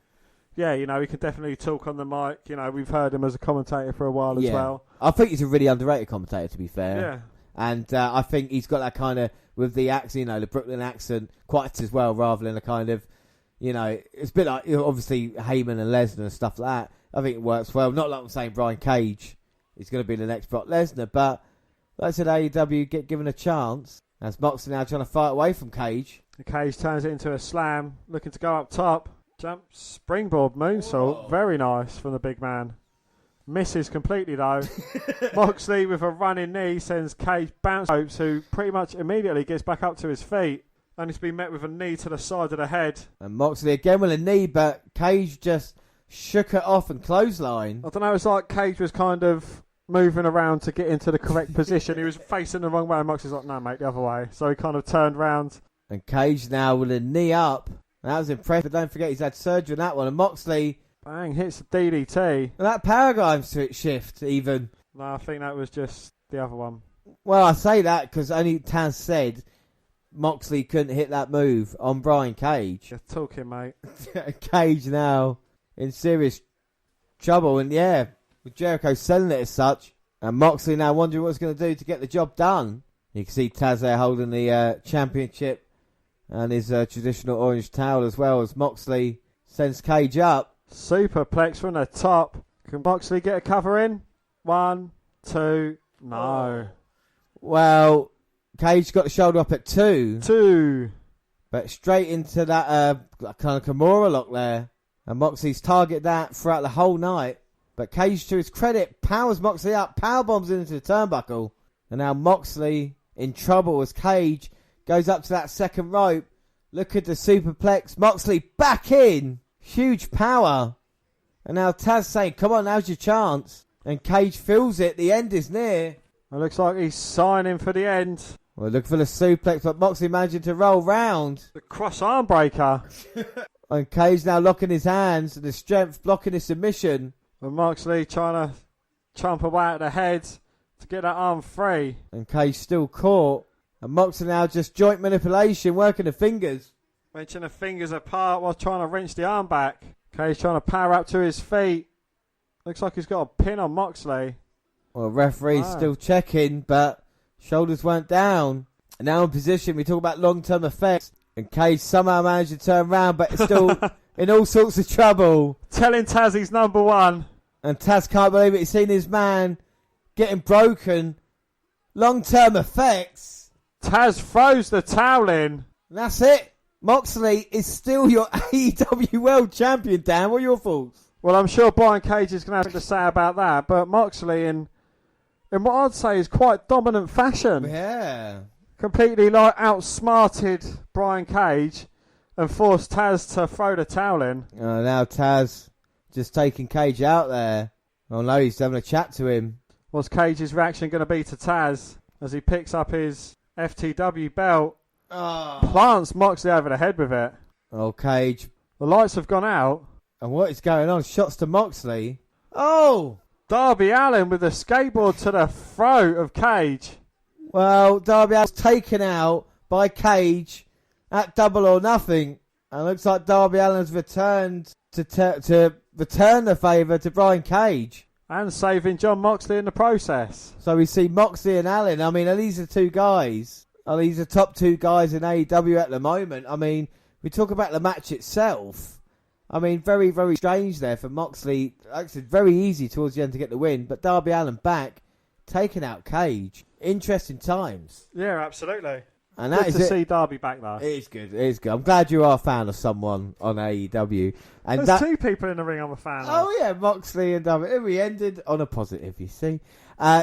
Yeah, he can definitely talk on the mic. We've heard him as a commentator for a while as well. I think he's a really underrated commentator, to be fair. Yeah. And I think he's got that kind of, with the accent, the Brooklyn accent, quite as well, rather than a kind of, it's a bit like, obviously, Heyman and Lesnar and stuff like that. I think it works well. Not like I'm saying Brian Cage is going to be the next Brock Lesnar, but like I said, AEW get given a chance. As Moxley now trying to fight away from Cage. The Cage turns it into a slam, looking to go up top. Jump, springboard moonsault. Whoa. Very nice from the big man. Misses completely though. Moxley with a running knee sends Cage bounce hopes, who pretty much immediately gets back up to his feet. And he's been met with a knee to the side of the head. And Moxley again with a knee, but Cage just shook it off and clothesline. I don't know, it's like Cage was kind of moving around to get into the correct position. He was facing the wrong way, and Moxley's like, no, mate, the other way. So he kind of turned round. And Cage now with a knee up. That was impressive, but don't forget he's had surgery on that one. And Moxley... Bang, hits the DDT. And that paradigm shift, even. No, I think that was just the other one. Well, I say that because only Taz said Moxley couldn't hit that move on Brian Cage. You're talking, mate. Cage now in serious trouble. And yeah, with Jericho selling it as such. And Moxley now wondering what he's going to do to get the job done. You can see Taz there holding the championship and his traditional orange towel as well as Moxley sends Cage up. Superplex from the top. Can Moxley get a cover in? 1, 2, no. Well, Cage got the shoulder up at 2. 2. But straight into that kind of Kimura lock there. And Moxley's targeted that throughout the whole night. But Cage, to his credit, powers Moxley up, power bombs into the turnbuckle. And now Moxley in trouble as Cage goes up to that second rope. Look at the superplex. Moxley back in. Huge power. And now Taz saying, come on, now's your chance. And Cage feels it. The end is near. It looks like he's signing for the end. Well, look for the suplex, but Moxley managing to roll round. The cross arm breaker. And Cage now locking his hands. And the strength blocking his submission. And Moxley trying to chomp away at the head to get that arm free. And Cage still caught. And Moxley now just joint manipulation, working the fingers. Wrenching the fingers apart while trying to wrench the arm back. Cage trying to power up to his feet. Looks like he's got a pin on Moxley. Well, referee's still checking, but shoulders weren't down. And now in position, we talk about long-term effects. And Cage somehow managed to turn around, but it's still in all sorts of trouble. Telling Taz he's number one. And Taz can't believe it. He's seen his man getting broken. Long-term effects. Taz throws the towel in. And that's it. Moxley is still your AEW World Champion, Dan. What are your thoughts? Well, I'm sure Brian Cage is going to have to say about that, but Moxley in what I'd say is quite dominant fashion. Yeah. Completely outsmarted Brian Cage and forced Taz to throw the towel in. Now Taz just taking Cage out there. Oh no, he's having a chat to him. What's Cage's reaction going to be to Taz as he picks up his FTW belt? Plants Moxley over the head with it. Oh, Cage. The lights have gone out. And what is going on? Shots to Moxley. Oh! Darby Allin with the skateboard to the throat of Cage. Well, Darby Allin's taken out by Cage at Double or Nothing. And looks like Darby Allin's returned to return the favour to Brian Cage. And saving John Moxley in the process. So we see Moxley and Allin. I mean, are these the two guys? Are these the top two guys in AEW at the moment? I mean, we talk about the match itself. I mean, very, very strange there for Moxley. Actually, very easy towards the end to get the win. But Darby Allin back, taking out Cage. Interesting times. Yeah, absolutely. And that good to see Darby back there. It is good. It is good. I'm glad you are a fan of someone on AEW. And there's two people in the ring I'm a fan of. Oh, yeah, Moxley and Darby. We ended on a positive, you see.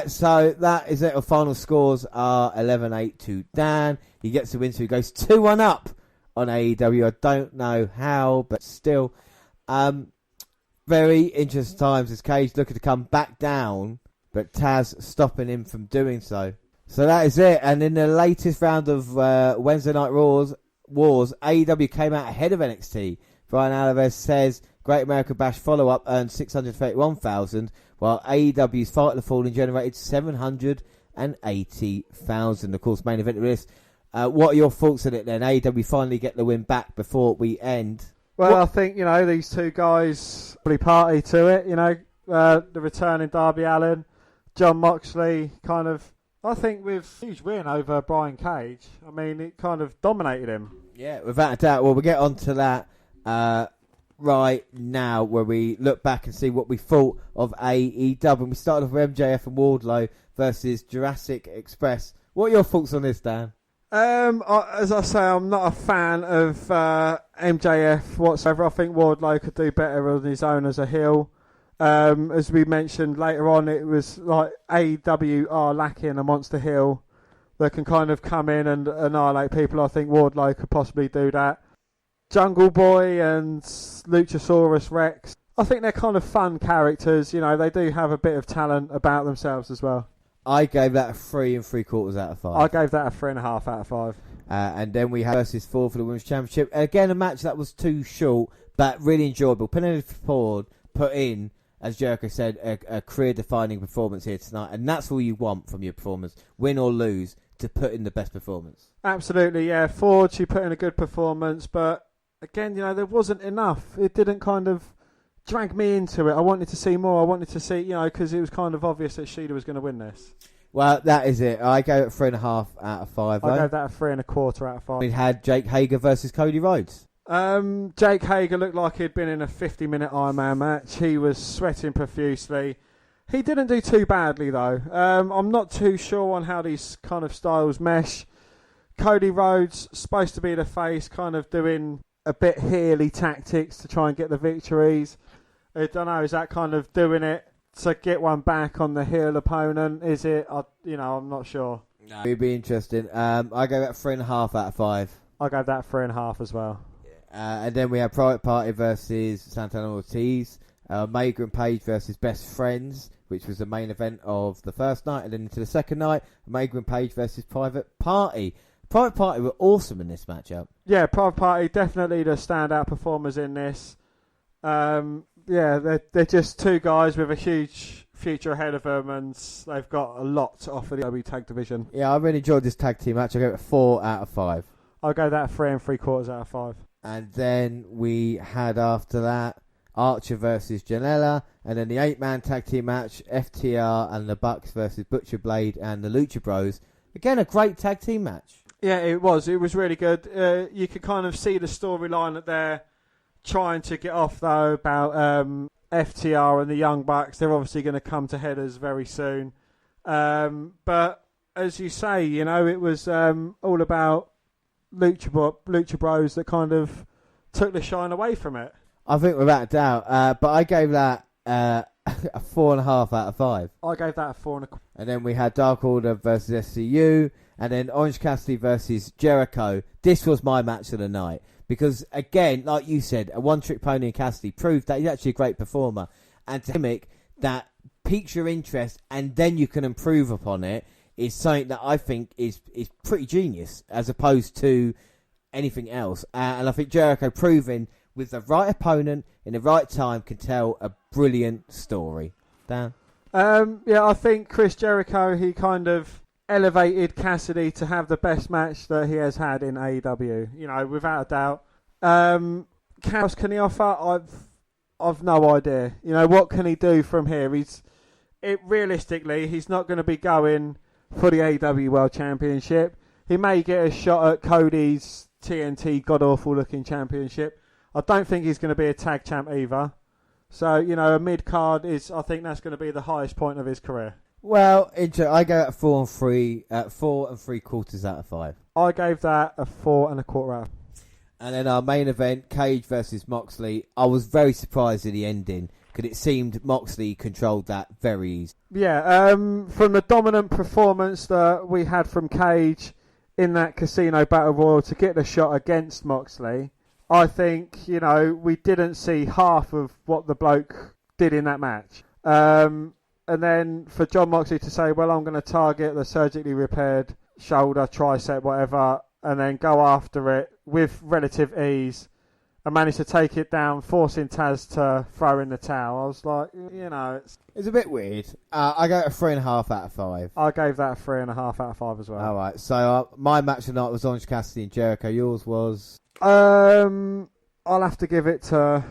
So that is it. Our final scores are 11-8 to Dan. He gets the win, so he goes 2-1 up on AEW. I don't know how, but still. Very interesting times as Cage looking to come back down, but Taz stopping him from doing so. So that is it. And in the latest round of Wednesday Night Wars, AEW came out ahead of NXT. Brian Alvarez says Great American Bash follow-up earned $631,000, while AEW's Fight the Fallen generated $780,000. Of course, main event of this. What are your thoughts on it then? AEW finally get the win back before we end. Well, I think, these two guys really party to it. The returning Darby Allin, John Moxley I think with a huge win over Brian Cage. I mean, it kind of dominated him. Yeah, without a doubt. Well, we'll get on to that right now, where we look back and see what we thought of AEW. And we started off with MJF and Wardlow versus Jurassic Express. What are your thoughts on this, Dan? As I say, I'm not a fan of MJF whatsoever. I think Wardlow could do better on his own as a heel. As we mentioned later on, it was like AEW are lacking a monster heel that can kind of come in and annihilate people. I think Wardlow could possibly do that. Jungle Boy and Luchasaurus Rex. I think they're kind of fun characters. You know, they do have a bit of talent about themselves as well. I gave that a 3 3/4 out of 5. I gave that a 3.5 out of 5. And then we had versus 4 for the Women's Championship. Again, a match that was too short, but really enjoyable. Penelope Ford put in, as Jericho said, a career-defining performance here tonight. And that's all you want from your performance, win or lose, to put in the best performance. Absolutely, yeah. Ford, she put in a good performance, but again, you know, there wasn't enough. It didn't kind of drag me into it. I wanted to see more. I wanted to see, you know, because it was kind of obvious that Sheila was going to win this. Well, that is it. I gave it 3.5 out of 5. I gave that a 3.25 out of 5. We had Jake Hager versus Cody Rhodes. Jake Hager looked like he'd been in a 50-minute Ironman match. He was sweating profusely. He didn't do too badly, though. I'm not too sure on how these kind of styles mesh. Cody Rhodes, supposed to be the face, kind of doing a bit heely tactics to try and get the victories. I don't know, is that kind of doing it to get one back on the heel opponent? Is it? I'm not sure. No. It'd be interesting. I gave it 3.5 out of 5. I gave that 3.5 as well. And then we had Private Party versus Santana Ortiz. Omega and Page versus Best Friends, which was the main event of the first night. And then into the second night, Omega and Page versus Private Party. Private Party were awesome in this matchup. Yeah, Private Party, definitely the standout performers in this. They're just two guys with a huge future ahead of them, and they've got a lot to offer the AEW tag division. Yeah, I really enjoyed this tag team match. I gave it 4 out of 5. I'll go that 3 3/4 out of 5. And then we had after that Archer versus Janela, and then the 8-man tag team match, FTR and the Bucks versus Butcher Blade and the Lucha Bros. Again, a great tag team match. Yeah, it was. It was really good. You could kind of see the storyline that they're trying to get off, though, about FTR and the Young Bucks. They're obviously going to come to headers very soon. But as you say, you know, it was all about Lucha Bros that kind of took the shine away from it. I think without a doubt. But I gave that a 4.5 out of 5. I gave that a 4 1/4. And then we had Dark Order versus SCU, and then Orange Cassidy versus Jericho. This was my match of the night. Because, again, like you said, a one-trick pony in Cassidy proved that he's actually a great performer. And to mimic that piques your interest and then you can improve upon it is something that I think is pretty genius as opposed to anything else. And I think Jericho proving with the right opponent in the right time can tell a brilliant story. Dan? I think Chris Jericho, he kind of elevated Cassidy to have the best match that he has had in AEW. You know, without a doubt. What else can he offer? I've no idea. You know, what can he do from here? Realistically, he's not going to be going for the AEW World Championship. He may get a shot at Cody's TNT god-awful looking championship. I don't think he's going to be a tag champ either. So, you know, a mid-card I think that's going to be the highest point of his career. Well, I go at 4 3/4 out of 5. I gave that a 4 1/4 out. And then our main event, Cage versus Moxley. I was very surprised at the ending because it seemed Moxley controlled that very easily. Yeah, from the dominant performance that we had from Cage in that Casino Battle Royal to get the shot against Moxley, I think, you know, we didn't see half of what the bloke did in that match. And then for John Moxley to say, well, I'm going to target the surgically repaired shoulder, tricep, whatever, and then go after it with relative ease and manage to take it down, forcing Taz to throw in the towel. I was like, you know, it's a bit weird. I go a 3.5 out of 5. I gave that a 3.5 out of 5 as well. All right, so my match of the night was Orange Cassidy and Jericho. Yours was? I'll have to give it to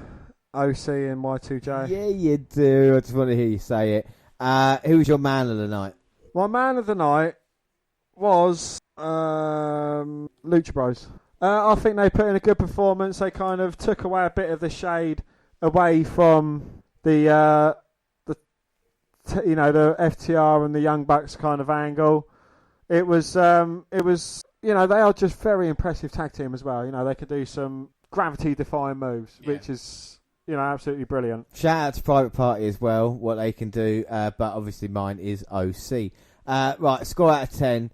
OC and Y2J. Yeah, you do. I just want to hear you say it. Who was your man of the night? My man of the night was Lucha Bros. I think they put in a good performance. They kind of took away a bit of the shade away from the FTR and the Young Bucks kind of angle. It was you know, they are just very impressive tag team as well. You know, they could do some gravity-defying moves, which is, you know, absolutely brilliant. Shout out to Private Party as well, what they can do, but obviously mine is OC. Right, score out of 10.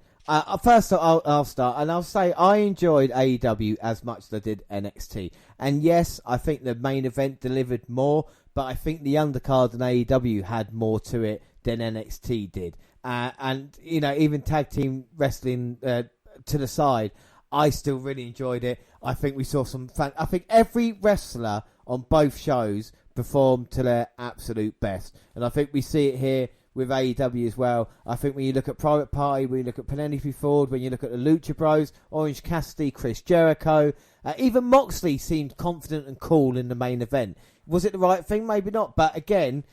First, I'll start, and I'll say I enjoyed AEW as much as I did NXT. And yes, I think the main event delivered more, but I think the undercard in AEW had more to it than NXT did. And, you know, even tag team wrestling to the side, I still really enjoyed it. I think we saw some fun. I think every wrestler on both shows performed to their absolute best. And I think we see it here with AEW as well. I think when you look at Private Party, when you look at Penelope Ford, when you look at the Lucha Bros, Orange Cassidy, Chris Jericho, even Moxley seemed confident and cool in the main event. Was it the right thing? Maybe not. But again,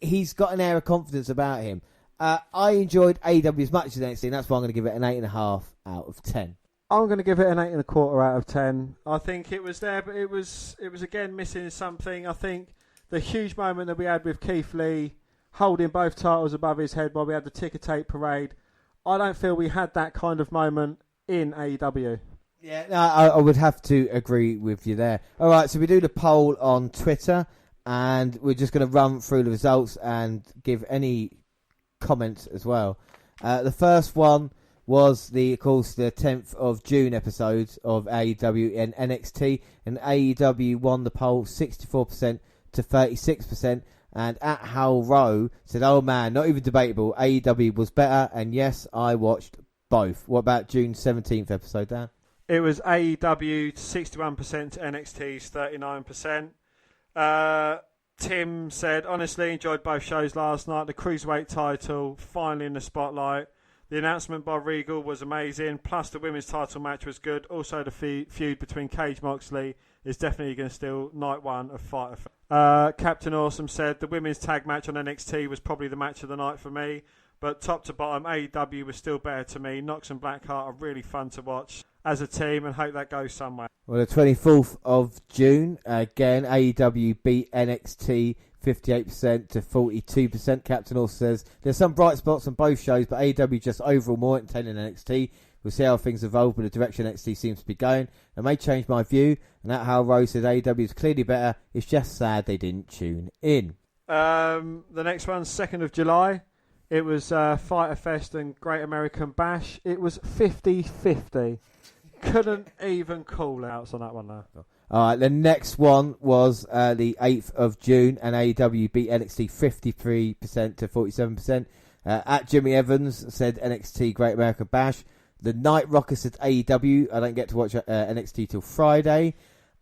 he's got an air of confidence about him. I enjoyed AEW as much as NXT, and that's why I'm going to give it an 8.5 out of 10. I'm going to give it an 8.25 out of 10. I think it was there, but it was again missing something. I think the huge moment that we had with Keith Lee holding both titles above his head while we had the ticker tape parade, I don't feel we had that kind of moment in AEW. Yeah, no, I would have to agree with you there. All right, so we do the poll on Twitter, and we're just going to run through the results and give any comments as well. The first one was of course, the 10th of June episodes of AEW and NXT, and AEW won the poll 64% to 36%. And at Hal Rowe said, "Oh man, not even debatable. AEW was better." And yes, I watched both. What about June 17th episode, Dan? It was AEW 61% to NXT's 39%. Tim said, "Honestly, enjoyed both shows last night. The Cruiserweight title finally in the spotlight. The announcement by Regal was amazing. Plus, the women's title match was good. Also, the feud between Cage Moxley is definitely going to steal night one of Fyter Fest." Captain Awesome said, "The women's tag match on NXT was probably the match of the night for me. But top to bottom, AEW was still better to me. Knox and Blackheart are really fun to watch as a team and hope that goes somewhere." Well, the 24th of June, again, AEW beat NXT 58% to 42%. Captain also says, "There's some bright spots on both shows, but AEW just overall more entertaining than NXT. We'll see how things evolve, but the direction NXT seems to be going. It may change my view." And that how Rose said AEW is clearly better. It's just sad they didn't tune in. The next one, 2nd of July. It was Fyter Fest and Great American Bash. It was 50-50. Couldn't even call outs on that one though. All right, the next one was the 8th of June, and AEW beat NXT 53% to 47%. At Jimmy Evans said NXT Great American Bash. The Night Rocker said AEW. I don't get to watch NXT till Friday.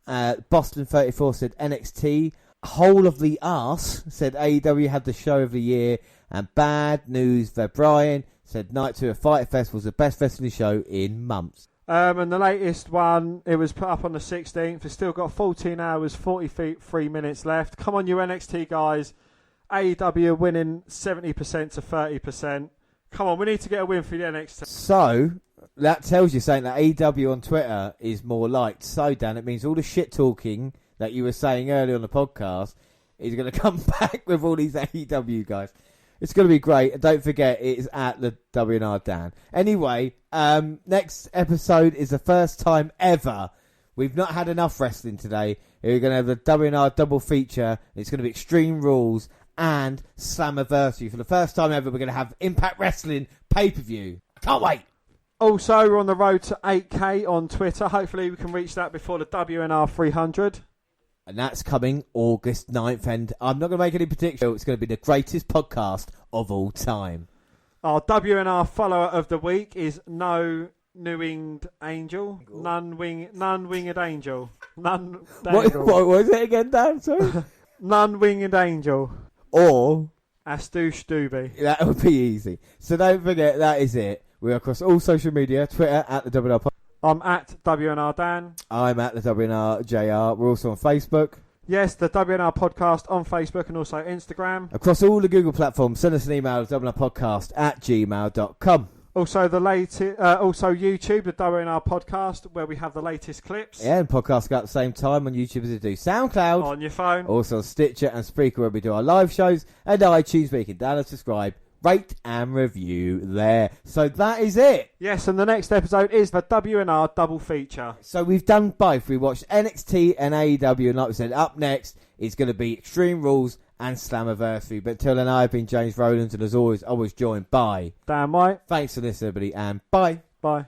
Boston 34 said NXT. Whole of the Arse said AEW had the show of the year. And Bad News for Brian said Night 2 of Fyter Fest was the best wrestling show in months. And the latest one, it was put up on the 16th. It's still got 14 hours, 43 minutes left. Come on, you NXT guys. AEW are winning 70% to 30%. Come on, we need to get a win for the NXT. So, that tells you something that AEW on Twitter is more liked. So, Dan, it means all the shit talking that you were saying earlier on the podcast is going to come back with all these AEW guys. It's going to be great. And don't forget, it is at the WNR Dan. Anyway, next episode is the first time ever. We've not had enough wrestling today. We're going to have the WNR double feature. It's going to be Extreme Rules and Slammiversary. For the first time ever, we're going to have Impact Wrestling pay-per-view. I can't wait. Also, we're on the road to 8K on Twitter. Hopefully, we can reach that before the WNR 300. And that's coming August 9th. And I'm not going to make any prediction. It's going to be the greatest podcast of all time. Our WNR follower of the week is No New-Winged Angel. None-winged Angel. What was it again, Dan? Sorry? None-winged Angel. Or Astouche Doobie. That would be easy. So don't forget, that is it. We're across all social media. Twitter at the WNR Podcast. I'm at WNR Dan. I'm at the WNR JR. We're also on Facebook. Yes, the WNR Podcast on Facebook and also Instagram. Across all the Google platforms, send us an email at WNRpodcast@gmail.com. Also, also YouTube, the WNR Podcast, where we have the latest clips. Yeah, and podcasts go at the same time on YouTube as they do SoundCloud. On your phone. Also on Stitcher and Spreaker, where we do our live shows. And iTunes, where you can download, subscribe, rate and review there. So that is it. Yes, and the next episode is the WNR double feature. So we've done both. We watched NXT and AEW, and like we said, up next is going to be Extreme Rules and Slammiversary. But till then, I've been James Rowlands, and as always, I was joined by Dan White. Thanks for listening, everybody, and bye. Bye.